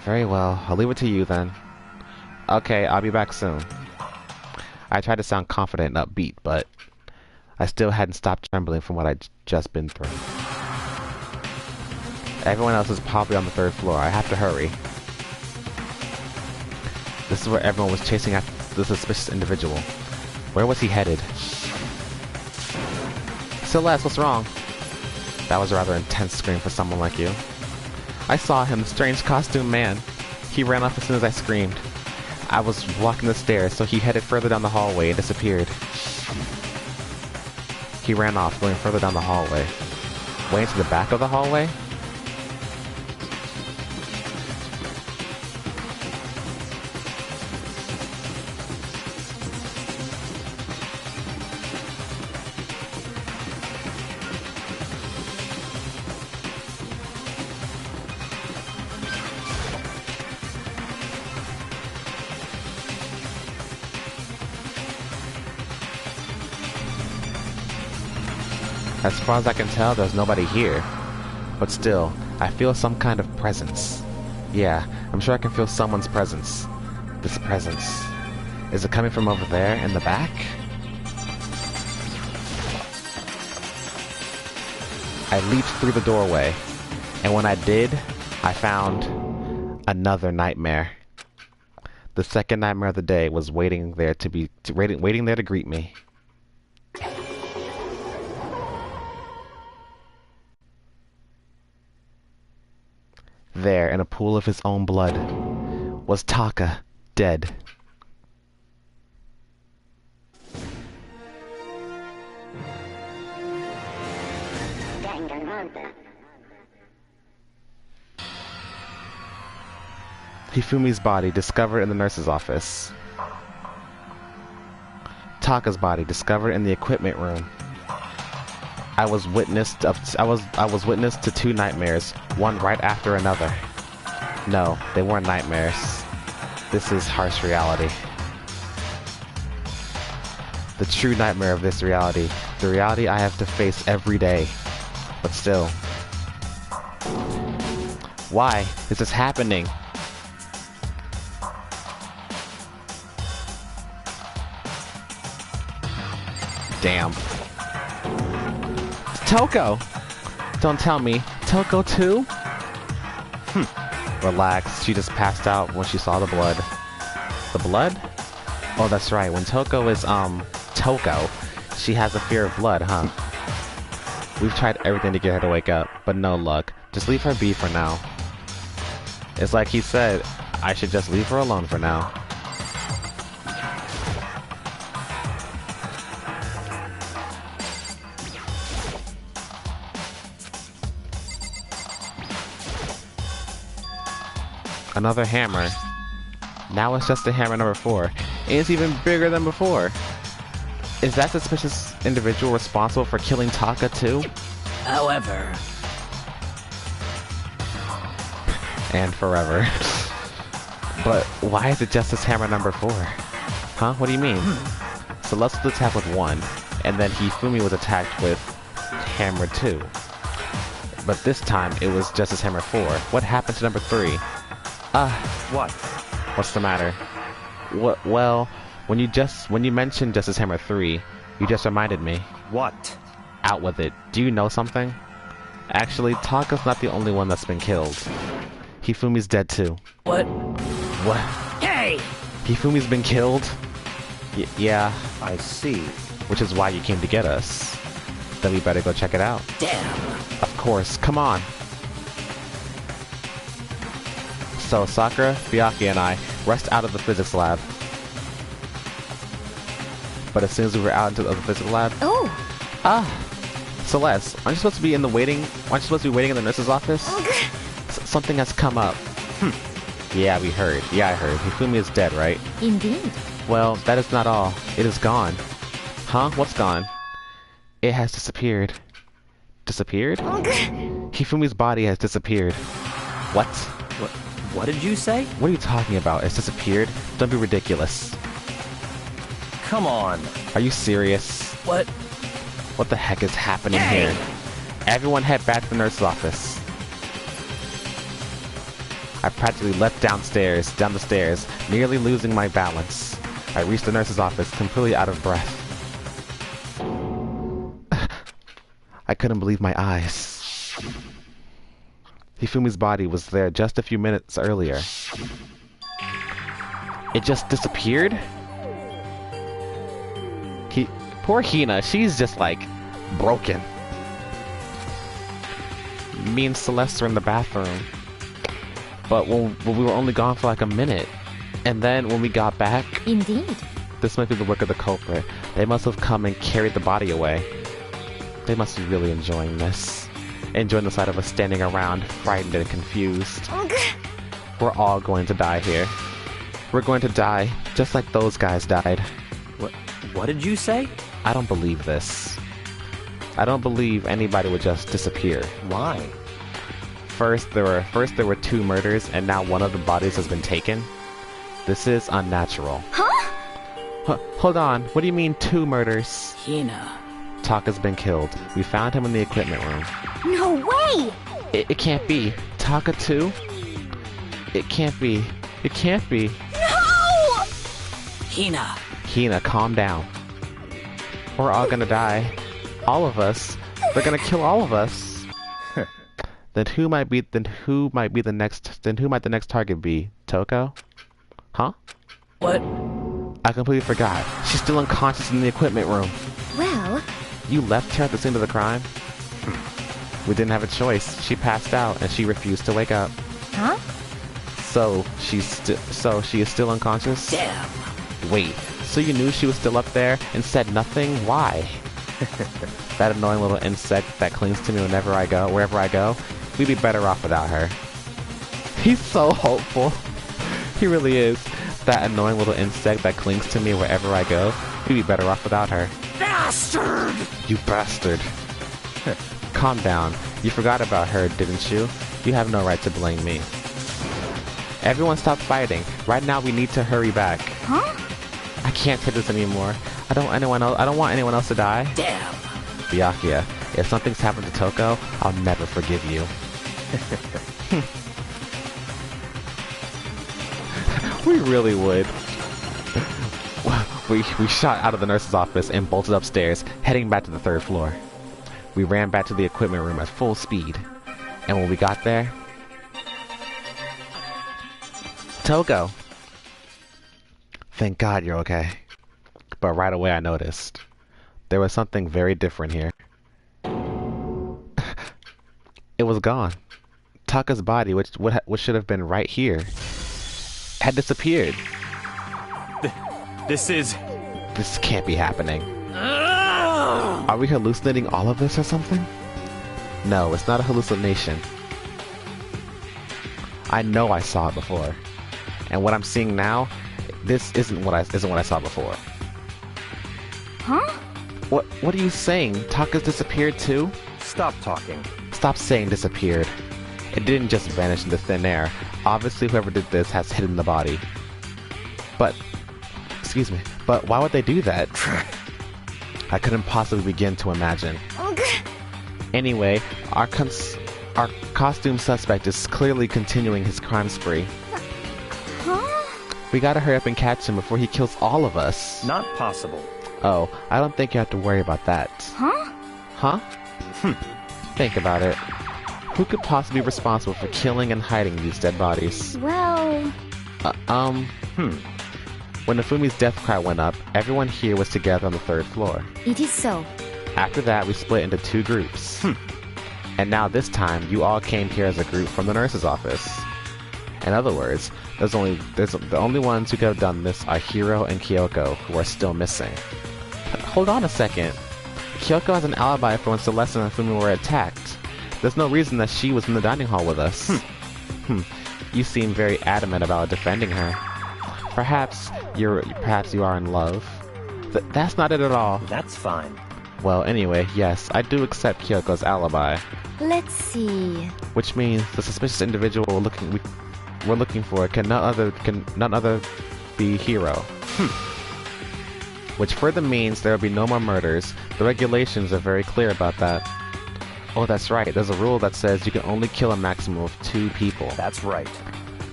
Very well, I'll leave it to you then. Okay, I'll be back soon. I tried to sound confident and upbeat, but I still hadn't stopped trembling from what I'd just been through. Everyone else is probably on the 3rd floor. I have to hurry. This is where everyone was chasing after the suspicious individual. Where was he headed? Celeste, what's wrong? That was a rather intense scream for someone like you. I saw him, the strange costume man. He ran off as soon as I screamed. I was walking the stairs, so he headed further down the hallway and disappeared. He ran off, going further down the hallway. Way into the back of the hallway? As far as I can tell, there's nobody here. But still, I feel some kind of presence. Yeah, I'm sure I can feel someone's presence. This presence. Is it coming from over there in the back? I leaped through the doorway, and when I did, I found another nightmare. The second nightmare of the day was waiting there waiting there to greet me. There, in a pool of his own blood, was Taka, dead. Danganronpa. Hifumi's body discovered in the nurse's office. Taka's body discovered in the equipment room. I was witness to two nightmares, one right after another. No, they weren't nightmares. This is harsh reality. The true nightmare of this reality. The reality I have to face every day. But still. Why is this happening? Damn. Toko! Don't tell me. Toko too? Relax. She just passed out when she saw the blood. The blood? Oh, that's right. When Toko is, Toko, she has a fear of blood, huh? We've tried everything to get her to wake up, but no luck. Just leave her be for now. It's like he said, I should just leave her alone for now. Another hammer. Now it's just the hammer number 4. And it's even bigger than before. Is that suspicious individual responsible for killing Taka too? However... And forever. But why is it just this hammer number 4? Huh? What do you mean? Celeste was attacked with 1, and then Hifumi was attacked with hammer 2. But this time it was just his hammer 4. What happened to number 3? What? What's the matter? Well, when you mentioned Justice Hammer 3, you just reminded me. What? Out with it. Do you know something? Actually, Taka's not the only one that's been killed. Hifumi's dead too. What? What? Hey! Hifumi's been killed? Yeah. I see. Which is why you came to get us. Then we better go check it out. Damn. Of course. Come on. So Sakura, Byakuya, and I rushed out of the physics lab. But as soon as we were out into the physics lab... Oh! Celeste, aren't you supposed to be in the waiting... Aren't you supposed to be waiting in the nurse's office? Something has come up. Yeah, we heard. Yeah, I heard. Hifumi is dead, right? Indeed. Well, that is not all. It is gone. Huh? What's gone? It has disappeared. Disappeared? Hifumi's body has disappeared. What? What did you say? What are you talking about? It's disappeared? Don't be ridiculous. Come on. Are you serious? What? What the heck is happening here? Everyone head back to the nurse's office. I practically leapt down the stairs, nearly losing my balance. I reached the nurse's office, completely out of breath. I couldn't believe my eyes. Hifumi's body was there just a few minutes earlier. It just disappeared? Poor Hina, she's just like broken. Me and Celeste were in the bathroom. But when we were only gone for like a minute. And then when we got back... Indeed. This might be the work of the culprit. They must have come and carried the body away. They must be really enjoying this. Enjoying the sight of us standing around, frightened and confused. We're all going to die here. We're going to die, just like those guys died. What did you say? I don't believe this. I don't believe anybody would just disappear. Why? First there were 2 murders, and now one of the bodies has been taken. This is unnatural. Huh? Hold on. What do you mean 2 murders? Hina. Taka's been killed. We found him in the equipment room. No way! It can't be. Taka too? It can't be. It can't be. No! Hina. Hina, calm down. We're all gonna die. All of us. They're gonna kill all of us. Then who might the next target be? Toko? Huh? What? I completely forgot. She's still unconscious in the equipment room. Well, You left her at the scene of the crime? We didn't have a choice. She passed out and she refused to wake up. huh? So she is still unconscious? Damn. Wait, so you knew she was still up there and said nothing? Why? That annoying little insect that clings to me wherever I go. We'd be better off without her. He's so hopeful. He really is. That annoying little insect that clings to me wherever I go. We'd be better off without her. Bastard! You bastard. Calm down. You forgot about her, didn't you? You have no right to blame me. Everyone stop fighting. Right now we need to hurry back. Huh? I can't take this anymore. I don't want anyone else to die. Damn. Byakuya, if something's happened to Toko, I'll never forgive you. We really would. We shot out of the nurse's office and bolted upstairs, heading back to the 3rd floor. We ran back to the equipment room at full speed. And when we got there... Toko! Thank God you're okay. But right away I noticed. There was something very different here. It was gone. Taka's body, which should have been right here, had disappeared. This can't be happening. Are we hallucinating all of this or something? No, it's not a hallucination. I know I saw it before. And what I'm seeing now, this isn't what I saw before. Huh? What are you saying? Taka's disappeared too? Stop talking. Stop saying disappeared. It didn't just vanish into thin air. Obviously whoever did this has hidden the body. But why would they do that? I couldn't possibly begin to imagine. Anyway, our costume suspect is clearly continuing his crime spree. Huh? We gotta hurry up and catch him before he kills all of us. Not possible. Oh, I don't think you have to worry about that. Huh? Huh? Think about it. Who could possibly be responsible for killing and hiding these dead bodies? Well... When Nafumi's death cry went up, everyone here was together on the 3rd floor. It is so. After that, we split into 2 groups. And now this time, you all came here as a group from the nurse's office. In other words, the only ones who could have done this are Hiro and Kyoko, who are still missing. Hold on a second. Kyoko has an alibi for when Celeste and Nafumi were attacked. There's no reason that she was in the dining hall with us. You seem very adamant about defending her. Perhaps you are in love. That's not it at all. That's fine. Well, anyway, yes, I do accept Kyoko's alibi. Let's see... Which means the suspicious individual we're looking for can none other be Hiro. Which further means there will be no more murders. The regulations are very clear about that. Oh, that's right. There's a rule that says you can only kill a maximum of 2 people. That's right.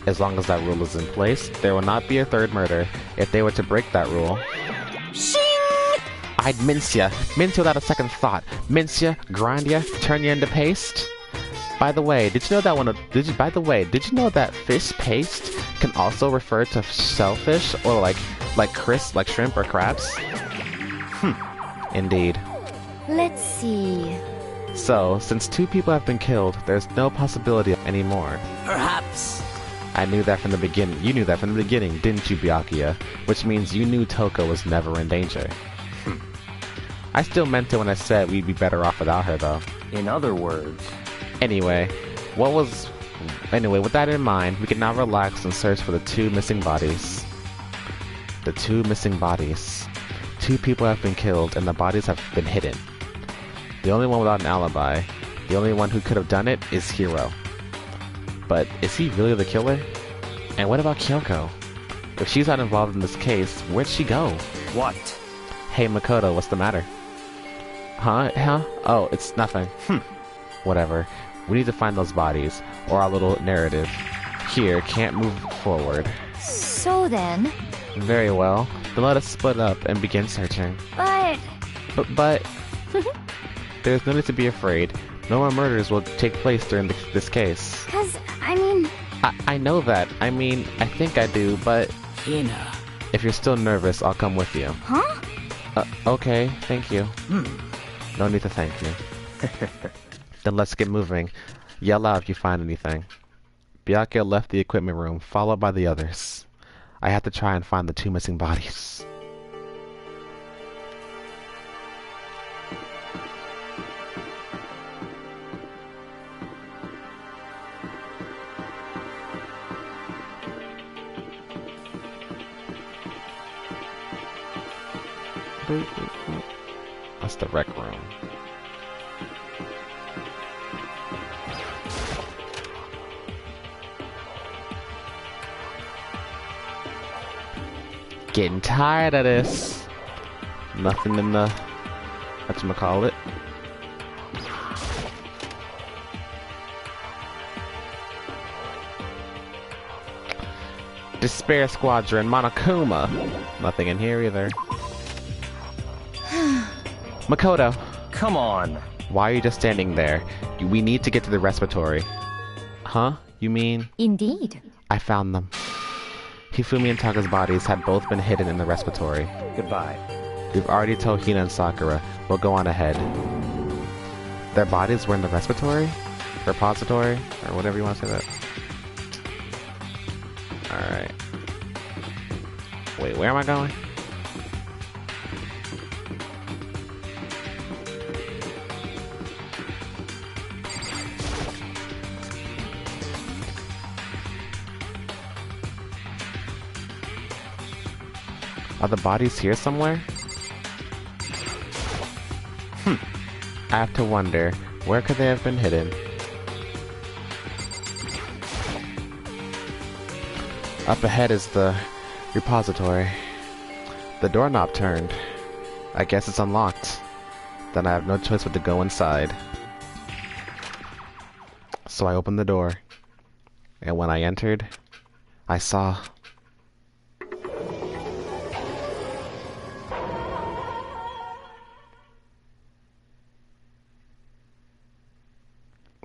As long as that rule is in place, there will not be a 3rd murder. If they were to break that rule... Shing! I'd mince ya. Mince without a second thought. Mince ya, grind ya, turn ya into paste. By the way, did you know that fish paste can also refer to shellfish or like shrimp or crabs? Indeed. Let's see... So, since 2 people have been killed, there's no possibility of any more. Perhaps. I knew that from the beginning. You knew that from the beginning, didn't you, Byakuya? Which means you knew Toko was never in danger. I still meant it when I said we'd be better off without her, though. In other words... Anyway, with that in mind, we can now relax and search for the 2 missing bodies. The 2 missing bodies. 2 people have been killed, and the bodies have been hidden. The only one without an alibi, the only one who could have done it, is Hiro. But is he really the killer? And what about Kyoko? If she's not involved in this case, where'd she go? What? Hey Makoto, what's the matter? Huh? Oh, it's nothing. Whatever. We need to find those bodies, or our little narrative here can't move forward. So then... Very well. Then let us split up and begin searching. But... There's no need to be afraid. No more murders will take place during this case. 'Cause, I mean... I know that. I mean, I think I do, but... Hina. If you're still nervous, I'll come with you. Huh? Okay, thank you. No need to thank me. Then let's get moving. Yell out if you find anything. Byakuya left the equipment room, followed by the others. I had to try and find the 2 missing bodies. That's the rec room. Getting tired of this. Nothing in the... whatchamacallit. Despair Squadron, Monokuma. Nothing in here either. Makoto. Come on. Why are you just standing there? We need to get to the respiratory. Huh? You mean? Indeed. I found them. Hifumi and Taka's bodies had both been hidden in the respiratory. Goodbye. We've already told Hina and Sakura. We'll go on ahead. Their bodies were in the respiratory? Repository? Or whatever you want to say that. Alright. Wait, where am I going? Are the bodies here somewhere? I have to wonder, where could they have been hidden? Up ahead is the repository. The doorknob turned. I guess it's unlocked. Then I have no choice but to go inside. So I opened the door. And when I entered, I saw...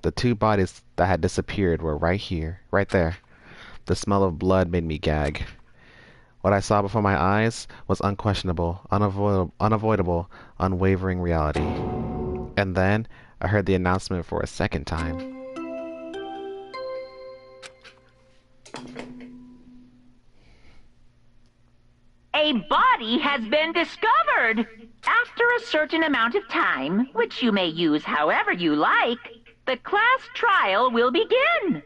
the 2 bodies that had disappeared were right here, right there. The smell of blood made me gag. What I saw before my eyes was unquestionable, unavoidable, unwavering reality. And then, I heard the announcement for a second time. A body has been discovered! After a certain amount of time, which you may use however you like, the class trial will begin.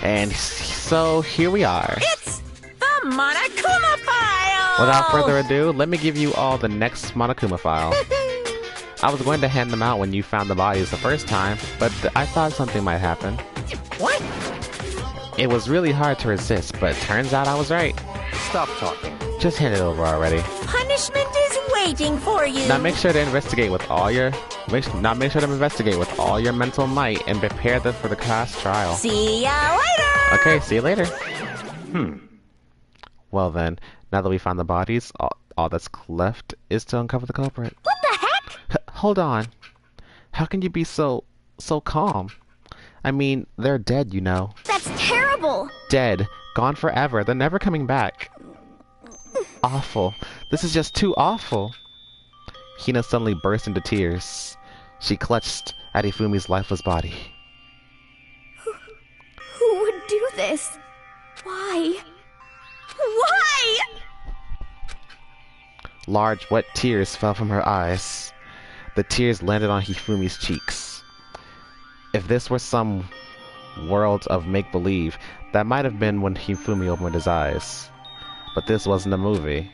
And so here we are. It's the Monokuma file! Without further ado, let me give you all the next Monokuma file. I was going to hand them out when you found the bodies the first time, but I thought something might happen. What? It was really hard to resist, but turns out I was right. Stop talking. Just hand it over already. Punishment is waiting for you. Now make sure to investigate with all your mental might and prepare them for the class trial. See ya later! Okay, see you later. Well then, now that we found the bodies, all that's left is to uncover the culprit. What the heck? Hold on. How can you be so calm? I mean, they're dead, you know. That's terrible. Dead. Gone forever. They're never coming back. Awful. This is just too awful. Hina suddenly burst into tears. She clutched at Ifumi's lifeless body. Who would do this? Why? Why? Large, wet tears fell from her eyes. The tears landed on Hifumi's cheeks. If this were some world of make-believe, that might have been when Hifumi opened his eyes. But this wasn't a movie.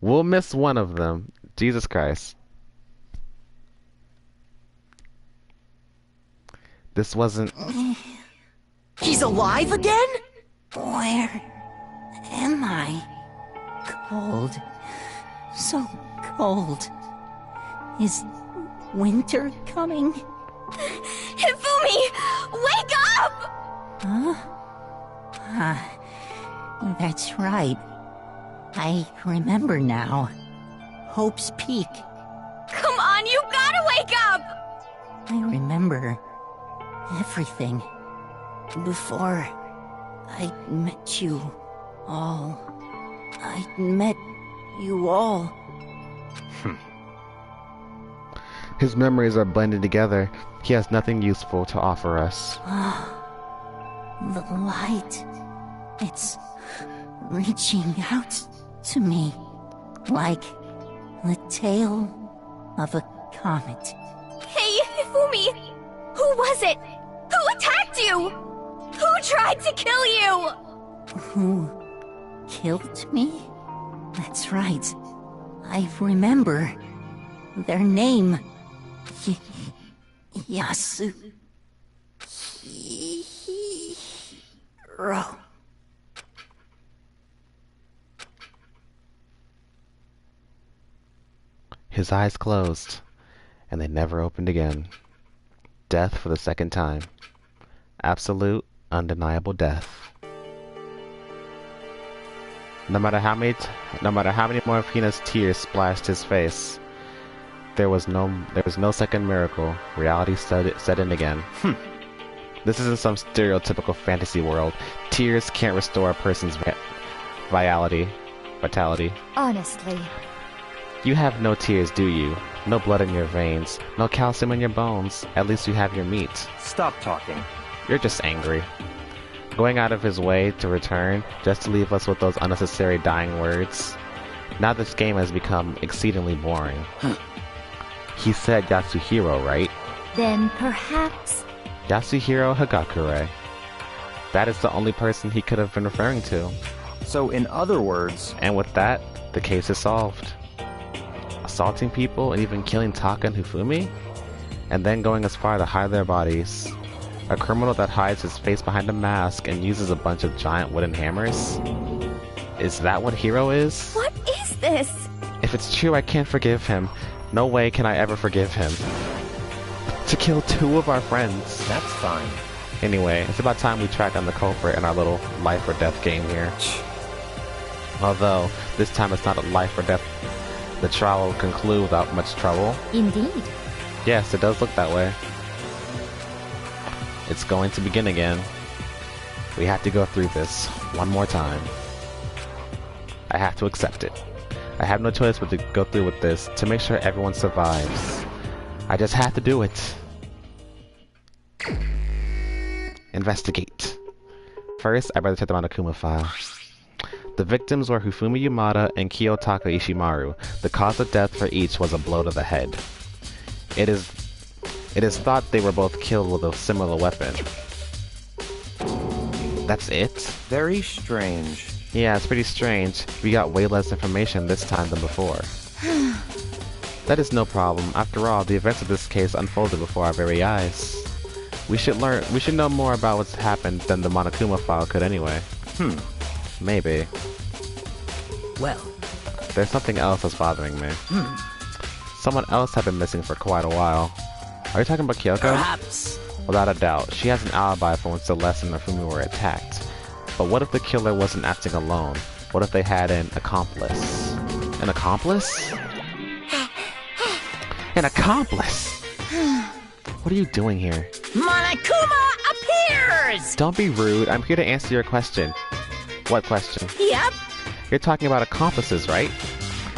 We'll miss one of them. Jesus Christ. This wasn't... He's alive again? Where am I? Cold. So cold. Is winter coming? Hifumi! Wake up! Huh? That's right. I remember now. Hope's Peak. Come on, you gotta wake up! I remember everything. Before I met you all. I met you all. His memories are blended together. He has nothing useful to offer us. The light. It's reaching out to me. Like the tail of a comet. Hey, Hifumi! Who was it? Who attacked you? Who tried to kill you? Who killed me? That's right. I remember their name. Yasu. Hiro. His eyes closed, and they never opened again. Death for the second time. Absolute, undeniable death. No matter how many more of Hina's tears splashed his face, there was no second miracle. Reality set in again. This isn't some stereotypical fantasy world. Tears can't restore a person's vitality. Honestly. You have no tears, do you? No blood in your veins, no calcium in your bones. At least you have your meat. Stop talking. You're just angry. Going out of his way to return, just to leave us with those unnecessary dying words. Now this game has become exceedingly boring. He said Yasuhiro, right? Then perhaps... Yasuhiro Hagakure. That is the only person he could have been referring to. So in other words... And with that, the case is solved. Assaulting people and even killing Taka and Hifumi? And then going as far to hide their bodies. A criminal that hides his face behind a mask and uses a bunch of giant wooden hammers? Is that what Hiro is? What is this? If it's true, I can't forgive him. No way can I ever forgive him. To kill two of our friends. That's fine. Anyway, it's about time we track down the culprit in our little life or death game here. Although, this time it's not a life or death. The trial will conclude without much trouble. Indeed. Yes, it does look that way. It's going to begin again. We have to go through this one more time. I have to accept it. I have no choice but to go through with this to make sure everyone survives. I just have to do it. Investigate. First, I better check the Monokuma file. The victims were Hifumi Yamada and Kiyotaka Ishimaru. The cause of death for each was a blow to the head. It is thought they were both killed with a similar weapon. That's it? Very strange. Yeah, it's pretty strange. We got way less information this time than before. That is no problem. After all, the events of this case unfolded before our very eyes. We should know more about what's happened than the Monokuma file could anyway. Maybe. Well. There's something else that's bothering me. Someone else had been missing for quite a while. Are you talking about Kyoko? Perhaps. Without a doubt, she has an alibi for when Celeste and Hifumi were attacked. But what if the killer wasn't acting alone? What if they had an accomplice? An accomplice? An accomplice! What are you doing here? Monokuma appears! Don't be rude. I'm here to answer your question. What question? Yep. You're talking about accomplices, right?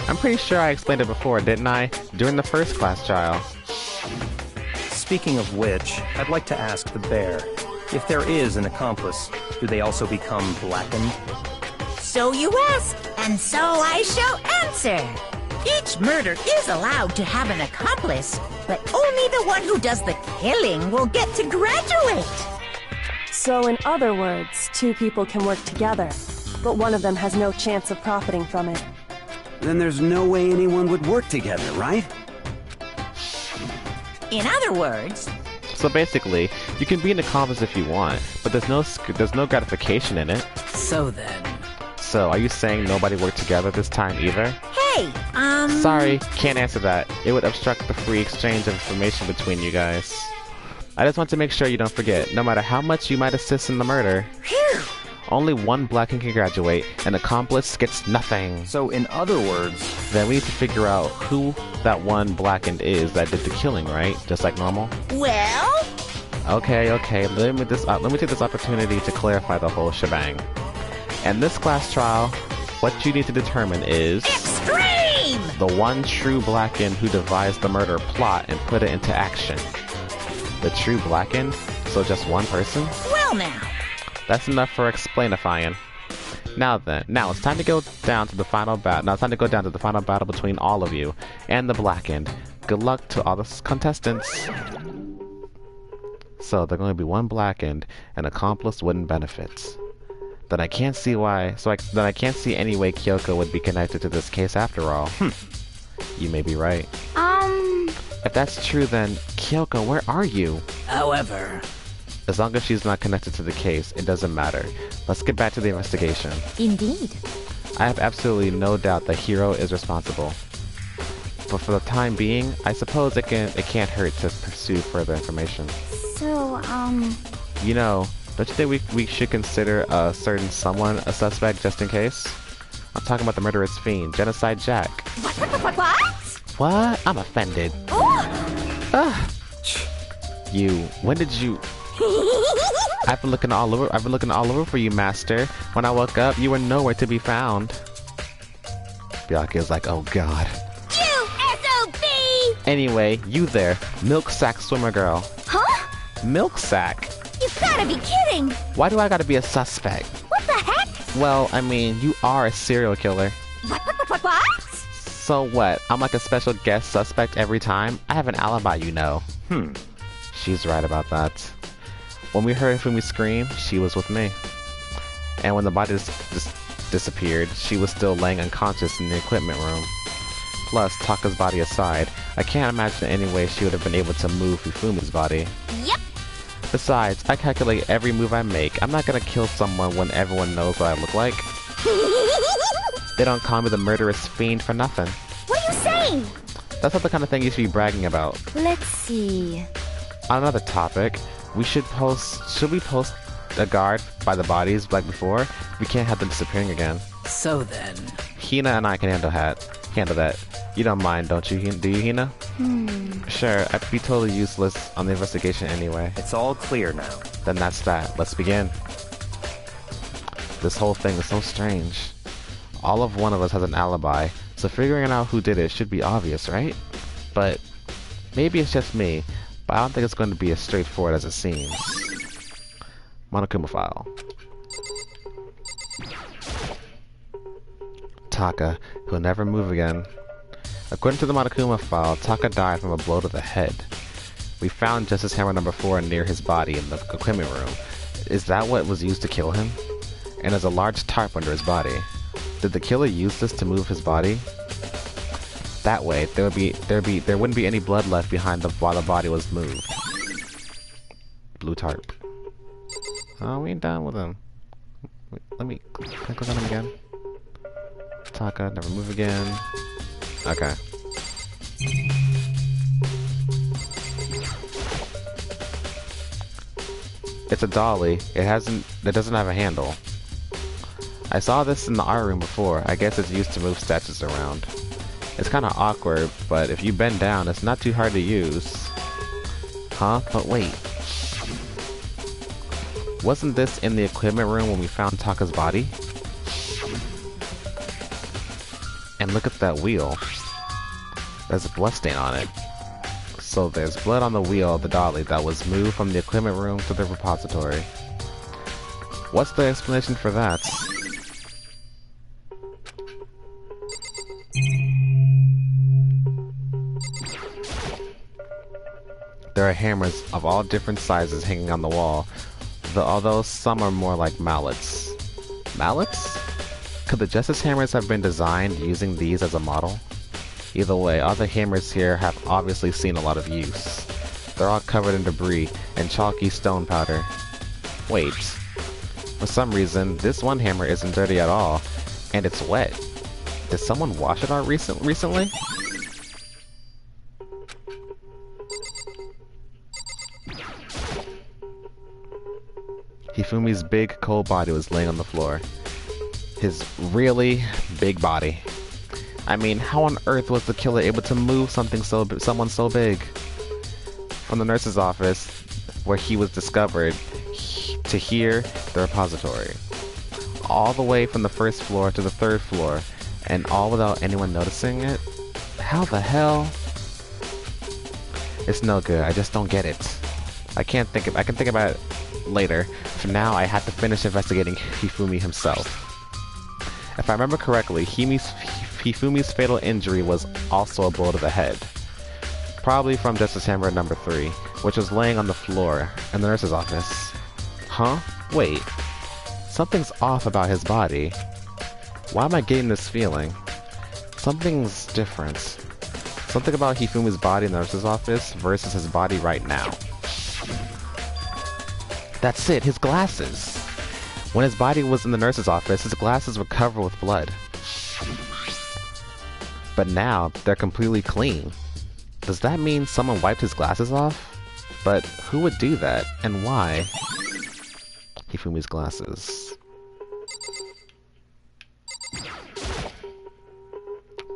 I'm pretty sure I explained it before, didn't I? During the first class trial. Speaking of which, I'd like to ask the bear, if there is an accomplice, do they also become blackened? So you ask, and so I shall answer. Each murder is allowed to have an accomplice, but only the one who does the killing will get to graduate. So in other words, two people can work together, but one of them has no chance of profiting from it. Then there's no way anyone would work together, right? In other words... So basically, you can be an accomplice if you want, but there's no gratification in it. So then... So, are you saying nobody worked together this time either? Hey, Sorry, can't answer that. It would obstruct the free exchange of information between you guys. I just want to make sure you don't forget, no matter how much you might assist in the murder... Phew! Only one blackened can graduate. An accomplice gets nothing. So, in other words... Then we need to figure out who that one blackened is that did the killing, right? Just like normal? Well? Okay. Let me take this opportunity to clarify the whole shebang. In this class trial, what you need to determine is... Extreme! The one true blackened who devised the murder plot and put it into action. The true blackened? So just one person? Well now. That's enough for explainifying. Now it's time to go down to the final battle. Now it's time to go down to the final battle between all of you and the blackened. Good luck to all the contestants. So there's going to be one blackened, and accomplice wouldn't benefit. Then I can't see why. Then I can't see any way Kyoko would be connected to this case after all. You may be right. If that's true, then Kyoko, where are you? However... As long as she's not connected to the case, it doesn't matter. Let's get back to the investigation. Indeed. I have absolutely no doubt that Hiro is responsible. But for the time being, I suppose it can't hurt to pursue further information. So, You know, don't you think we should consider a certain someone a suspect just in case? I'm talking about the murderous fiend, Genocide Jack. What? What? I'm offended. When did you... I've been looking all over for you, Master. When I woke up, you were nowhere to be found. Byakuya's like, oh god. You SOB! Anyway, you there, milk sack swimmer girl. Huh? Milk sack? You've gotta be kidding! Why do I gotta be a suspect? What the heck? Well, I mean, you are a serial killer. What? So what? I'm like a special guest suspect every time? I have an alibi, you know. She's right about that. When we heard Fumi scream, she was with me. And when the body just disappeared, she was still laying unconscious in the equipment room. Plus, Taka's body aside, I can't imagine any way she would have been able to move Fumi's body. Yep. Besides, I calculate every move I make. I'm not gonna kill someone when everyone knows what I look like. They don't call me the murderous fiend for nothing. What are you saying? That's not the kind of thing you should be bragging about. Let's see. On another topic, should we post a guard by the bodies like before? We can't have them disappearing again. So then... Hina and I can handle that. You don't mind, don't you? Do you, Hina? Sure, I'd be totally useless on the investigation anyway. It's all clear now. Then that's that. Let's begin. This whole thing is so strange. All of one of us has an alibi, so figuring out who did it should be obvious, right? But maybe it's just me. But I don't think it's going to be as straightforward as it seems. Monokuma file. Taka, who'll never move again. According to the Monokuma file, Taka died from a blow to the head. We found Justice Hammer number 4 near his body in the equipment room. Is that what was used to kill him? And there's a large tarp under his body. Did the killer use this to move his body? That way, there wouldn't be any blood left behind while the body was moved. Blue tarp. Oh, we ain't done with him. Let me click on him again. Taka, never move again. Okay. It's a dolly. It doesn't have a handle. I saw this in the art room before. I guess it's used to move statues around. It's kinda awkward, but if you bend down, it's not too hard to use. Huh? But wait. Wasn't this in the equipment room when we found Taka's body? And look at that wheel. There's a bloodstain on it. So there's blood on the wheel of the dolly that was moved from the equipment room to the repository. What's the explanation for that? There are hammers of all different sizes hanging on the wall, although some are more like mallets. Mallets? Could the Justice Hammers have been designed using these as a model? Either way, all the hammers here have obviously seen a lot of use. They're all covered in debris and chalky stone powder. Wait. For some reason, this one hammer isn't dirty at all, and it's wet. Did someone wash it out recently? He Hifumi's big, cold body was laying on the floor. His really big body. I mean, how on earth was the killer able to move someone so big? From the nurse's office, where he was discovered, to here, the repository. All the way from the first floor to the third floor, and all without anyone noticing it? How the hell? It's no good, I just don't get it. I can think about it later. For now, I have to finish investigating Hifumi himself. If I remember correctly, Hifumi's fatal injury was also a blow to the head. Probably from Justice Hammer number 3, which was laying on the floor in the nurse's office. Huh? Wait. Something's off about his body. Why am I getting this feeling? Something's different. Something about Hifumi's body in the nurse's office versus his body right now. That's it, his glasses. When his body was in the nurse's office, his glasses were covered with blood. But now, they're completely clean. Does that mean someone wiped his glasses off? But who would do that, and why? Hifumi's glasses.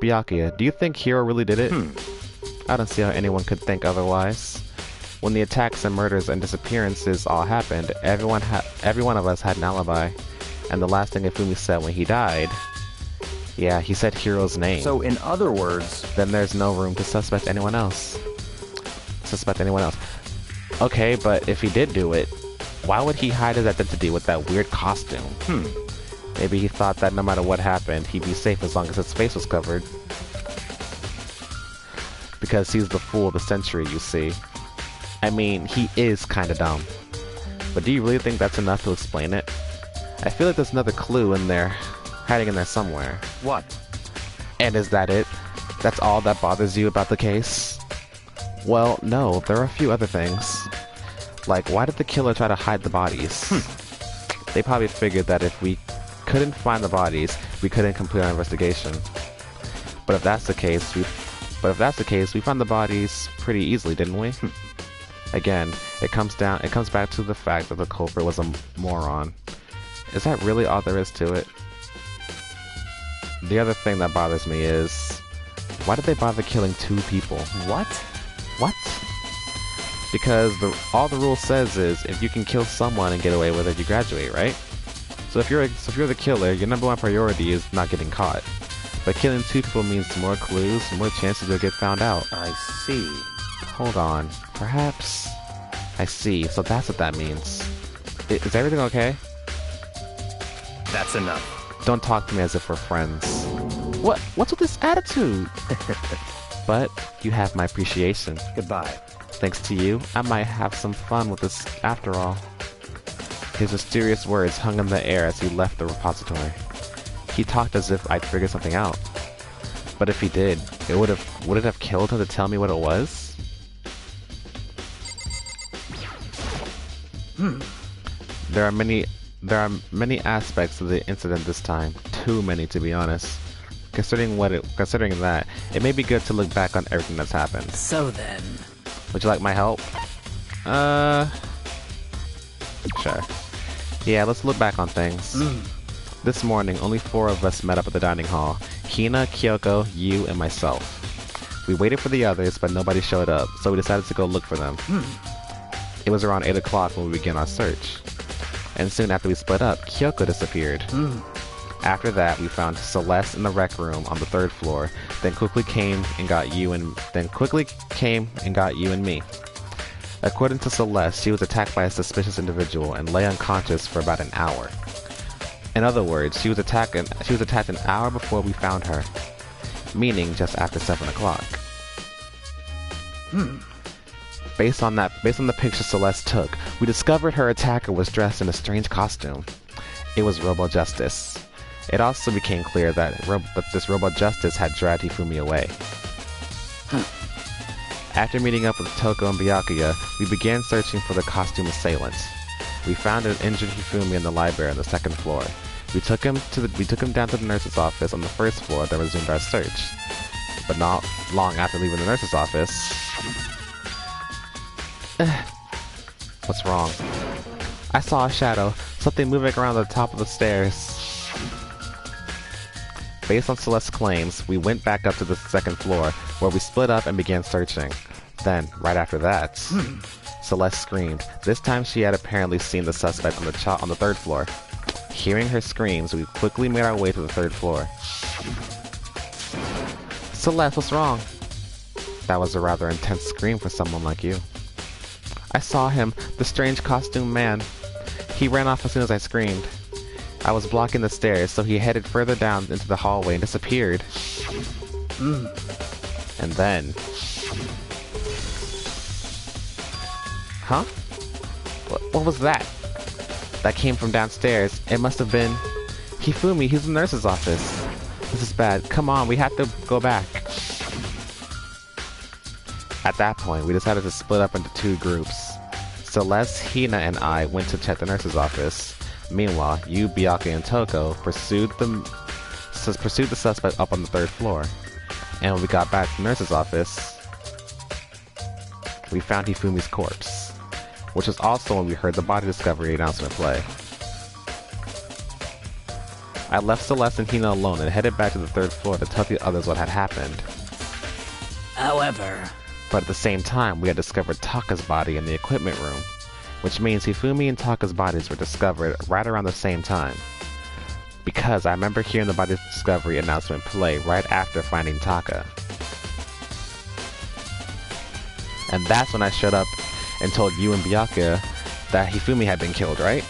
Byakuya, do you think Hiro really did it? I don't see how anyone could think otherwise. When the attacks and murders and disappearances all happened, every one of us had an alibi. And the last thing Hifumi said when he died... Yeah, he said Hiro's name. So, in other words... Then there's no room to suspect anyone else. Okay, but if he did do it, why would he hide his identity with that weird costume? Maybe he thought that no matter what happened, he'd be safe as long as his face was covered. Because he's the fool of the century, you see. I mean, he is kinda dumb. But do you really think that's enough to explain it? I feel like there's another clue in there, hiding in there somewhere. What? And is that it? That's all that bothers you about the case? Well, no, there are a few other things. Like, why did the killer try to hide the bodies? They probably figured that if we couldn't find the bodies, we couldn't complete our investigation. But if that's the case, we found the bodies pretty easily, didn't we? Again, it comes back to the fact that the culprit was a moron. Is that really all there is to it? The other thing that bothers me is, why did they bother killing 2 people? What? Because all the rule says is, if you can kill someone and get away with it, you graduate, right? So if you're the killer, your number 1 priority is not getting caught. But killing 2 people means more clues, more chances you'll get found out. I see. Hold on. Perhaps... I see. So that's what that means. Is everything okay? That's enough. Don't talk to me as if we're friends. What's with this attitude? But you have my appreciation. Goodbye. Thanks to you, I might have some fun with this after all. His mysterious words hung in the air as he left the repository. He talked as if I'd figured something out. But if he did, would it have killed him to tell me what it was? There are many aspects of the incident this time. Too many, to be honest. Considering that, it may be good to look back on everything that's happened. So then... Would you like my help? Sure. Yeah, let's look back on things. This morning, only 4 of us met up at the dining hall. Hina, Kyoko, you, and myself. We waited for the others, but nobody showed up, so we decided to go look for them. It was around 8 o'clock when we began our search. And soon after we split up, Kyoko disappeared. After that, we found Celeste in the rec room on the 3rd floor, then quickly came and got you and me. According to Celeste, she was attacked by a suspicious individual and lay unconscious for about an hour. In other words, she was attacked an hour before we found her, meaning just after 7 o'clock. Based on the picture Celeste took, we discovered her attacker was dressed in a strange costume. It was Robo Justice. It also became clear that this Robo Justice had dragged Hifumi away. After meeting up with Toko and Byakuya, we began searching for the costume assailant. We found an injured Hifumi in the library on the 2nd floor. We took him down to the nurse's office on the 1st floor, then resumed our search. But not long after leaving the nurse's office... What's wrong? I saw a shadow, something moving around the top of the stairs. Based on Celeste's claims, we went back up to the second floor, where we split up and began searching. Then, right after that, Celeste screamed. This time she had apparently seen the suspect on the third floor. Hearing her screams, we quickly made our way to the third floor. Celeste, what's wrong? That was a rather intense scream for someone like you. I saw him, the strange costumed man. He ran off as soon as I screamed. I was blocking the stairs, so he headed further down into the hallway and disappeared. And then... Huh? What was that? That came from downstairs. It must have been... Hifumi, he's in the nurse's office. This is bad. Come on, we have to go back. At that point, we decided to split up into two groups. Celeste, Hina, and I went to check the nurse's office. Meanwhile, you, Byakuya, and Toko pursued the suspect up on the third floor. And when we got back to the nurse's office, we found Hifumi's corpse, which was also when we heard the body discovery announcement play. I left Celeste and Hina alone and headed back to the third floor to tell the others what had happened. However... But at the same time, we had discovered Taka's body in the equipment room, which means Hifumi and Taka's bodies were discovered right around the same time. Because I remember hearing the body discovery announcement play right after finding Taka. And that's when I showed up and told you and Byakuya that Hifumi had been killed, right?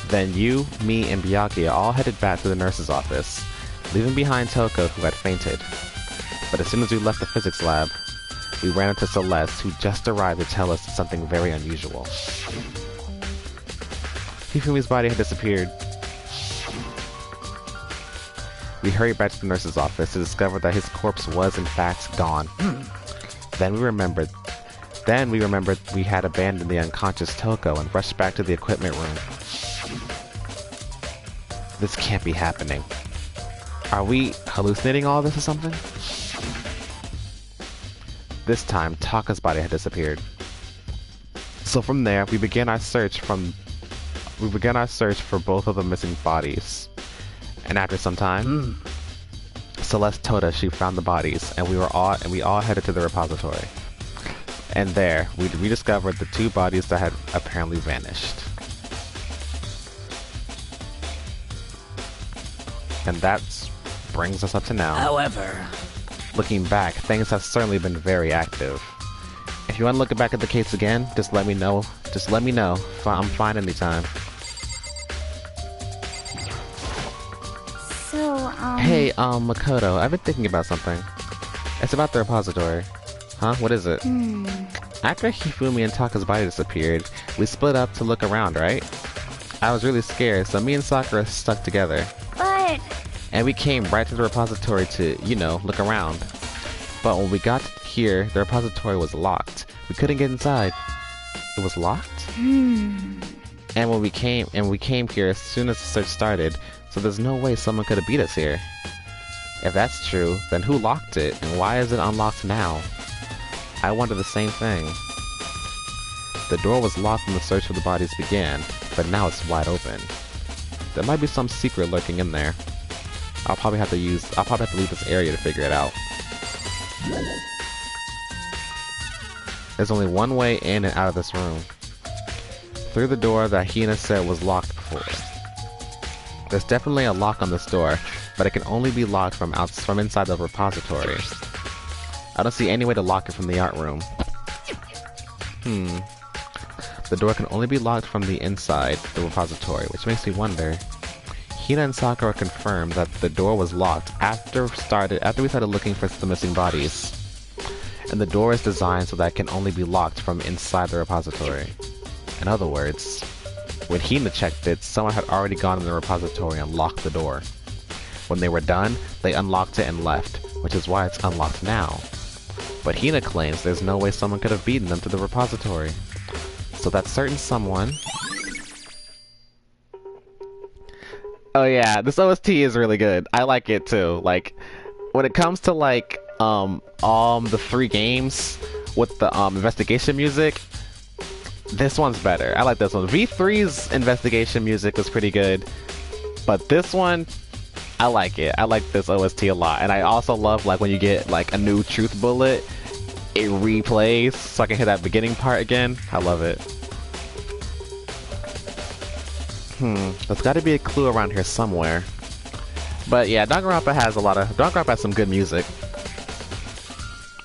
Then you, me, and Byakuya all headed back to the nurse's office, leaving behind Toko, who had fainted. But as soon as we left the physics lab, we ran into Celeste, who just arrived to tell us something very unusual. Hifumi's body had disappeared. We hurried back to the nurse's office to discover that his corpse was in fact gone. Then we remembered we had abandoned the unconscious Toko and rushed back to the equipment room. This can't be happening. Are we hallucinating all this or something? This time, Taka's body had disappeared. So from there, we began our search for both of the missing bodies. And after some time, Celeste told us she found the bodies, and we all headed to the repository. And there, we rediscovered the two bodies that had apparently vanished. And that brings us up to now. However... Looking back, things have certainly been very active. If you want to look back at the case again, just let me know. I'm fine anytime. So, Hey, Makoto, I've been thinking about something. It's about the repository. Huh? What is it? After Hifumi and Taka's body disappeared, we split up to look around, right? I was really scared, so me and Sakura stuck together. But... And we came right to the repository to, look around. But when we got here, the repository was locked. We couldn't get inside. It was locked? And we came here as soon as the search started, so there's no way someone could have beat us here. If that's true, then who locked it, and why is it unlocked now? I wonder the same thing. The door was locked when the search for the bodies began, but now it's wide open. There might be some secret lurking in there. I'll probably have to leave this area to figure it out. There's only one way in and out of this room. Through the door that Hina said was locked before. There's definitely a lock on this door, but it can only be locked from inside the repository. I don't see any way to lock it from the art room. The door can only be locked from the inside the repository, which makes me wonder. Hina and Sakura confirmed that the door was locked after we started looking for the missing bodies. And the door is designed so that it can only be locked from inside the repository. In other words, when Hina checked it, someone had already gone in the repository and locked the door. When they were done, they unlocked it and left, which is why it's unlocked now. But Hina claims there's no way someone could have beaten them to the repository. So that certain someone... Oh yeah, this OST is really good. I like it too. Like, when it comes to the 3 games with the investigation music, This one's better. I like this one. V3's investigation music was pretty good, but this one, I like it. I like this OST a lot, and I also love like when you get like a new truth bullet, it replays so I can hear that beginning part again. I love it. There's got to be a clue around here somewhere. But yeah, Danganronpa has some good music.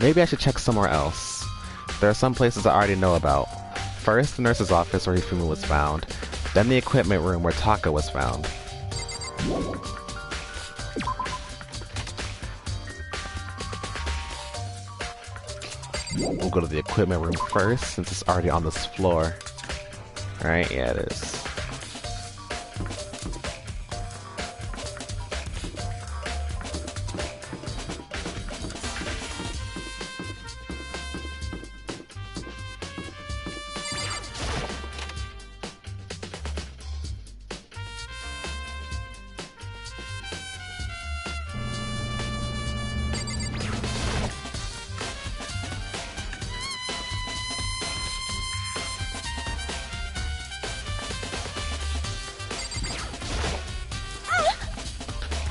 Maybe I should check somewhere else. There are some places I already know about. First, the nurse's office where Hifumi was found. Then the equipment room where Taka was found. We'll go to the equipment room first, since it's already on this floor. Alright, yeah it is.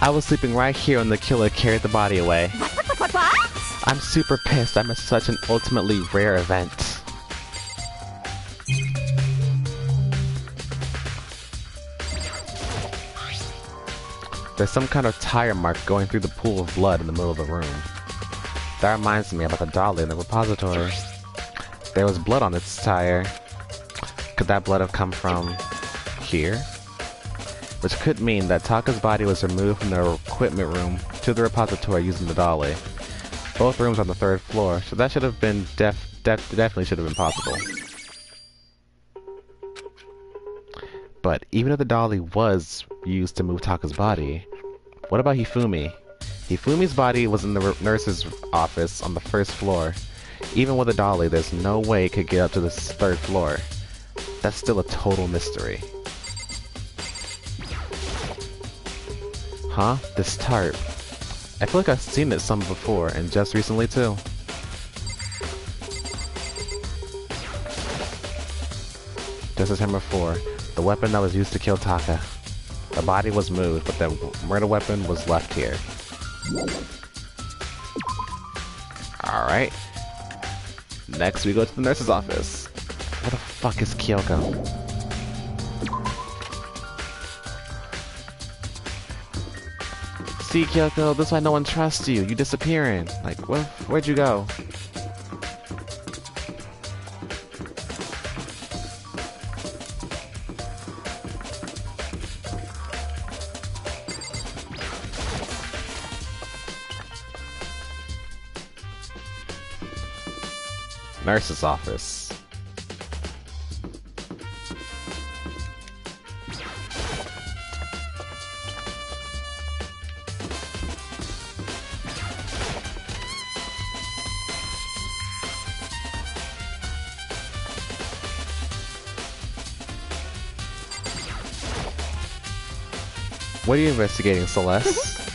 I was sleeping right here when the killer carried the body away. What? I'm super pissed. I missed such an ultimately rare event. There's some kind of tire mark going through the pool of blood in the middle of the room. That reminds me about the dolly in the repository. There was blood on its tire. Could that blood have come from here? Which could mean that Taka's body was removed from the equipment room to the repository using the dolly. Both rooms on the 3rd floor, so that should have been definitely should have been possible. But even if the dolly was used to move Taka's body, what about Hifumi? Hifumi's body was in the nurse's office on the 1st floor. Even with a dolly, there's no way it could get up to the 3rd floor. That's still a total mystery. Huh? This tarp. I feel like I've seen it some before, and just recently too. Just as Hammer 4, the weapon that was used to kill Taka. The body was moved, but the murder weapon was left here. Alright. Next we go to the nurse's office. Where the fuck is Kyoko? See, Kyoko, this is why no one trusts you. You disappearing. Like, where'd you go? Nurse's office. What are you investigating, Celeste?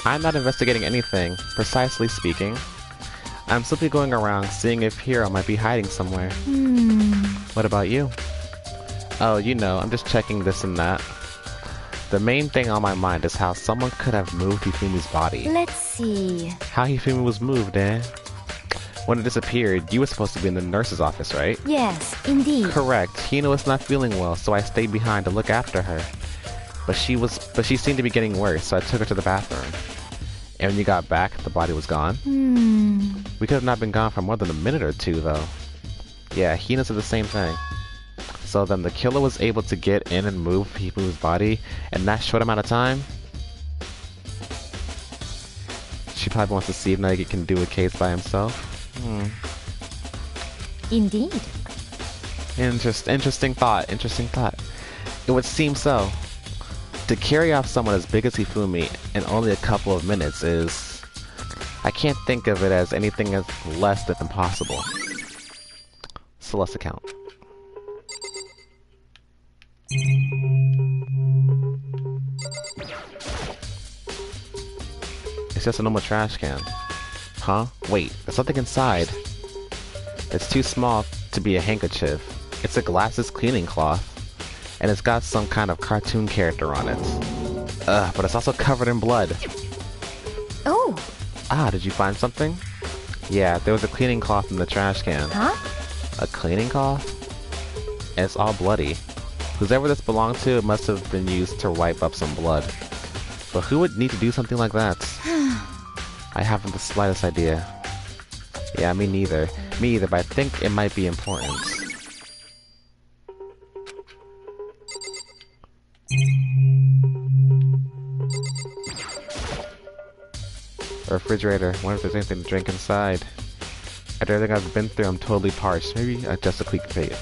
I'm not investigating anything, precisely speaking. I'm simply going around seeing if Hiro might be hiding somewhere. What about you? Oh, you know, I'm just checking this and that. The main thing on my mind is how someone could have moved Hifumi's body. Let's see. How Hifumi was moved, eh? When it disappeared, you were supposed to be in the nurse's office, right? Yes, indeed. Correct. Hino was not feeling well, so I stayed behind to look after her. But she seemed to be getting worse, so I took her to the bathroom. And when you got back, the body was gone. We could have not been gone for more than a minute or two, though. Yeah, Hina said the same thing. So then the killer was able to get in and move Hifumi's body in that short amount of time? She probably wants to see if Nagi can do a case by himself. Indeed. Interesting thought. It would seem so. To carry off someone as big as Hifumi in only a couple of minutes is... I can't think of it as anything as less than impossible. Celeste account. It's just a normal trash can. Huh? Wait, there's something inside. It's too small to be a handkerchief. It's a glasses cleaning cloth, and it's got some kind of cartoon character on it. But it's also covered in blood. Oh. Ah, did you find something? Yeah, there was a cleaning cloth in the trash can. Huh? A cleaning cloth? And it's all bloody. Whoever this belonged to, it must have been used to wipe up some blood. But who would need to do something like that? I haven't the slightest idea. Yeah, me neither. Me either, but I think it might be important. A refrigerator. Wonder if there's anything to drink inside. After everything I've been through, I'm totally parched. Maybe just a quick pick.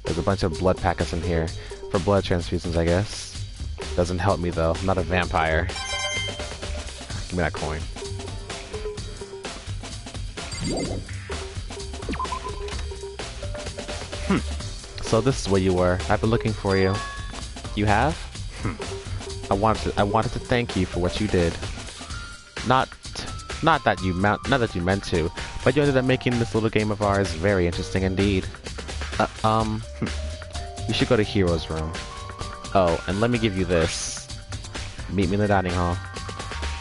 There's a bunch of blood packets in here. For blood transfusions, I guess. Doesn't help me though. I'm not a vampire. Give me that coin. So this is where you were. I've been looking for you. You have? I wanted to thank you for what you did. Not that you meant to, but you ended up making this little game of ours very interesting indeed. You should go to Hero's room. Oh, and let me give you this. Meet me in the dining hall.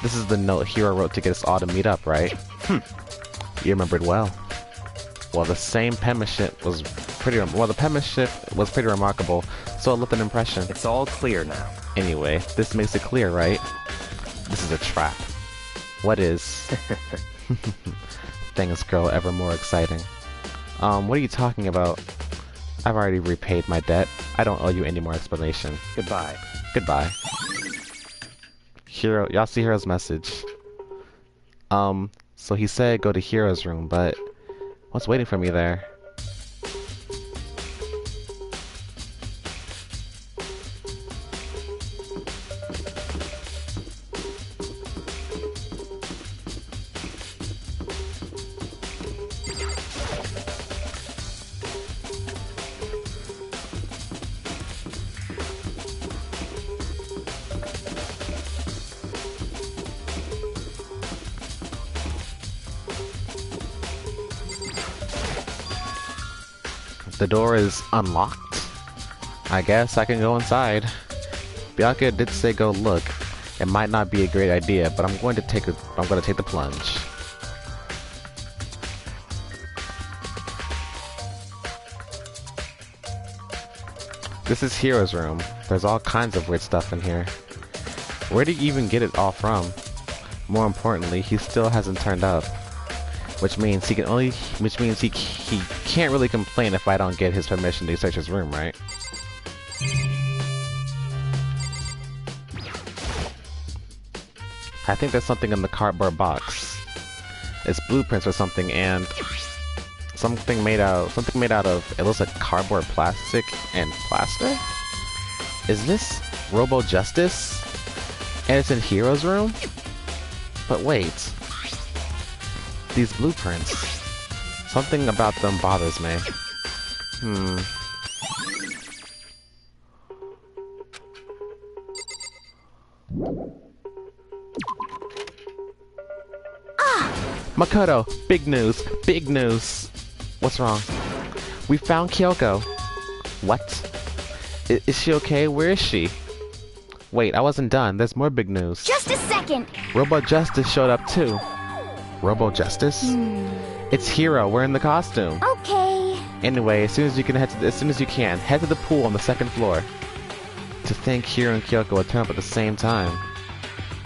This is the note Hero wrote to get us all to meet up, right? You remembered well. Well, the same penmanship was pretty. The penmanship was pretty remarkable, so it left an impression. It's all clear now. Anyway, this makes it clear, right? This is a trap. What is? Things grow ever more exciting. What are you talking about? I've already repaid my debt. I don't owe you any more explanation. Goodbye. Goodbye. Hero, y'all see Hero's message. So he said go to Hero's room, but what's waiting for me there? The door is unlocked. I guess I can go inside. Bianca did say go look. It might not be a great idea, but I'm going to take the plunge. This is Hero's room. There's all kinds of weird stuff in here. Where did you even get it all from? More importantly, he still hasn't turned up. Which means he can't really complain if I don't get his permission to search his room, right? I think there's something in the cardboard box. It's blueprints or something, and something made out of, it looks like cardboard, plastic, and plaster? Is this Robo Justice? And it's in Hero's room? But wait. These blueprints. Something about them bothers me. Makoto, big news, big news. What's wrong? We found Kyoko. What? Is she okay? Where is she? Wait, I wasn't done. There's more big news. Just a second. Robo Justice showed up too. Robo Justice? It's Hero wearing the costume. Okay. Anyway, as soon as you can, head to the pool on the second floor. To think Hero and Kyoko would turn up at the same time.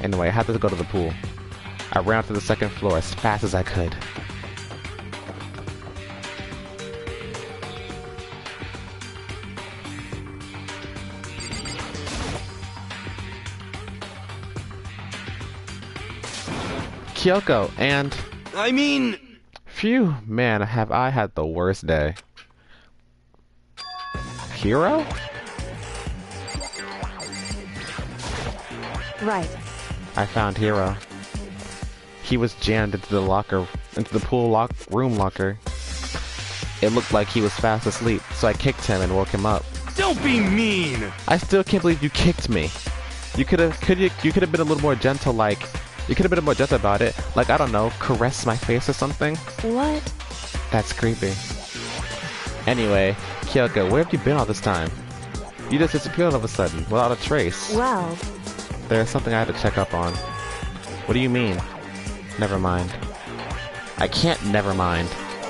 Anyway, I had to go to the pool. I ran up to the second floor as fast as I could. Kyoko, and... I mean... Phew, man, have I had the worst day. Hero? Right. I found Hero. He was jammed into the pool room locker. It looked like he was fast asleep, so I kicked him and woke him up. Don't be mean! I still can't believe you kicked me. You could have been a little more gentle, like... You could have been more gentle about it. Like, I don't know, caress my face or something. What? That's creepy. Anyway, Kyoko, where have you been all this time? You just disappeared all of a sudden, without a trace. Well, There's something I had to check up on. What do you mean? Never mind. I can't never mind.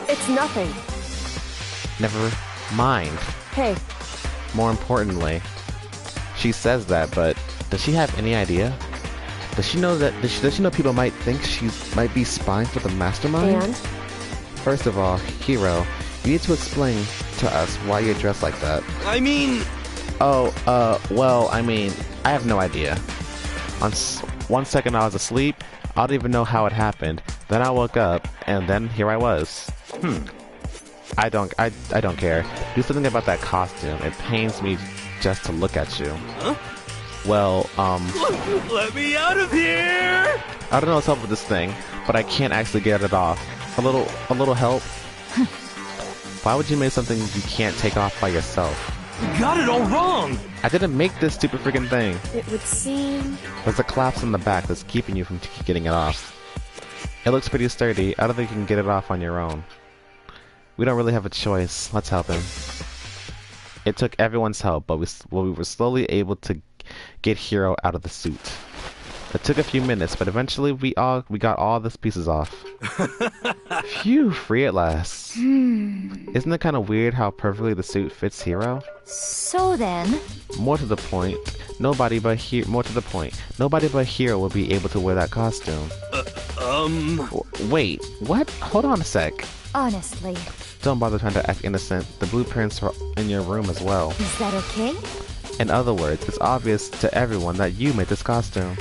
it's nothing. Never mind. Hey, More importantly, she says that, but does she have any idea? Does she know that? Does she know people might think she might be spying for the mastermind? and? First of all, Hiro, you need to explain to us why you're dressed like that. I mean, Well, I mean, I have no idea. On 1 second I was asleep, I don't even know how it happened. Then I woke up, and then here I was. I don't care. Do something about that costume. It pains me just to look at you. Huh? Well, let me out of here! I don't know what's up with this thing, but I can't actually get it off. A little help? Why would you make something you can't take off by yourself? You got it all wrong! I didn't make this stupid freaking thing. It would seem... There's a collapse in the back that's keeping you from getting it off. It looks pretty sturdy. I don't think you can get it off on your own. We don't really have a choice. Let's help him. It took everyone's help, but we were slowly able to get Hiro out of the suit. It took a few minutes, but eventually we got all the pieces off. Phew, free at last. Isn't it kind of weird how perfectly the suit fits Hiro? So then, More to the point, nobody but Hiro will be able to wear that costume. Wait, what? Hold on a sec. honestly, Don't bother trying to act innocent. The blueprints are in your room as well. is that okay? In other words, it's obvious to everyone that you made this costume.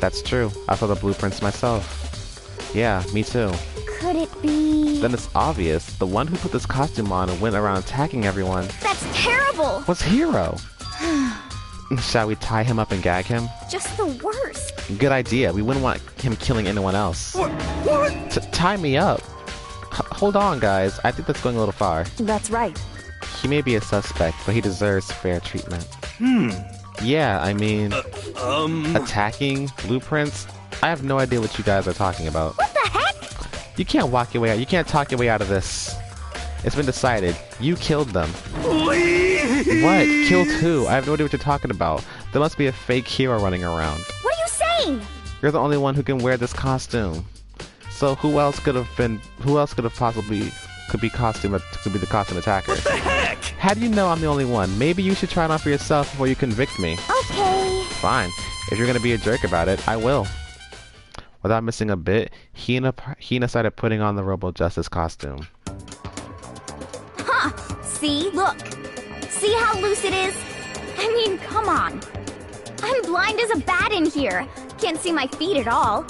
That's true. I saw the blueprints myself. Yeah, me too. Could it be... Then it's obvious. The one who put this costume on and went around attacking everyone That's terrible! was Hiro. Shall we tie him up and gag him? Just the worst. Good idea. We wouldn't want him killing anyone else. What? Tie me up. Hold on, guys. I think that's going a little far. That's right. He may be a suspect, but he deserves fair treatment. Yeah, I mean, attacking blueprints. I have no idea what you guys are talking about. What the heck? You can't walk your way out. You can't talk your way out of this. It's been decided. You killed them. Please! What? Killed who? I have no idea what you're talking about. There must be a fake hero running around. What are you saying? You're the only one who can wear this costume. So who else could have possibly could be the costume attacker? What the heck? How do you know I'm the only one? Maybe you should try it on for yourself before you convict me. Okay. Fine. If you're gonna be a jerk about it, I will. Without missing a bit, Hina started putting on the Robo Justice costume. Huh. See? Look. See how loose it is? I mean, come on. I'm blind as a bat in here. Can't see my feet at all.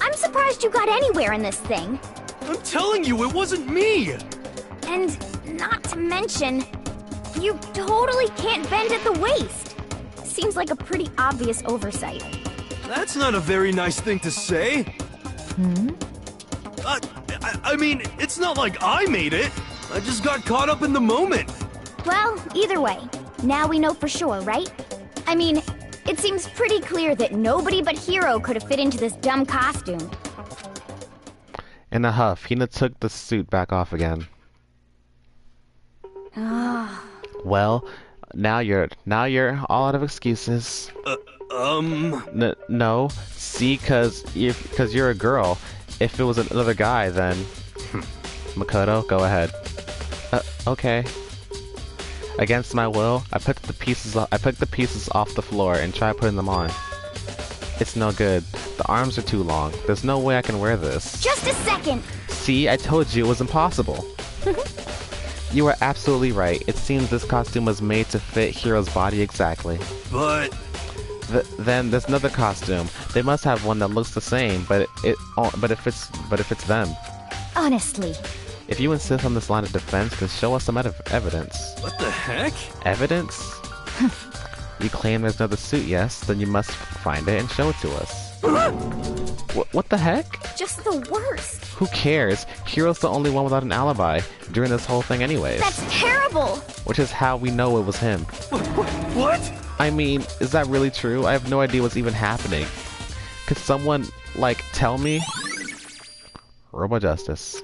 I'm surprised you got anywhere in this thing. I'm telling you, it wasn't me! And not to mention, you totally can't bend at the waist. Seems like a pretty obvious oversight. That's not a very nice thing to say. I mean, it's not like I made it. I just got caught up in the moment. Well, either way, now we know for sure, right? I mean, it seems pretty clear that nobody but Hiro could have fit into this dumb costume. In a huff, Hina took the suit back off again. Well, now you're all out of excuses. No. See, cause you're a girl. If it was another guy, then Makoto, go ahead. Okay. Against my will, I picked the pieces off the floor and tried putting them on. It's no good. The arms are too long. There's no way I can wear this. Just a second! See, I told you it was impossible. You are absolutely right. It seems this costume was made to fit Hiro's body exactly. But... Then there's another costume. They must have one that looks the same, but it fits them. Honestly. If you insist on this line of defense, then show us some evidence. what the heck? Evidence? You claim there's another suit, yes? Then you must find it and show it to us. What the heck? Just the worst. Who cares? Hiro's the only one without an alibi during this whole thing anyways. That's terrible! Which is how we know it was him. What? I mean, is that really true? I have no idea what's even happening. Could someone, like, tell me? Robo Justice.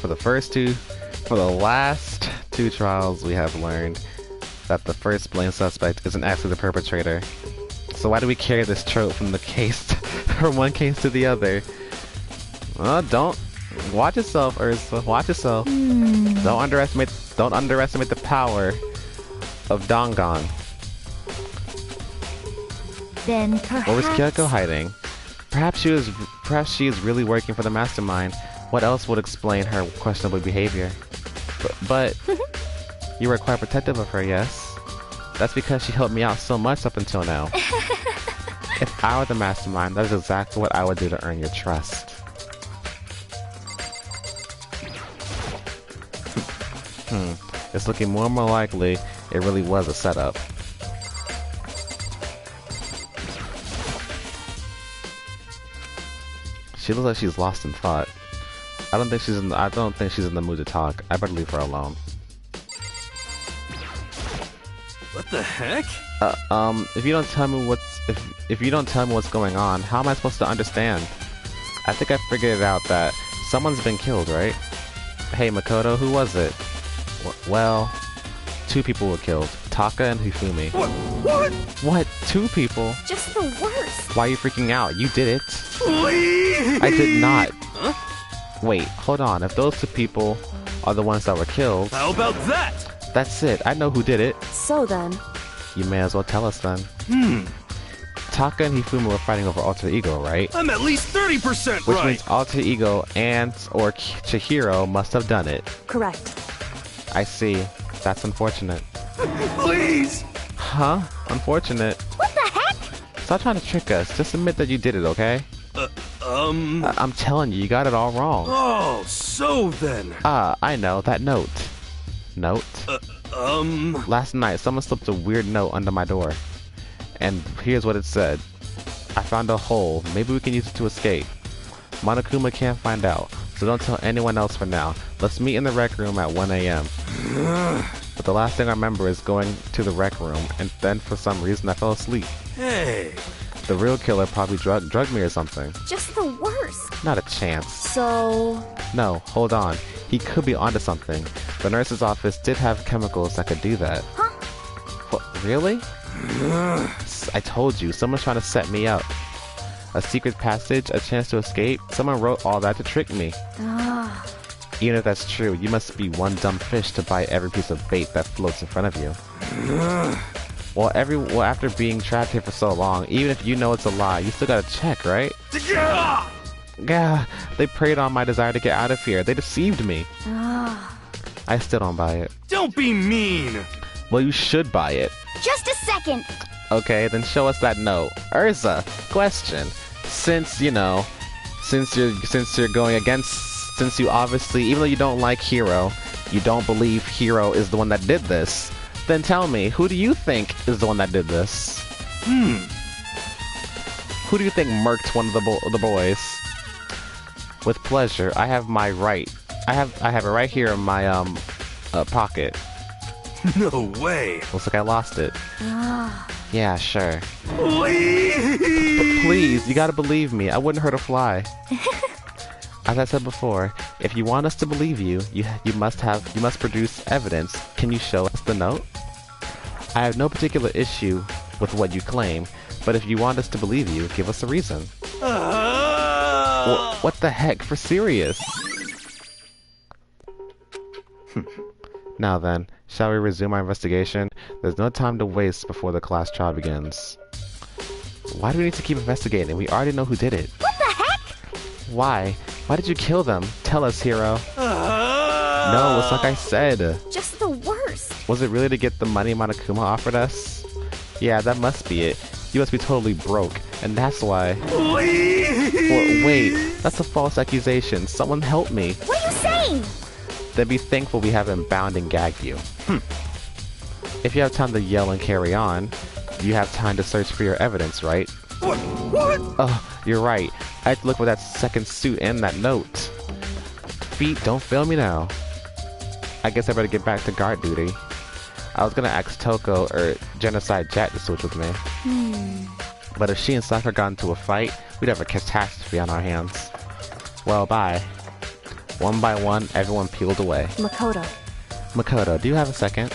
for the last two trials, we have learned that the first blamed suspect isn't actually the perpetrator. So why do we carry this trope from the case, from one case to the other? Don't watch yourself, Ursa. Watch yourself. Don't underestimate the power of Dangan. Then perhaps... Where was Kyoko hiding? Perhaps she is really working for the mastermind. What else would explain her questionable behavior? But you were quite protective of her, yes? That's because she helped me out so much up until now. If I were the mastermind, that is exactly what I would do to earn your trust. It's looking more and more likely it really was a setup. She looks like she's lost in thought. I don't think she's in the mood to talk. I better leave her alone. What the heck? If you don't tell me what's going on, how am I supposed to understand? I think I figured it out that someone's been killed, right? Hey Makoto, who was it? Well, two people were killed. Taka and Hifumi. What? What? Two people? Just the worst. Why are you freaking out? You did it. Please! I did not. Huh? Wait, hold on. If those two people are the ones that were killed... How about that? That's it. I know who did it. So then... You may as well tell us then. Taka and Hifumi were fighting over Alter Ego, right? I'm at least 30% Which right! means Alter Ego or Chihiro must have done it. correct. I see. That's unfortunate. Please! Huh? Unfortunate? What the heck? Stop trying to trick us. Just admit that you did it, okay? I'm telling you, you got it all wrong. Oh, so then... I know. That note. Note? Last night, someone slipped a weird note under my door. And here's what it said. I found a hole. Maybe we can use it to escape. Monokuma can't find out, so don't tell anyone else for now. Let's meet in the rec room at 1 a.m. But the last thing I remember is going to the rec room, and then for some reason I fell asleep. Hey! The real killer probably drugged me or something. Just the worst. Not a chance. So... No, hold on. He could be onto something. The nurse's office did have chemicals that could do that. Huh? What, really? I told you, someone's trying to set me up. A secret passage, a chance to escape. Someone wrote all that to trick me. Even if that's true, you must be one dumb fish to bite every piece of bait that floats in front of you. Well, after being trapped here for so long, even if you know it's a lie, you still gotta check, right? Yeah, they preyed on my desire to get out of here. They deceived me. I still don't buy it. Don't be mean! Well, you should buy it. Just a second. Okay, then show us that note. Urza, question. Since you obviously, even though you don't like Hiro, you don't believe Hiro is the one that did this, then tell me, who do you think is the one that did this? Who do you think murked one of the boys? With pleasure. I have my right. I have it right here in my pocket. No way! Looks like I lost it. Yeah, sure. Please! Please, you gotta believe me. I wouldn't hurt a fly. As I said before, if you want us to believe you, you must produce evidence. Can you show us the note? I have no particular issue with what you claim, but if you want us to believe you, give us a reason. What the heck? For serious? Now then, shall we resume our investigation? There's no time to waste before the class trial begins. Why do we need to keep investigating? We already know who did it. What the heck? Why? Why did you kill them? Tell us, Hiro. No, it's like I said. Just the worst. Was it really to get the money Monokuma offered us? Yeah, that must be it. You must be totally broke, and that's why... Wait, that's a false accusation. Someone help me. What are you saying? Then be thankful we haven't bound and gagged you. If you have time to yell and carry on, you have time to search for your evidence, right? What? Oh, you're right. I have to look for that second suit and that note. Feet, don't fail me now. I guess I better get back to guard duty. I was gonna ask Toko or Genocide Jack to switch with me. But if she and Sakura got into a fight, we'd have a catastrophe on our hands. Well, bye. One by one, everyone peeled away. Makoto. Makoto, do you have a second?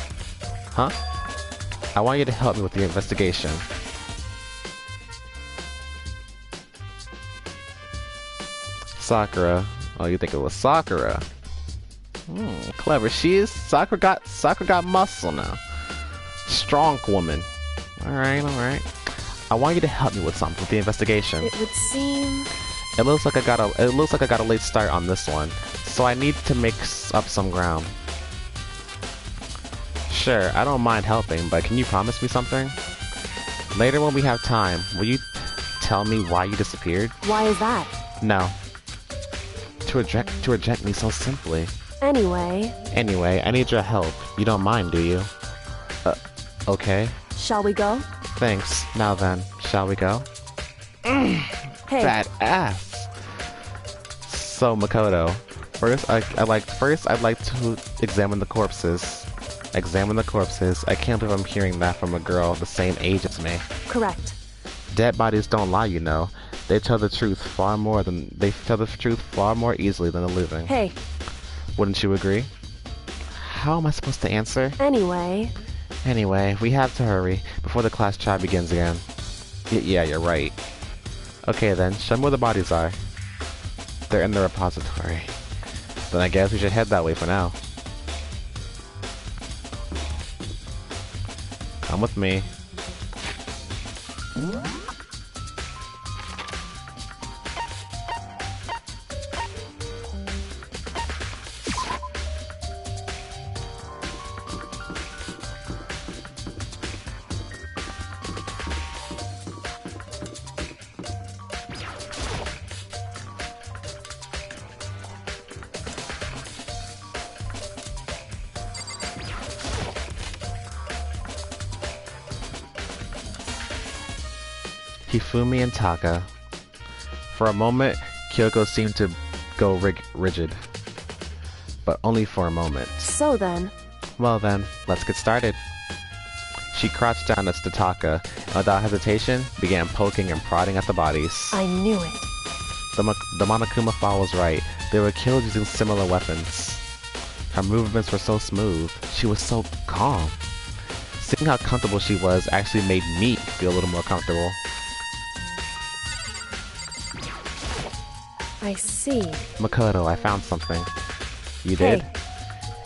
Huh? I want you to help me with the investigation. Sakura. Oh, you think it was Sakura? Clever. She is. Sakura got muscle now. Strong woman. Alright, alright. I want you to help me with something with the investigation. It would seem... It looks like I got a late start on this one, so I need to make up some ground. Sure, I don't mind helping, but can you promise me something? Later when we have time, will you tell me why you disappeared? Why is that? No. To reject me so simply. Anyway, I need your help. You don't mind, do you? Okay. shall we go? Thanks. Now then, shall we go? Hey. Fat ass. So Makoto, first I'd like to examine the corpses. Examine the corpses. I can't believe I'm hearing that from a girl the same age as me. Correct. Dead bodies don't lie, you know. They tell the truth far more easily than the living. Hey. Wouldn't you agree? How am I supposed to answer? Anyway, we have to hurry before the class chat begins again. Yeah, you're right. Okay then, show me where the bodies are. They're in the repository. Then I guess we should head that way for now. Come with me. Hifumi and Taka. For a moment, Kyoko seemed to go rigid. But only for a moment. so then, Well then, let's get started. She crouched down next to Taka, and without hesitation, began poking and prodding at the bodies. I knew it. The Monokuma file was right. They were killed using similar weapons. Her movements were so smooth. She was so calm. Seeing how comfortable she was actually made me feel a little more comfortable. I see. Makoto, I found something. You Hey. did?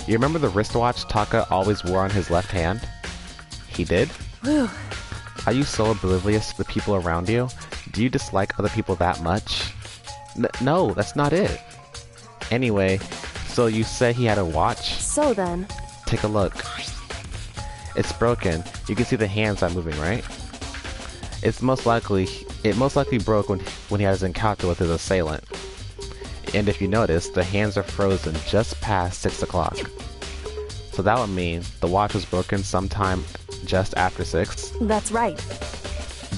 You remember the wristwatch Taka always wore on his left hand? He did? Whew. Are you so oblivious to the people around you? Do you dislike other people that much? No, that's not it. Anyway, so you say he had a watch? So then, Take a look. It's broken. You can see the hands are moving, right? It most likely broke when he had his encounter with his assailant. And if you notice, the hands are frozen just past 6 o'clock. So that would mean the watch was broken sometime just after 6. that's right.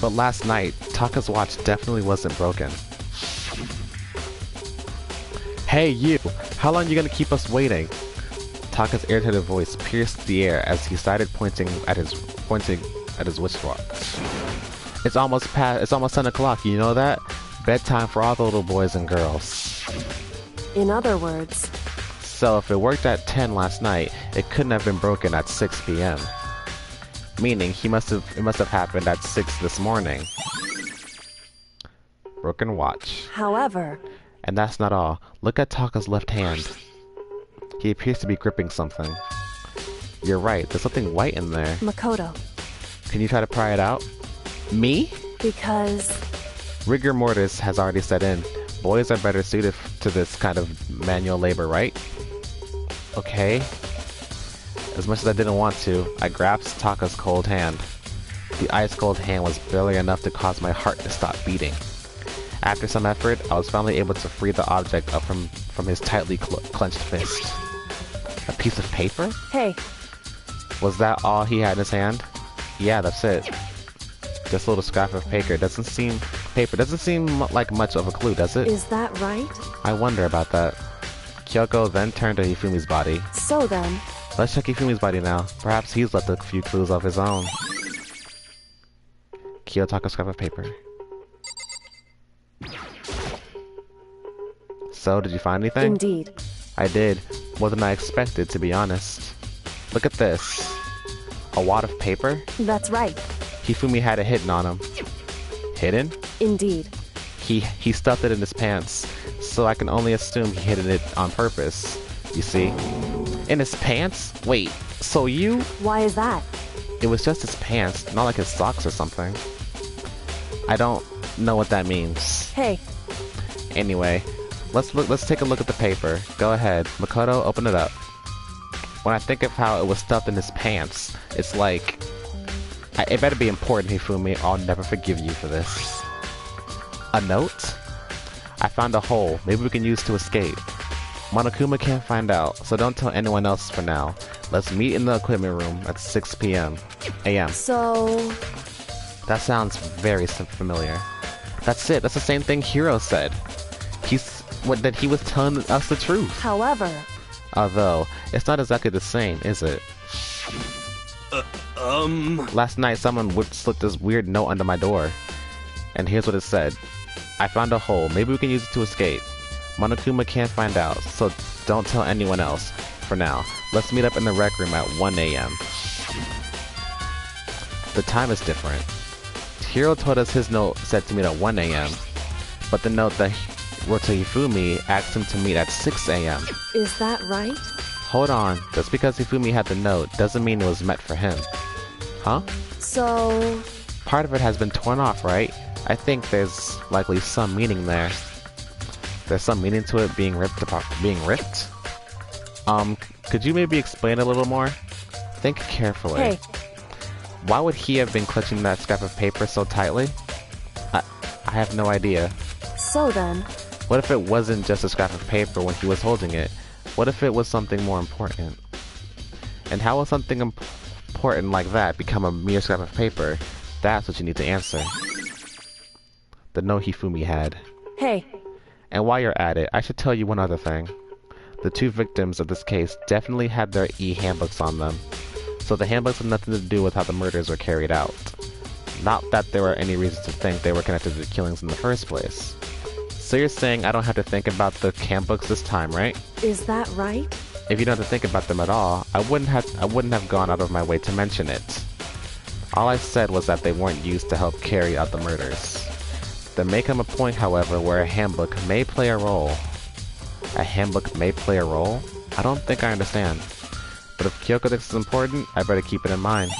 But last night, Taka's watch definitely wasn't broken. Hey you! How long are you gonna keep us waiting? Taka's irritated voice pierced the air as he started pointing at his wristwatch. It's almost 10 o'clock, you know that? Bedtime for all the little boys and girls. In other words, So if it worked at 10 last night, it couldn't have been broken at 6 p.m. Meaning it must have happened at 6 this morning. Broken watch. however, And that's not all. Look at Taka's left hand. He appears to be gripping something. You're right, there's something white in there. Makoto, Can you try to pry it out? Me? because Rigor mortis has already set in. Boys are better suited to this kind of manual labor, right? Okay. As much as I didn't want to, I grasped Taka's cold hand. The ice-cold hand was barely enough to cause my heart to stop beating. After some effort, I was finally able to free the object up from his tightly clenched fist. A piece of paper? hey, Was that all he had in his hand? Yeah, that's it. Just a little scrap of paper doesn't seem like much of a clue, does it? is that right? I wonder about that. Kyoko then turned to Hifumi's body. So then, Let's check Hifumi's body now. Perhaps he's left a few clues of his own. Kyo took a scrap of paper. So, did you find anything? Indeed. I did. More than I expected, to be honest. Look at this. A wad of paper? That's right. Hifumi had it hidden on him. Hidden? Indeed. He stuffed it in his pants, so I can only assume he hid it on purpose. You see? In his pants? Wait, so you? Why is that? It was just his pants, not like his socks or something. I don't know what that means. Hey. Anyway, let's take a look at the paper. Go ahead. Makoto, open it up. When I think of how it was stuffed in his pants, it's like... it better be important, Hifumi, or I'll never forgive you for this. A note? I found a hole. Maybe we can use to escape. Monokuma can't find out, so don't tell anyone else for now. Let's meet in the equipment room at 6 p.m. a.m. So... That sounds very familiar. That's it. That's the same thing Hiro said. That he was telling us the truth. However... Although, it's not exactly the same, is it? Last night someone slipped this weird note under my door. And here's what it said. I found a hole. Maybe we can use it to escape. Monokuma can't find out, so don't tell anyone else. For now, let's meet up in the rec room at 1 a.m. The time is different. Hiro told us his note said to meet at 1 a.m. But the note that wrote to Hifumi asked him to meet at 6 a.m. Is that right? Hold on. Just because Hifumi had the note doesn't mean it was meant for him. Huh? So... Part of it has been torn off, right? I think there's likely some meaning there. There's some meaning to it being ripped apart. Being ripped? Could you maybe explain a little more? Think carefully. Hey. Why would he have been clutching that scrap of paper so tightly? I have no idea. So then... What if it wasn't just a scrap of paper when he was holding it? What if it was something more important? And how will something important like that become a mere scrap of paper? That's what you need to answer. The note Hifumi had. Hey. And while you're at it, I should tell you one other thing. The two victims of this case definitely had their e-handbooks on them. So the handbooks have nothing to do with how the murders were carried out. Not that there were any reasons to think they were connected to the killings in the first place. So you're saying I don't have to think about the handbooks this time, right? Is that right? If you don't have to think about them at all, I wouldn't have gone out of my way to mention it. All I said was that they weren't used to help carry out the murders. There may come a point, however, where a handbook may play a role. A handbook may play a role? I don't think I understand. But if Kyoko thinks it's important, I better keep it in mind.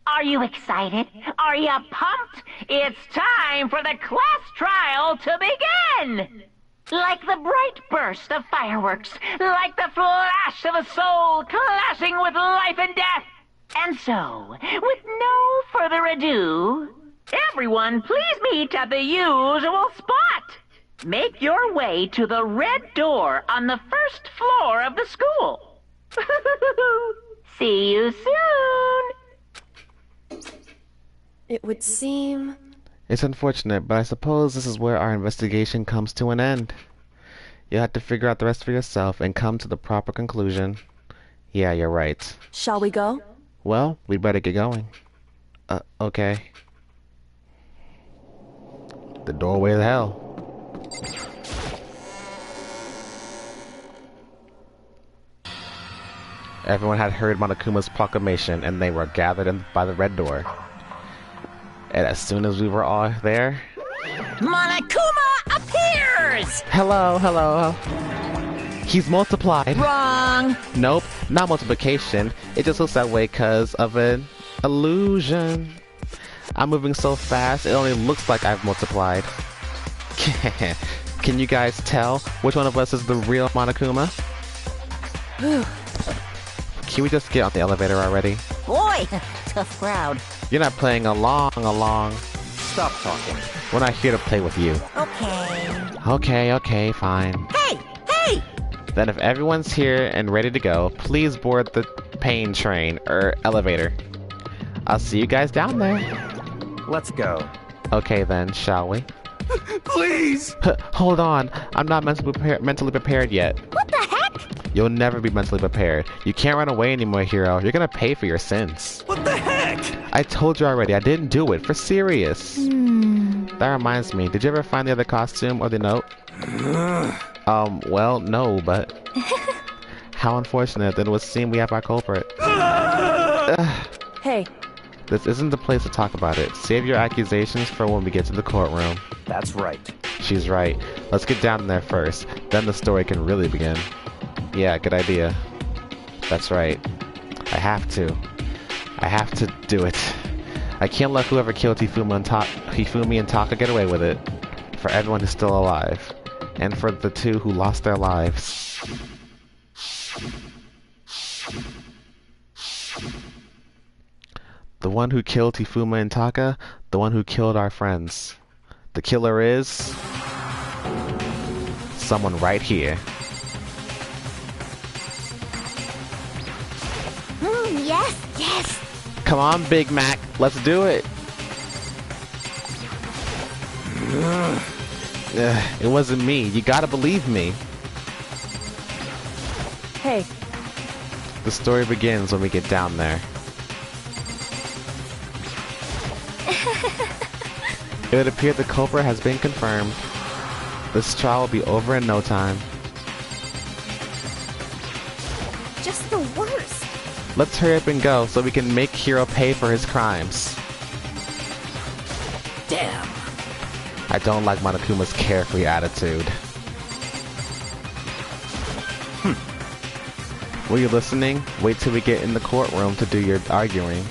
Are you excited? Are you pumped? It's time for the class trial to begin! Like the bright burst of fireworks, like the flash of a soul clashing with life and death. And so, with no further ado, everyone please meet at the usual spot. Make your way to the red door on the first floor of the school. See you soon! It would seem... It's unfortunate, but I suppose this is where our investigation comes to an end. You'll have to figure out the rest for yourself and come to the proper conclusion. Yeah, you're right. Shall we go? Well, we'd better get going. Okay. The doorway to hell. Everyone had heard Monokuma's proclamation, and they were gathered by the red door. And as soon as we were all there... Monokuma appears! Hello, hello. He's multiplied. Wrong! Nope, not multiplication. It just looks that way because of an illusion. I'm moving so fast, it only looks like I've multiplied. Can you guys tell which one of us is the real Monokuma? Can we just get on the elevator already? Boy, tough crowd. You're not playing along. Stop talking. We're not here to play with you. Okay. Okay, fine. Hey! Then if everyone's here and ready to go, please board the pain train, or elevator. I'll see you guys down there. Let's go. Okay then, shall we? Please! Hold on, I'm not mentally prepared yet. What the heck? You'll never be mentally prepared. You can't run away anymore, hero. You're gonna pay for your sins. What the heck? I told you already, I didn't do it. For serious. That reminds me, did you ever find the other costume or the note? Well, no, but... How unfortunate that it would seem we have our culprit. Hey. This isn't the place to talk about it. Save your accusations for when we get to the courtroom. That's right. She's right. Let's get down there first. Then the story can really begin. Yeah, good idea. That's right. I have to. I have to do it. I can't let whoever killed Hifumi and Taka get away with it. For everyone who's still alive. And for the two who lost their lives. The one who killed Hifumi and Taka, the one who killed our friends. The killer is... someone right here. Yes, yes. Come on, Big Mac. Let's do it. It wasn't me. You gotta believe me. Hey. The story begins when we get down there. It would appear the culprit has been confirmed. This trial will be over in no time. Just the worst. Let's hurry up and go so we can make Hiro pay for his crimes. Damn. I don't like Monokuma's carefree attitude. Were you listening? Wait till we get in the courtroom to do your arguing.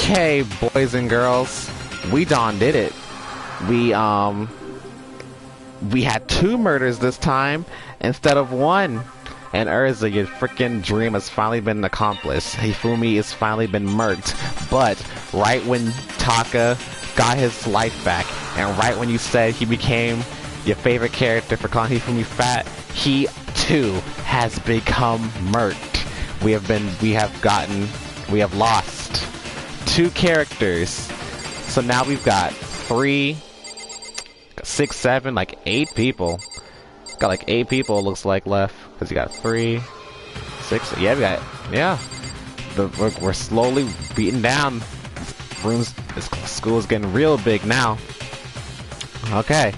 Okay, boys and girls. We done did it. We had 2 murders this time instead of 1. And Urza, your freaking dream has finally been accomplished. Hifumi has finally been murked. But right when Taka got his life back, and right when you said he became your favorite character for calling Hifumi fat, he too has become murked. We have lost 2 characters. So now we've got 3, 6, 7, like 8 people. Got like 8 people, it looks like, left. Because you got 3, 6, yeah, we got, yeah. We're slowly beating down. School is getting real big now. Okay.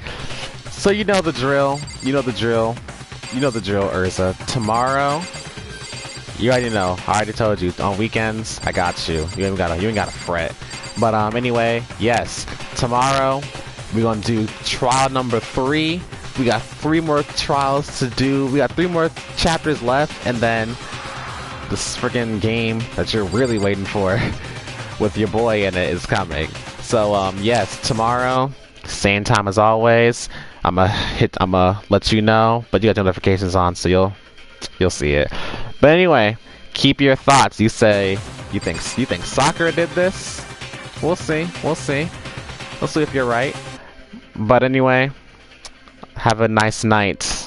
So you know the drill. You know the drill, Urza. Tomorrow, you already know. I already told you. On weekends, I got you. You ain't gotta fret. But anyway, yes. Tomorrow, we're gonna do trial number 3. We got 3 more trials to do. We got 3 more chapters left, and then this freaking game that you're really waiting for with your boy in it is coming. So yes, tomorrow, same time as always. I'ma let you know, but you got notifications on, so you'll see it. But anyway, keep your thoughts. You think Sakura did this? We'll see. We'll see if you're right. But anyway, have a nice night.